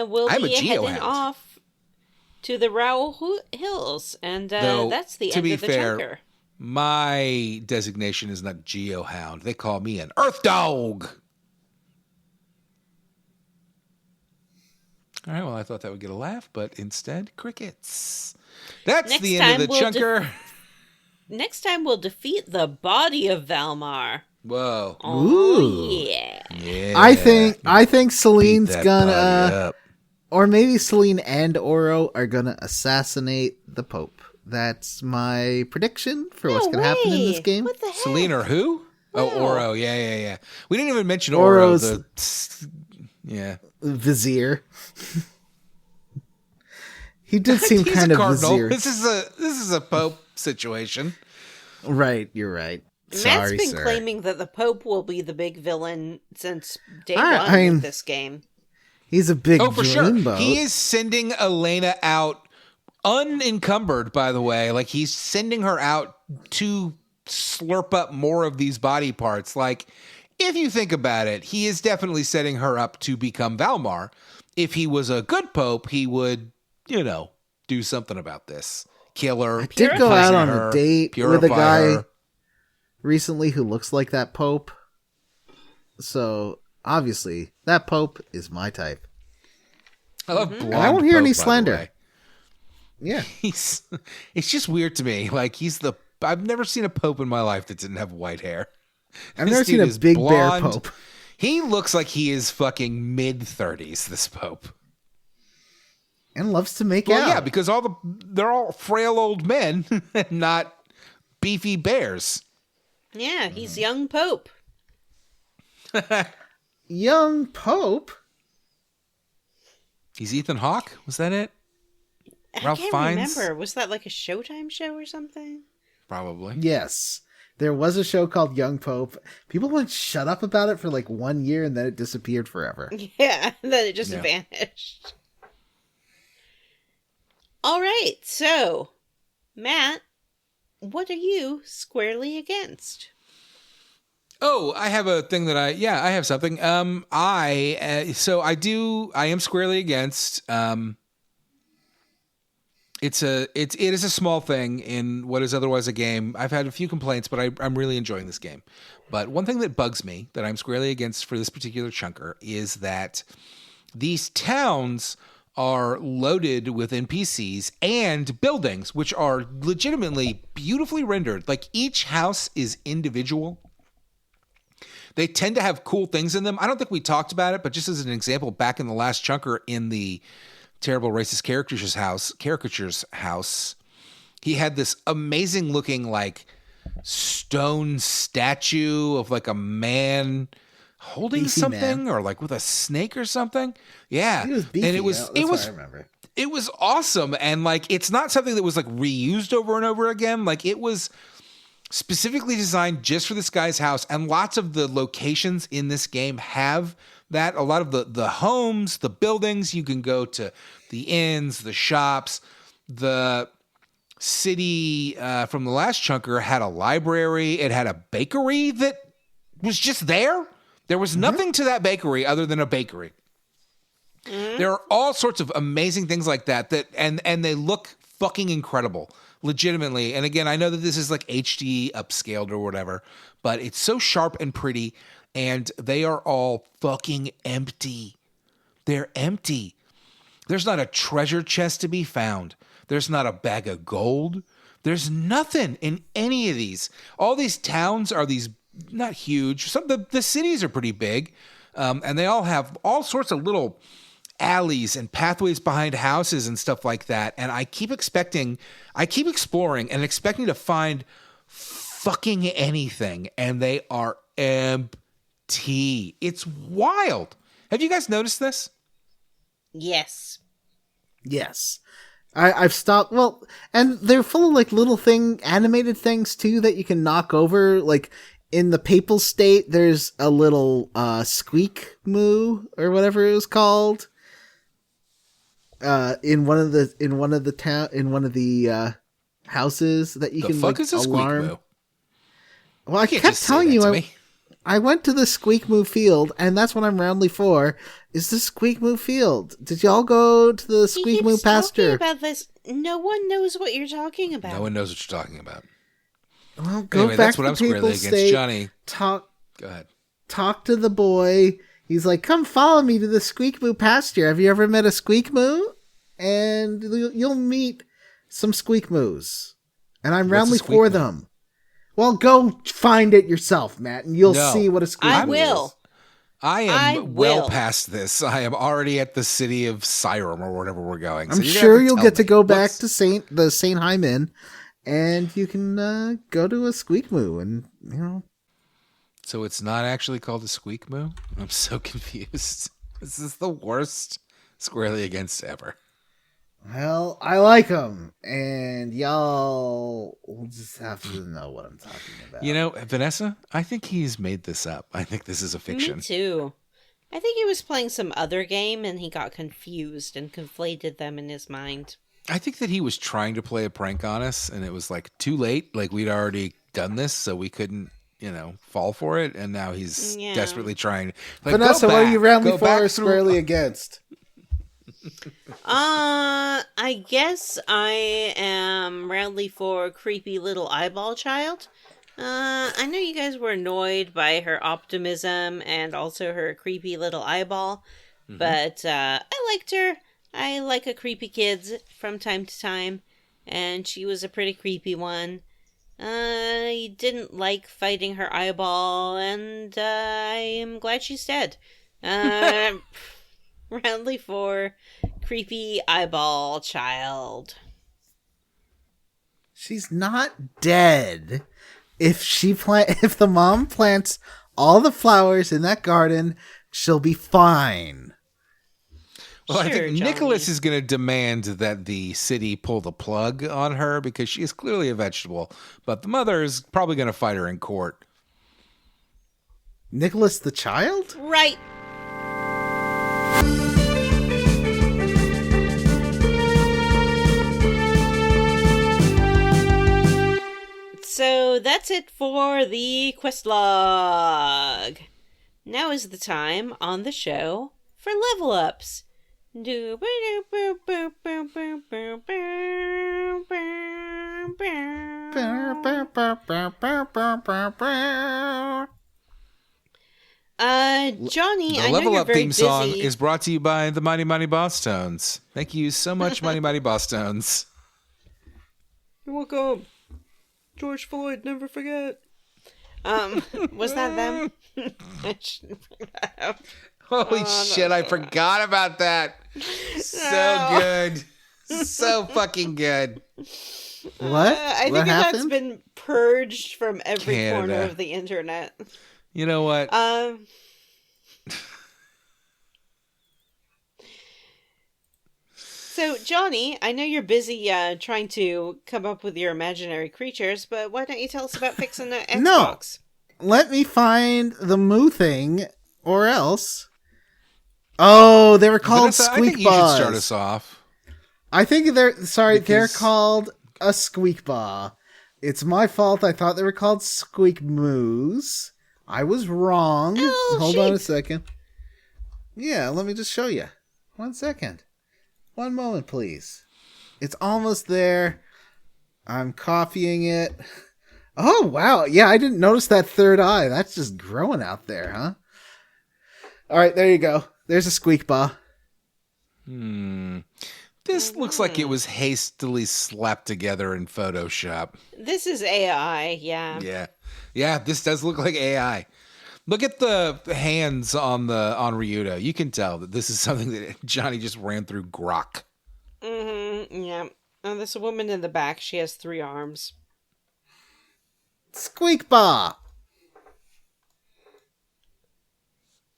we'll I'm be a heading geohound. off to the Rao Hills, and Though, that's the to end be of the fair, chunker. My designation is not geohound. They call me an earth dog. All right, well, I thought that would get a laugh, but instead, crickets. That's Next the end of the time chunker. Next time we'll defeat the body of Valmar. Whoa. Oh, Ooh. yeah. Yeah. I think Celine's Beat that gonna, body up. or maybe Celine and Oro are gonna assassinate the Pope. That's my prediction for what's gonna happen in this game. What the heck? Celine or who? Oh, Wow. Oro. Yeah. We didn't even mention Oro's- Oro. Yeah. Vizier. He did seem He's kind a of cardinal. vizier. This is a Pope situation. Right, you're right. Matt's Sorry, been sir. claiming that the Pope will be the big villain since day I one mean- with this game. He's a big Oh, for sure. dreamboat. He is sending Elena out unencumbered, by the way. Like, he's sending her out to slurp up more of these body parts. Like, if you think about it, he is definitely setting her up to become Valmar. If he was a good Pope, he would, do something about this. Kill her. I did go out on her, a date with a purify guy her. recently who looks like that Pope. So, obviously, that Pope is my type. I love blonde. And I won't hear any Pope, by the slander. way. Yeah. It's just weird to me. Like, I've never seen a Pope in my life that didn't have white hair. I've This never seen dude a is big blonde. bear Pope. He looks like he is fucking mid-30s, this Pope. And loves to make Well, out. yeah, because they're all frail old men, not beefy bears. Yeah, he's young Pope. Young Pope? He's Ethan Hawke? Was that it? I Ralph can't Fiennes? remember. Was that like a Showtime show or something? Probably. Yes. There was a show called Young Pope. People went shut up about it for like 1 year and then it disappeared forever. Yeah, and then it just Yeah. vanished. All right, so, Matt, what are you squarely against? Oh, I have a thing I have something. I am squarely against, It is a small thing in what is otherwise a game. I've had a few complaints, but I'm really enjoying this game. But one thing that bugs me, that I'm squarely against for this particular chunker, is that these towns are loaded with NPCs and buildings, which are legitimately beautifully rendered. Like, each house is individual. They tend to have cool things in them. I don't think we talked about it, but just as an example, back in the last chunker in the Terrible Racist Caricatures house, he had this amazing looking like stone statue of like a man holding Beefy something man. or like with a snake or something. Yeah. He was beefy. And it was what I remember. it was awesome. And like, it's not something that was like reused over and over again. Like, it was specifically designed just for this guy's house. And lots of the locations in this game have that. A lot of the homes, the buildings, you can go to the inns, the shops. The city from the last chunker had a library. It had a bakery that was just there. There was nothing to that bakery other than a bakery. There are all sorts of amazing things like that and they look fucking incredible, legitimately. And again, I know that this is like HD upscaled or whatever, but it's so sharp and pretty, and they are all fucking empty. They're empty. There's not a treasure chest to be found. There's not a bag of gold. There's nothing in any of these. All these towns are these not huge. Some the cities are pretty big, and they all have all sorts of little alleys and pathways behind houses and stuff like that. And I keep exploring and expecting to find fucking anything, and they are empty. It's wild. Have you guys noticed this? Yes. Yes. I've stopped. Well, and they're full of like little animated things too that you can knock over. Like in the Papal state, there's a little squeak moo or whatever it was called. In one of the houses that you The can fuck like is a alarm. squeak moo? Well, I can't kept just say telling that you, to me. I went to the Squeak Moo Field, and that's what I'm roundly for, is the Squeak Moo Field. Did y'all go to the Squeak Moo pasture? Talking about this. No one knows what you're talking about. No one knows what you're talking about. Well, go Anyway, back that's to what the I'm squarely Papal against. State, Johnny, Talk go ahead. to the boy. He's like, come follow me to the Squeak Moo pasture. Have you ever met a Squeak Moo? And you'll meet some Squeak Moos. And I'm What's a roundly squeak for moo? them. Well, go find it yourself, Matt, and you'll No. see what a Squeak I Moo will. is. I am I well will. past this. I am already at the city of Siram or whatever we're going. I'm So you're gonna sure have you'll tell get to me. go back What's- to the St. Heim Inn, and you can go to a Squeak Moo, and So it's not actually called a squeak moo? I'm so confused. This is the worst squarely against ever. well, I like them, and y'all will just have to know what I'm talking about. You know, Vanessa, I think he's made this up. I think this is a fiction. Me too. I think he was playing some other game and he got confused and conflated them in his mind. I think that he was trying to play a prank on us, and it was like too late. Like, we'd already done this, so we couldn't, fall for it. And now he's Yeah. desperately trying. Like, Vanessa, go what are back, you roundly go for back or through- squarely against? I guess I am roundly for creepy little eyeball child. I know you guys were annoyed by her optimism and also her creepy little eyeball, but I liked her. I like a creepy kids from time to time, and she was a pretty creepy one. I didn't like fighting her eyeball, and I am glad she's dead. Roundly for creepy eyeball child. She's not dead. If the mom plants all the flowers in that garden, she'll be fine. Well, I Sure, think Johnny. Nicholas is going to demand that the city pull the plug on her because she is clearly a vegetable. But the mother is probably going to fight her in court. Nicholas the child? Right. So that's it for the quest log. Now is the time on the show for level ups. Do boop boop boop boop boop boop boop boop. Johnny, The I know Level you're Up very theme busy. song is brought to you by the Mighty Mighty Boss Tones. Thank you so much, Mighty Mighty Boss Tones. You're welcome. George Floyd, never forget. Was that them? I shouldn't bring that up. Holy shit, I forgot about that. So good. So fucking good. What? I think What that's happened? been purged from every Canada. corner of the internet. You know what? So, Johnny, I know you're busy trying to come up with your imaginary creatures, but why don't you tell us about fixing the Xbox? Let me find the moo thing, or else. Oh, they were called Vanessa, I squeak think you should bars. start us off. I think they're they're Because- called a squeak ball. It's my fault. I thought they were called squeak moos. I was wrong. Oh, Hold on a shit. second. Yeah, let me just show you. 1 second. 1 moment, please. It's almost there. I'm copying it. Oh, wow. Yeah, I didn't notice that third eye. That's just growing out there, huh? All right, there you go. There's a squeak ball. This looks like it was hastily slapped together in Photoshop. This is AI, yeah. Yeah. Yeah, this does look like AI. Look at the hands on Ryudo. You can tell that this is something that Johnny just ran through Grok. Yeah. Oh, there's a woman in the back. She has 3 arms. Squeak ball.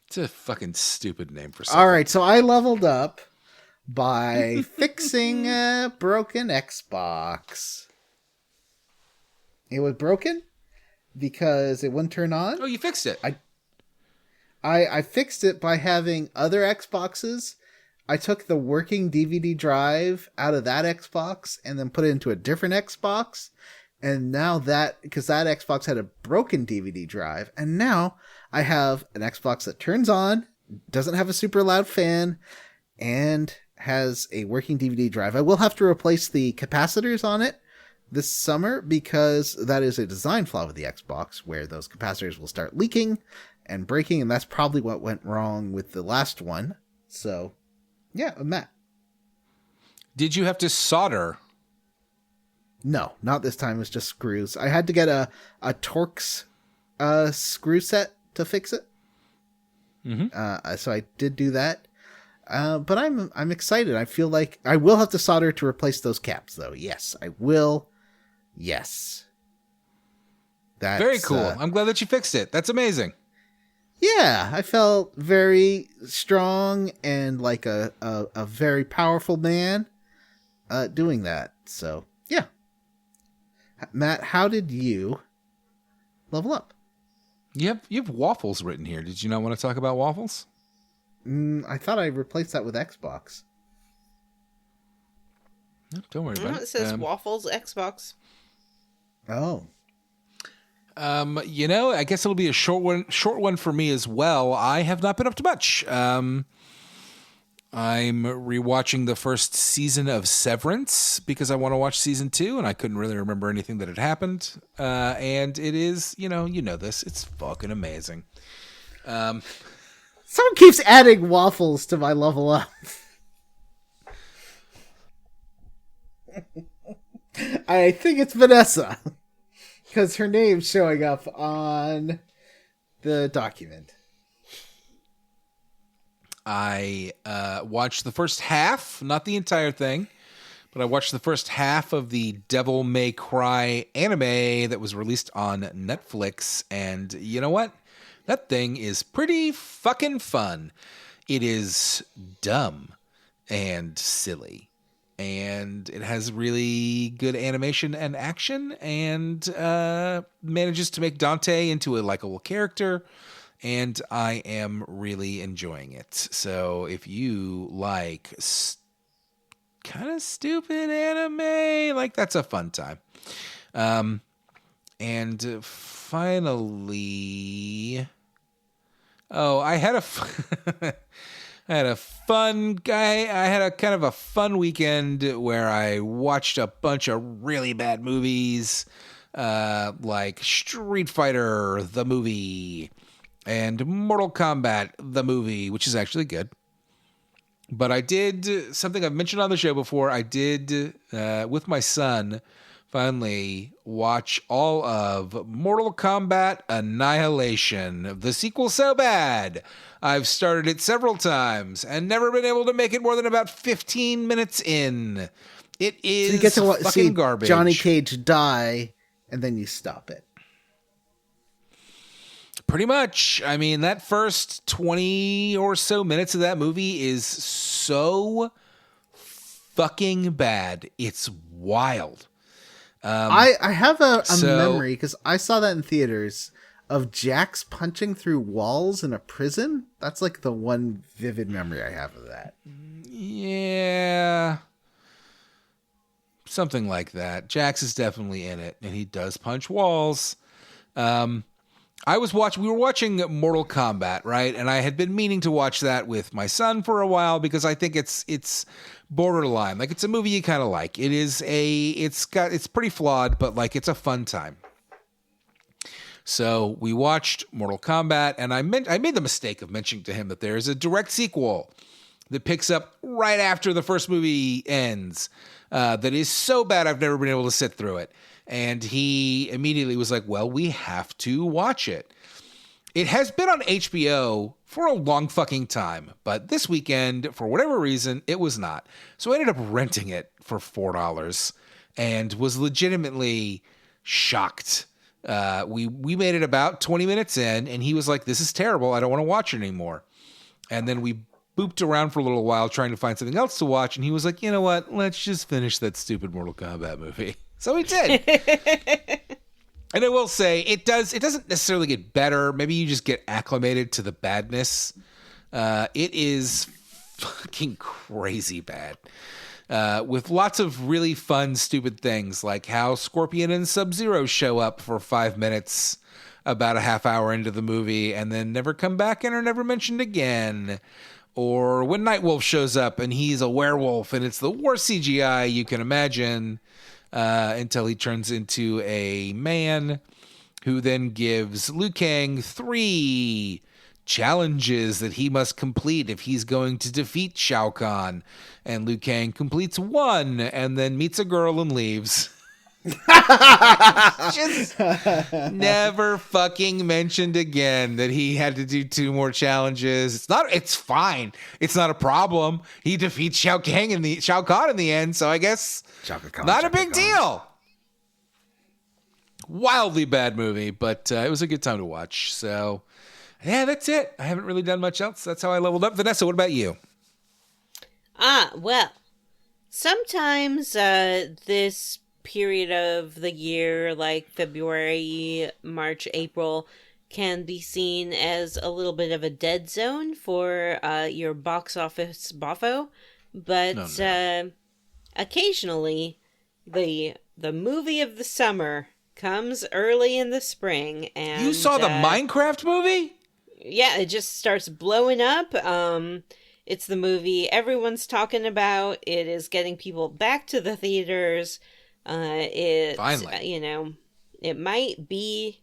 It's a fucking stupid name for something. All right, so I leveled up by fixing a broken Xbox. It was broken because it wouldn't turn on. Oh, you fixed it. I fixed it by having other Xboxes. I took the working DVD drive out of that Xbox and then put it into a different Xbox. And now because that Xbox had a broken DVD drive, and now I have an Xbox that turns on, doesn't have a super loud fan, and has a working DVD drive. I will have to replace the capacitors on it this summer because that is a design flaw with the Xbox where those capacitors will start leaking and breaking, and that's probably what went wrong with the last one. So, yeah, I'm that. Did you have to solder? No, not this time. It was just screws. I had to get a Torx screw set to fix it. So I did do that. But I'm excited. I feel like I will have to solder to replace those caps, though. Yes, I will. Yes. That's Very cool. I'm glad that you fixed it. That's amazing. Yeah, I felt very strong and like a very powerful man doing that. So, yeah. Matt, how did you level up? You have waffles written here. Did you not want to talk about waffles? I thought I replaced that with Xbox. No, don't worry about it. It says Waffles Xbox. Oh. I guess it'll be a short one for me as well. I have not been up to much. I'm rewatching the first season of Severance because I want to watch season 2, and I couldn't really remember anything that had happened. And it is, you know this. It's fucking amazing. Someone keeps adding waffles to my level up. I think it's Vanessa. Because her name's showing up on the document. I watched the first half, not the entire thing, but I watched the first half of the Devil May Cry anime that was released on Netflix, and you know what? That thing is pretty fucking fun. It is dumb and silly, and it has really good animation and action, and manages to make Dante into a likable character. And I am really enjoying it. So if you like kind of stupid anime, like that's a fun time. And finally, I had I had a kind of a fun weekend where I watched a bunch of really bad movies, like Street Fighter, the movie, and Mortal Kombat, the movie, which is actually good. But I did something I've mentioned on the show before. I did, with my son, finally watch all of Mortal Kombat Annihilation. The sequel so bad, I've started it several times and never been able to make it more than about 15 minutes in. It is So you get to fucking see garbage. Johnny Cage die, and then you stop it. Pretty much. I mean, that first 20 or so minutes of that movie is so fucking bad. It's wild. I have a memory, because I saw that in theaters, of Jax punching through walls in a prison. That's like the one vivid memory I have of that. Yeah. Something like that. Jax is definitely in it, and he does punch walls. We were watching Mortal Kombat, right? And I had been meaning to watch that with my son for a while because I think it's borderline. Like, it's a movie you kind of like. It's pretty flawed, but like, it's a fun time. So we watched Mortal Kombat, and I made the mistake of mentioning to him that there is a direct sequel that picks up right after the first movie ends. That is so bad I've never been able to sit through it. And he immediately was like, well, we have to watch it. It has been on HBO for a long fucking time, but this weekend, for whatever reason, it was not. So I ended up renting it for $4 and was legitimately shocked. We made it about 20 minutes in, and he was like, this is terrible. I don't want to watch it anymore. And then we booped around for a little while trying to find something else to watch, and he was like, you know what? Let's just finish that stupid Mortal Kombat movie. So we did. And I will say, it doesn't necessarily get better. Maybe you just get acclimated to the badness. It is fucking crazy bad. With lots of really fun, stupid things, like how Scorpion and Sub-Zero show up for 5 minutes about a half hour into the movie and then never come back and are never mentioned again. Or when Nightwolf shows up and he's a werewolf and it's the worst CGI you can imagine, until he turns into a man who then gives Liu Kang 3 challenges that he must complete if he's going to defeat Shao Kahn. And Liu Kang completes 1 and then meets a girl and leaves. Just never fucking mentioned again that he had to do 2 more challenges. It's fine. It's not a problem. He defeats Shao Kahn in the end, so I guess not a big deal. Wildly bad movie, but it was a good time to watch. So yeah, that's it. I haven't really done much else. That's how I leveled up. Vanessa, what about you? Well, sometimes this period of the year, like February, March, April, can be seen as a little bit of a dead zone for your box office boffo. But occasionally, the movie of the summer comes early in the spring. And you saw the Minecraft movie? Yeah, it just starts blowing up. It's the movie everyone's talking about. It is getting people back to the theaters. Finally. It might be,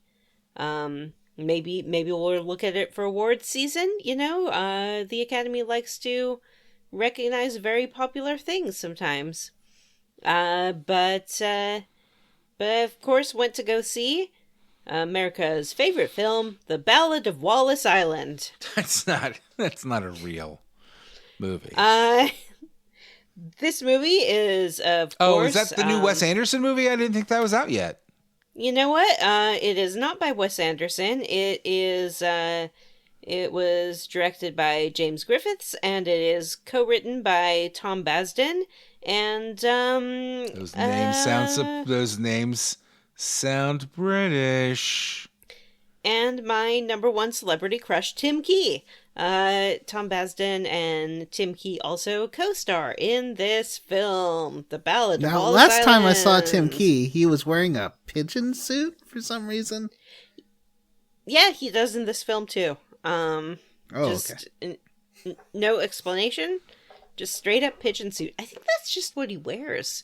maybe we'll look at it for awards season. The Academy likes to recognize very popular things sometimes. But of course went to go see America's favorite film, The Ballad of Wallace Island. That's not a real movie. This movie is, of course... Oh, is that the new Wes Anderson movie? I didn't think that was out yet. You know what? It is not by Wes Anderson. It was directed by James Griffiths, and it is co-written by Tom Basden, and, Those names sound British. And my number one celebrity crush, Tim Key. Tom Basden and Tim Key also co-star in this film, The Ballad of Wallace Island. Last time I saw Tim Key, he was wearing a pigeon suit for some reason. Yeah, he does in this film too. Okay. No explanation. Just straight up pigeon suit. I think that's just what he wears.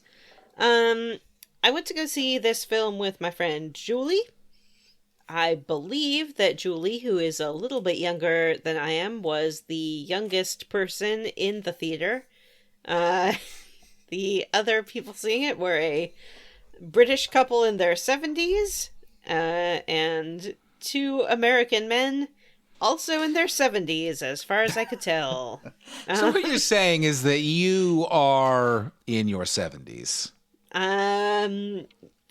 I went to go see this film with my friend Julie. I believe that Julie, who is a little bit younger than I am, was the youngest person in the theater. The other people seeing it were a British couple in their 70s, and two American men also in their 70s, as far as I could tell. So what you're saying is that you are in your 70s.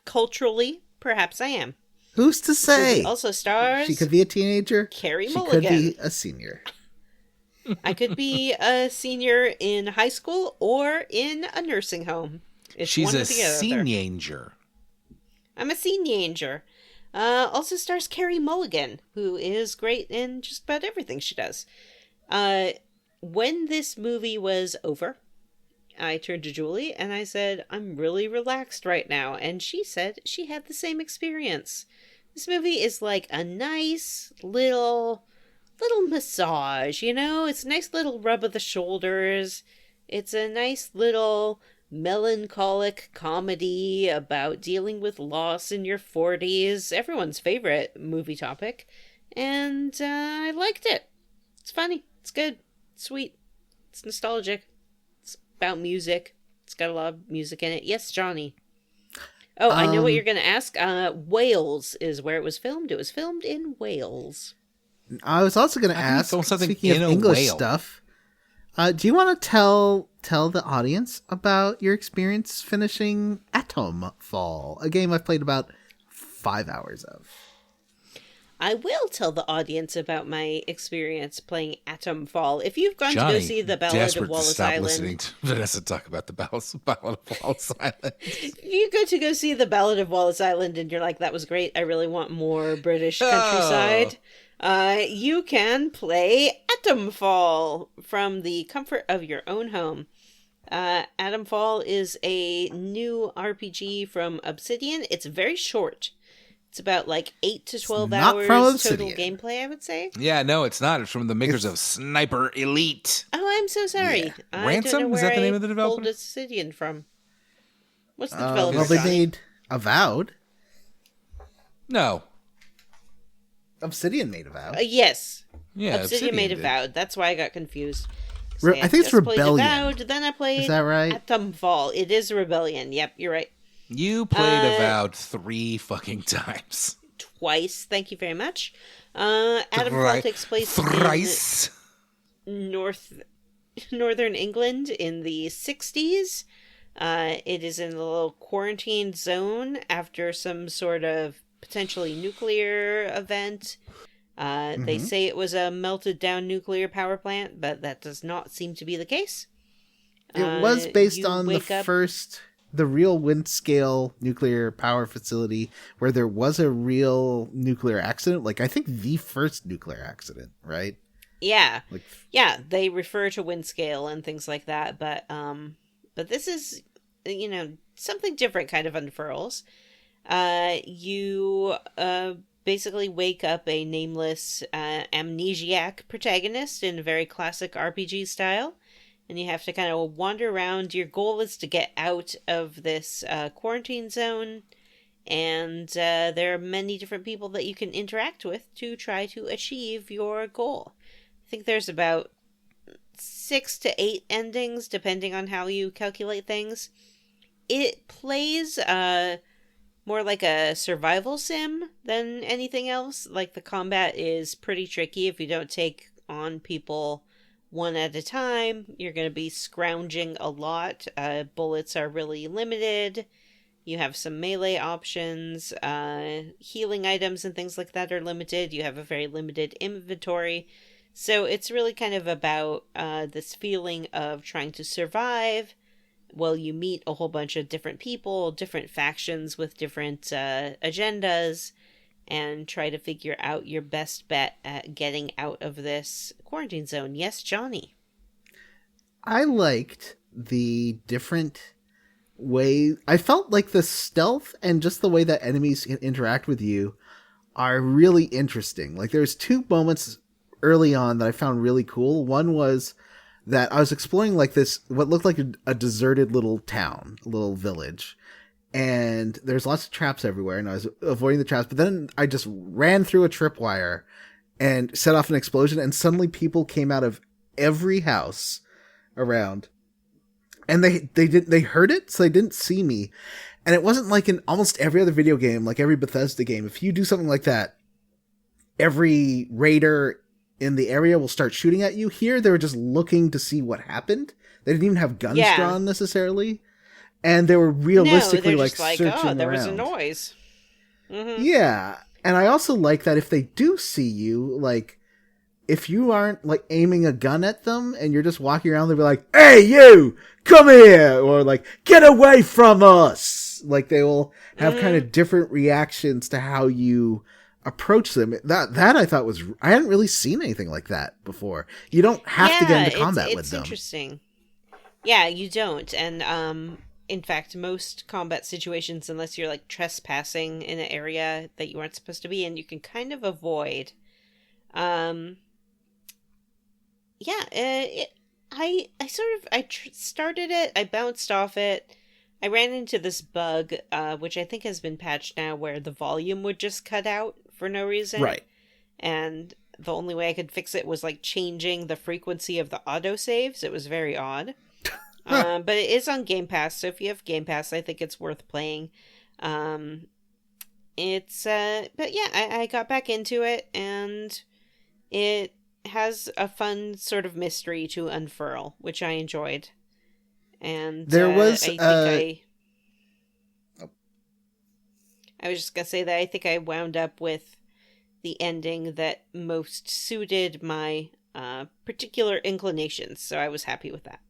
Culturally, perhaps I am. Who's to say? Also stars. She could be a teenager. Carrie She Mulligan. could be a senior. I could be a senior in high school or in a nursing home. It's She's one or a the other. senior. I'm a senior. Also stars Carrie Mulligan, who is great in just about everything she does. When this movie was over, I turned to Julie and I said, I'm really relaxed right now. And she said she had the same experience. This movie is like a nice little massage, you know? It's a nice little rub of the shoulders. It's a nice little melancholic comedy about dealing with loss in your 40s. Everyone's favorite movie topic. And I liked it. It's funny. It's good. It's sweet. It's nostalgic. It's about music. It's got a lot of music in it. Yes, Johnny. Oh, I know what you're going to ask. Wales is where it was filmed. It was filmed in Wales. I was also going to ask, something speaking in of a English whale. stuff, do you want to tell the audience about your experience finishing Atomfall, a game I've played about 5 hours of? I will tell the audience about my experience playing Atomfall. If you've gone to go see the Ballad of desperate Wallace to stop Island, listening to Vanessa talk about the Ballad of Wallace Island. if you go to go see the Ballad of Wallace Island and you're like, that was great, I really want more British countryside, you can play Atomfall from the comfort of your own home. Atomfall is a new RPG from Obsidian. It's very short. It's about like 8 to 12 not hours from total Obsidian. gameplay, I would say. Yeah, no, it's not. It's from the makers of Sniper Elite. Oh, I'm so sorry. Yeah. I Ransom? don't know Is where that the name of the I developer? pulled Obsidian from. What's the Well, developer, they Johnny? made Avowed. No. Obsidian made Avowed. Yes. Yeah, Obsidian made did. Avowed. That's why I got confused. I think it's just played Rebellion. Avowed, then I played Is that right? Atomfall. It is Rebellion. Yep, you're right. You played Avowed 3 fucking times. Twice. Thank you very much. Atomfall takes place Thrice. in northern England in the 60s. It is in a little quarantine zone after some sort of potentially nuclear event. They say it was a melted down nuclear power plant, but that does not seem to be the case. It was based you on wake up- the real wind-scale nuclear power facility where there was a real nuclear accident. Like, I think the first nuclear accident, right? Yeah. Like, Yeah, they refer to wind scale and things like that, but this is, something different kind of unfurls. You basically wake up a nameless amnesiac protagonist in a very classic RPG style, and you have to kind of wander around. Your goal is to get out of this quarantine zone, and there are many different people that you can interact with to try to achieve your goal. I think there's about 6 to 8 endings, depending on how you calculate things. It plays more like a survival sim than anything else. Like, the combat is pretty tricky. If you don't take on people one at a time, you're going to be scrounging a lot. Bullets are really limited. You have some melee options. Healing items and things like that are limited. You have a very limited inventory. So it's really kind of about this feeling of trying to survive. Well, you meet a whole bunch of different people, different factions with different agendas, and try to figure out your best bet at getting out of this quarantine zone. Yes, Johnny? I liked the different way. I felt like the stealth and just the way that enemies interact with you are really interesting. Like, there's 2 moments early on that I found really cool. One was that I was exploring like this, what looked like a deserted little town, a little village. And there's lots of traps everywhere, and I was avoiding the traps. But then I just ran through a tripwire and set off an explosion, and suddenly people came out of every house around. And they heard it, so they didn't see me. And it wasn't like in almost every other video game, like every Bethesda game. If you do something like that, every raider in the area will start shooting at you. Here, they were just looking to see what happened. They didn't even have guns drawn necessarily. And they were realistically searching around. There was a noise. Mm-hmm. Yeah. And I also like that if they do see you, like, if you aren't like aiming a gun at them and you're just walking around, they'll be like, "Hey, you, come here," or like, "Get away from us." Like, they will have kind of different reactions to how you approach them. That I thought was, I hadn't really seen anything like that before. You don't have to get into combat with them. It's interesting. Yeah, you don't. And, in fact, most combat situations, unless you're like trespassing in an area that you aren't supposed to be in, you can kind of avoid. Started it, I bounced off it, I ran into this bug, which I think has been patched now, where the volume would just cut out for no reason. Right. And the only way I could fix it was like changing the frequency of the autosaves. It was very odd. But it is on Game Pass, so if you have Game Pass, I think it's worth playing. But yeah, I got back into it, and it has a fun sort of mystery to unfurl, which I enjoyed. And there was, I was just gonna say that I think I wound up with the ending that most suited my particular inclinations, so I was happy with that.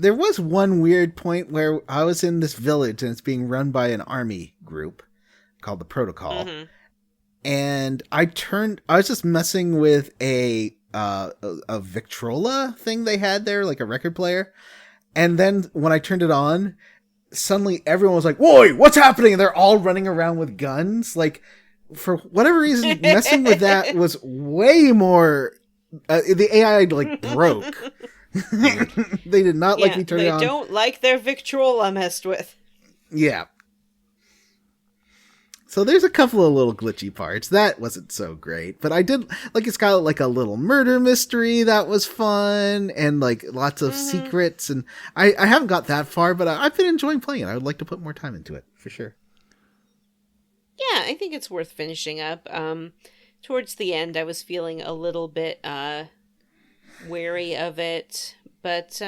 There was one weird point where I was in this village and it's being run by an army group called the Protocol. Mm-hmm. And I was just messing with a Victrola thing they had there, like a record player. And then when I turned it on, suddenly everyone was like, "Whoa, what's happening?" And they're all running around with guns. Like, for whatever reason, messing with that was way more, the AI like broke. They did not like me turning it on. They don't like their Victrola messed with. Yeah. So there's a couple of little glitchy parts. That wasn't so great. But I did, like, it's got like a little murder mystery that was fun, and like lots of secrets. And I haven't got that far, but I've been enjoying playing it. I would like to put more time into it, for sure. Yeah, I think it's worth finishing up. Towards the end, I was feeling a little bit wary of it, but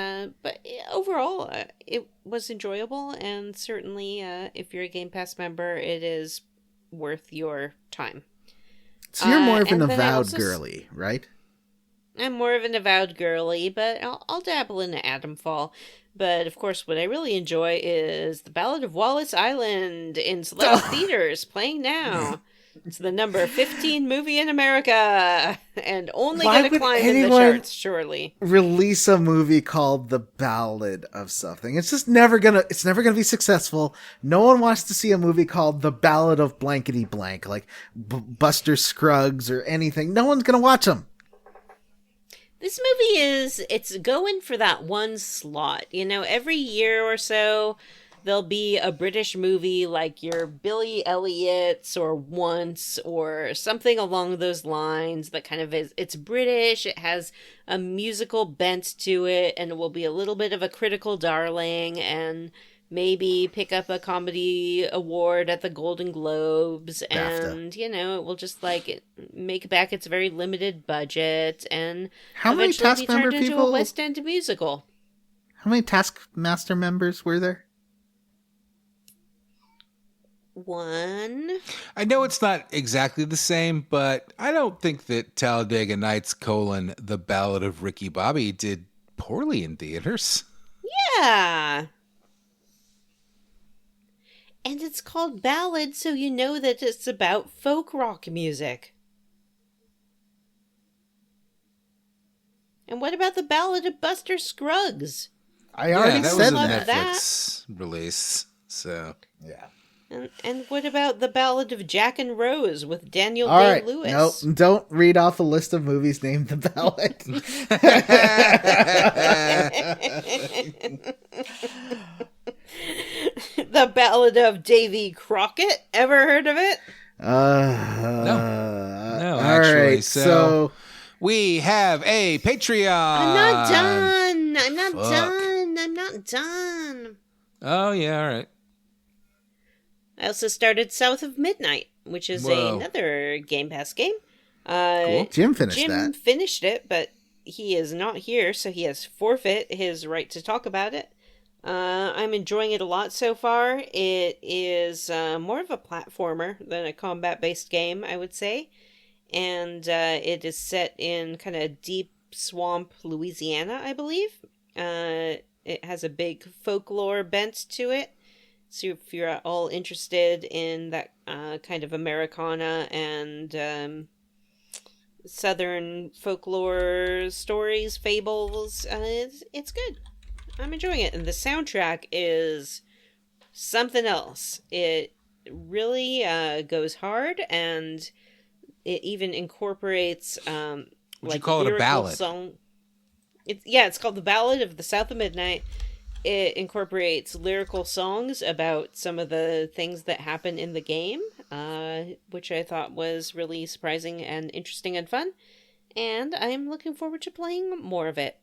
overall, it was enjoyable, and certainly, if you're a Game Pass member, it is worth your time. So you're more of an avowed girly, right? I'm more of an avowed girly, but I'll dabble in Adamfall. But of course, what I really enjoy is The Ballad of Wallace Island in select theaters, playing now. It's the number 15 movie in America, and only going to climb in the charts, surely. Release a movie called The Ballad of something. It's just never gonna be successful. No one wants to see a movie called The Ballad of blankety blank, like Buster Scruggs or anything. No one's gonna watch them. This movie it's going for that one slot. You know, every year or so, there'll be a British movie like your Billy Elliot's or Once or something along those lines that kind of it's British, it has a musical bent to it, and it will be a little bit of a critical darling and maybe pick up a comedy award at the Golden Globes, BAFTA. And, you know, it will just like make back its very limited budget and how many Taskmaster into a West End musical. How many Taskmaster members were there? One. I know it's not exactly the same, but I don't think that Talladega Nights: The Ballad of Ricky Bobby did poorly in theaters. Yeah. And it's called Ballad, so you know that it's about folk rock music. And what about the Ballad of Buster Scruggs? I already said that was a that. Netflix release, so yeah. And what about the Ballad of Jack and Rose with Daniel All right, Day-Lewis? no, don't read off a list of movies named The Ballad. The Ballad of Davy Crockett. Ever heard of it? No, all actually. right, so we have a Patreon. I'm not done. Fuck. I'm not done. Oh, yeah, all right. I also started South of Midnight, which is another Game Pass game. Cool. Jim finished Jim that. finished it, but he is not here, so he has forfeit his right to talk about it. I'm enjoying it a lot so far. It is more of a platformer than a combat-based game, I would say. And it is set in kind of deep swamp Louisiana, I believe. It has a big folklore bent to it. So if you're at all interested in that kind of Americana and Southern folklore stories, fables, it's good. I'm enjoying it. And the soundtrack is something else. It really goes hard, and it even incorporates Would like you call it a lyrical ballad? song. It's called The Ballad of the South of Midnight. It incorporates lyrical songs about some of the things that happen in the game, which I thought was really surprising and interesting and fun. And I'm looking forward to playing more of it.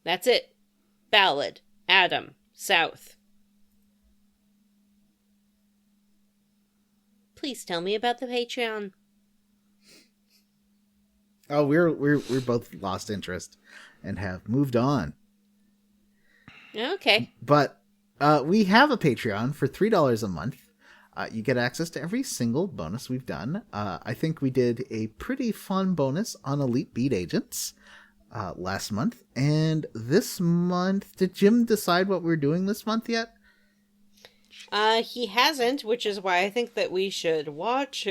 That's it. Ballad. Adam. South. Please tell me about the Patreon. Oh, we're both lost interest and have moved on. Okay. But we have a Patreon for $3 a month. You get access to every single bonus we've done. I think we did a pretty fun bonus on Elite Beat Agents last month. And this month, did Jim decide what we're doing this month yet? He hasn't, which is why I think that we should watch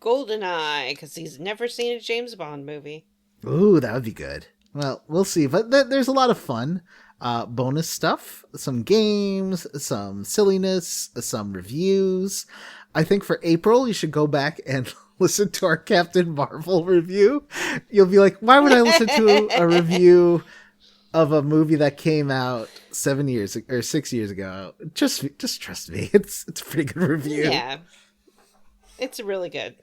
GoldenEye, because he's never seen a James Bond movie. Ooh, that would be good. Well, we'll see. But there's a lot of fun. Bonus stuff, some games, some silliness, some reviews. I think for April, you should go back and listen to our Captain Marvel review. You'll be like, why would I listen to a review of a movie that came out 6 years ago? Just trust me. It's a pretty good review. Yeah. It's really good.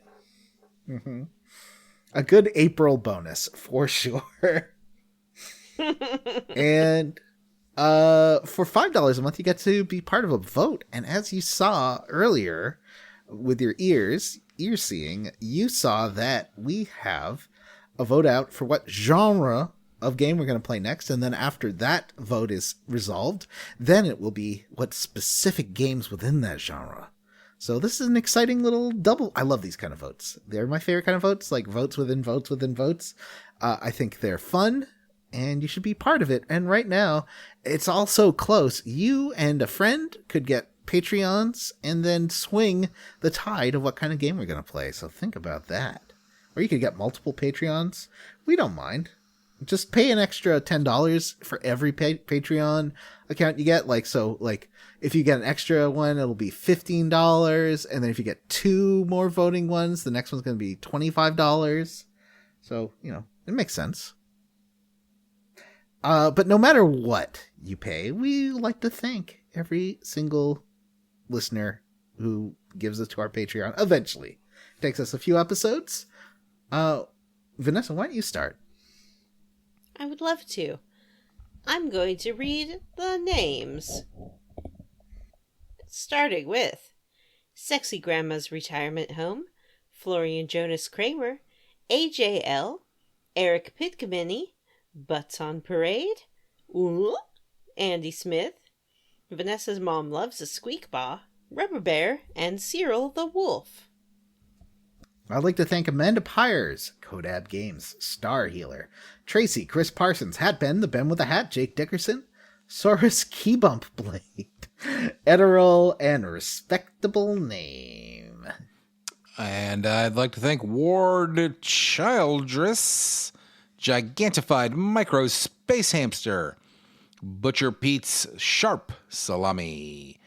Mm-hmm. A good April bonus for sure. And for $5 a month, you get to be part of a vote. And as you saw earlier with your ear seeing, you saw that we have a vote out for what genre of game we're going to play next. And then after that vote is resolved, then it will be what specific games within that genre. So this is an exciting little double. I love these kind of votes. They're my favorite kind of votes, like votes within votes within votes. I think they're fun, and you should be part of it. And right now, it's all so close. You and a friend could get Patreons and then swing the tide of what kind of game we're going to play. So think about that. Or you could get multiple Patreons. We don't mind. Just pay an extra $10 for every Patreon account you get. Like if you get an extra one, it'll be $15. And then if you get 2 more voting ones, the next one's going to be $25. So, it makes sense. But no matter what you pay, we like to thank every single listener who gives us to our Patreon eventually. It takes us a few episodes. Vanessa, why don't you start? I would love to. I'm going to read the names. Starting with Sexy Grandma's Retirement Home, Florian Jonas Kramer, AJL, Eric Pitkamini, Butts on Parade, Ooh, Andy Smith, Vanessa's Mom Loves a Squeak Bah, Rubber Bear, and Cyril the Wolf. I'd like to thank Amanda Pyers, Codab Games, Star Healer, Tracy, Chris Parsons, Hat Ben, the Ben with a Hat, Jake Dickerson, Saurus Keybump Blade, Eterol, and Respectable Name. And I'd like to thank Ward Childress, Gigantified Micro Space Hamster, Butcher Pete's Sharp Salami,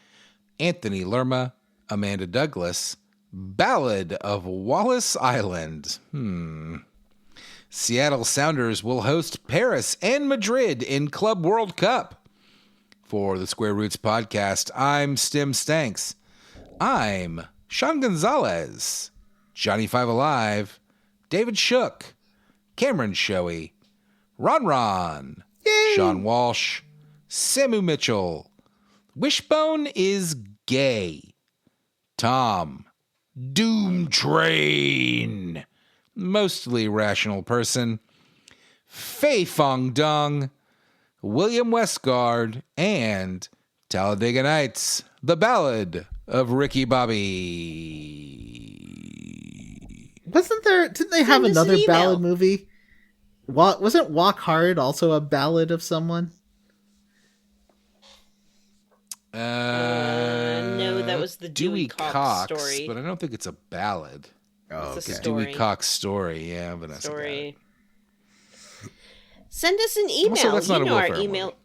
Anthony Lerma, Amanda Douglas, Ballad of Wallace Island. Seattle Sounders will host Paris and Madrid in Club World Cup. For the Square Roots podcast, I'm Stim Stanks. I'm Sean Gonzalez, Johnny Five Alive, David Shook, Cameron Shoei, Ron, Yay! Sean Walsh, Samu Mitchell, Wishbone is gay, Tom, Doom Train, mostly rational person, Fei Fong Dong, William Westgard, and Talladega Nights, The Ballad of Ricky Bobby. Didn't they have Send us another an email. ballad movie? Wasn't Walk Hard also a ballad of someone? No, that was the Dewey Cox story. But I don't think it's a ballad. Oh, It's a okay. story. Dewey Cox story, yeah, Vanessa. got it. Story. Send us an email. Also, that's not you a know Will our Ferrell email. movie.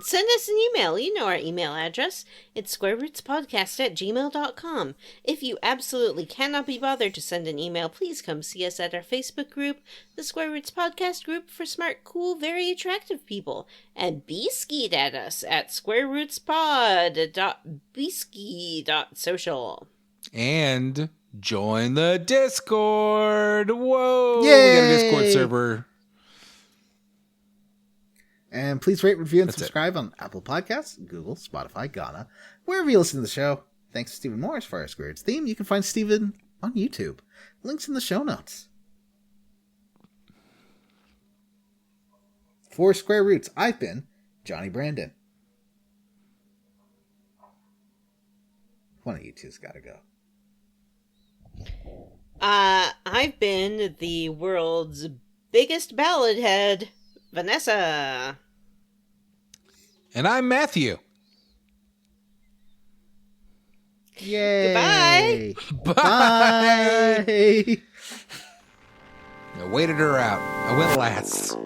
Send us an email. You know our email address. It's squarerootspodcast@gmail.com. If you absolutely cannot be bothered to send an email, please come see us at our Facebook group, the Square Roots Podcast Group for smart, cool, very attractive people. And be skeet at us at squarerootspod.bsky.social. And join the Discord. Whoa. Yay! We got a Discord server. And please rate, review, and That's it. subscribe on Apple Podcasts, Google, Spotify, Ghana, wherever you listen to the show. Thanks to Stephen Morris for our Square Roots theme. You can find Stephen on YouTube. Links in the show notes. For Square Roots, I've been Johnny Brandon. One of you two's got to go. I've been the world's biggest ballad head, Vanessa. And I'm Matthew. Yay! Goodbye. Bye! I waited her out. I went last.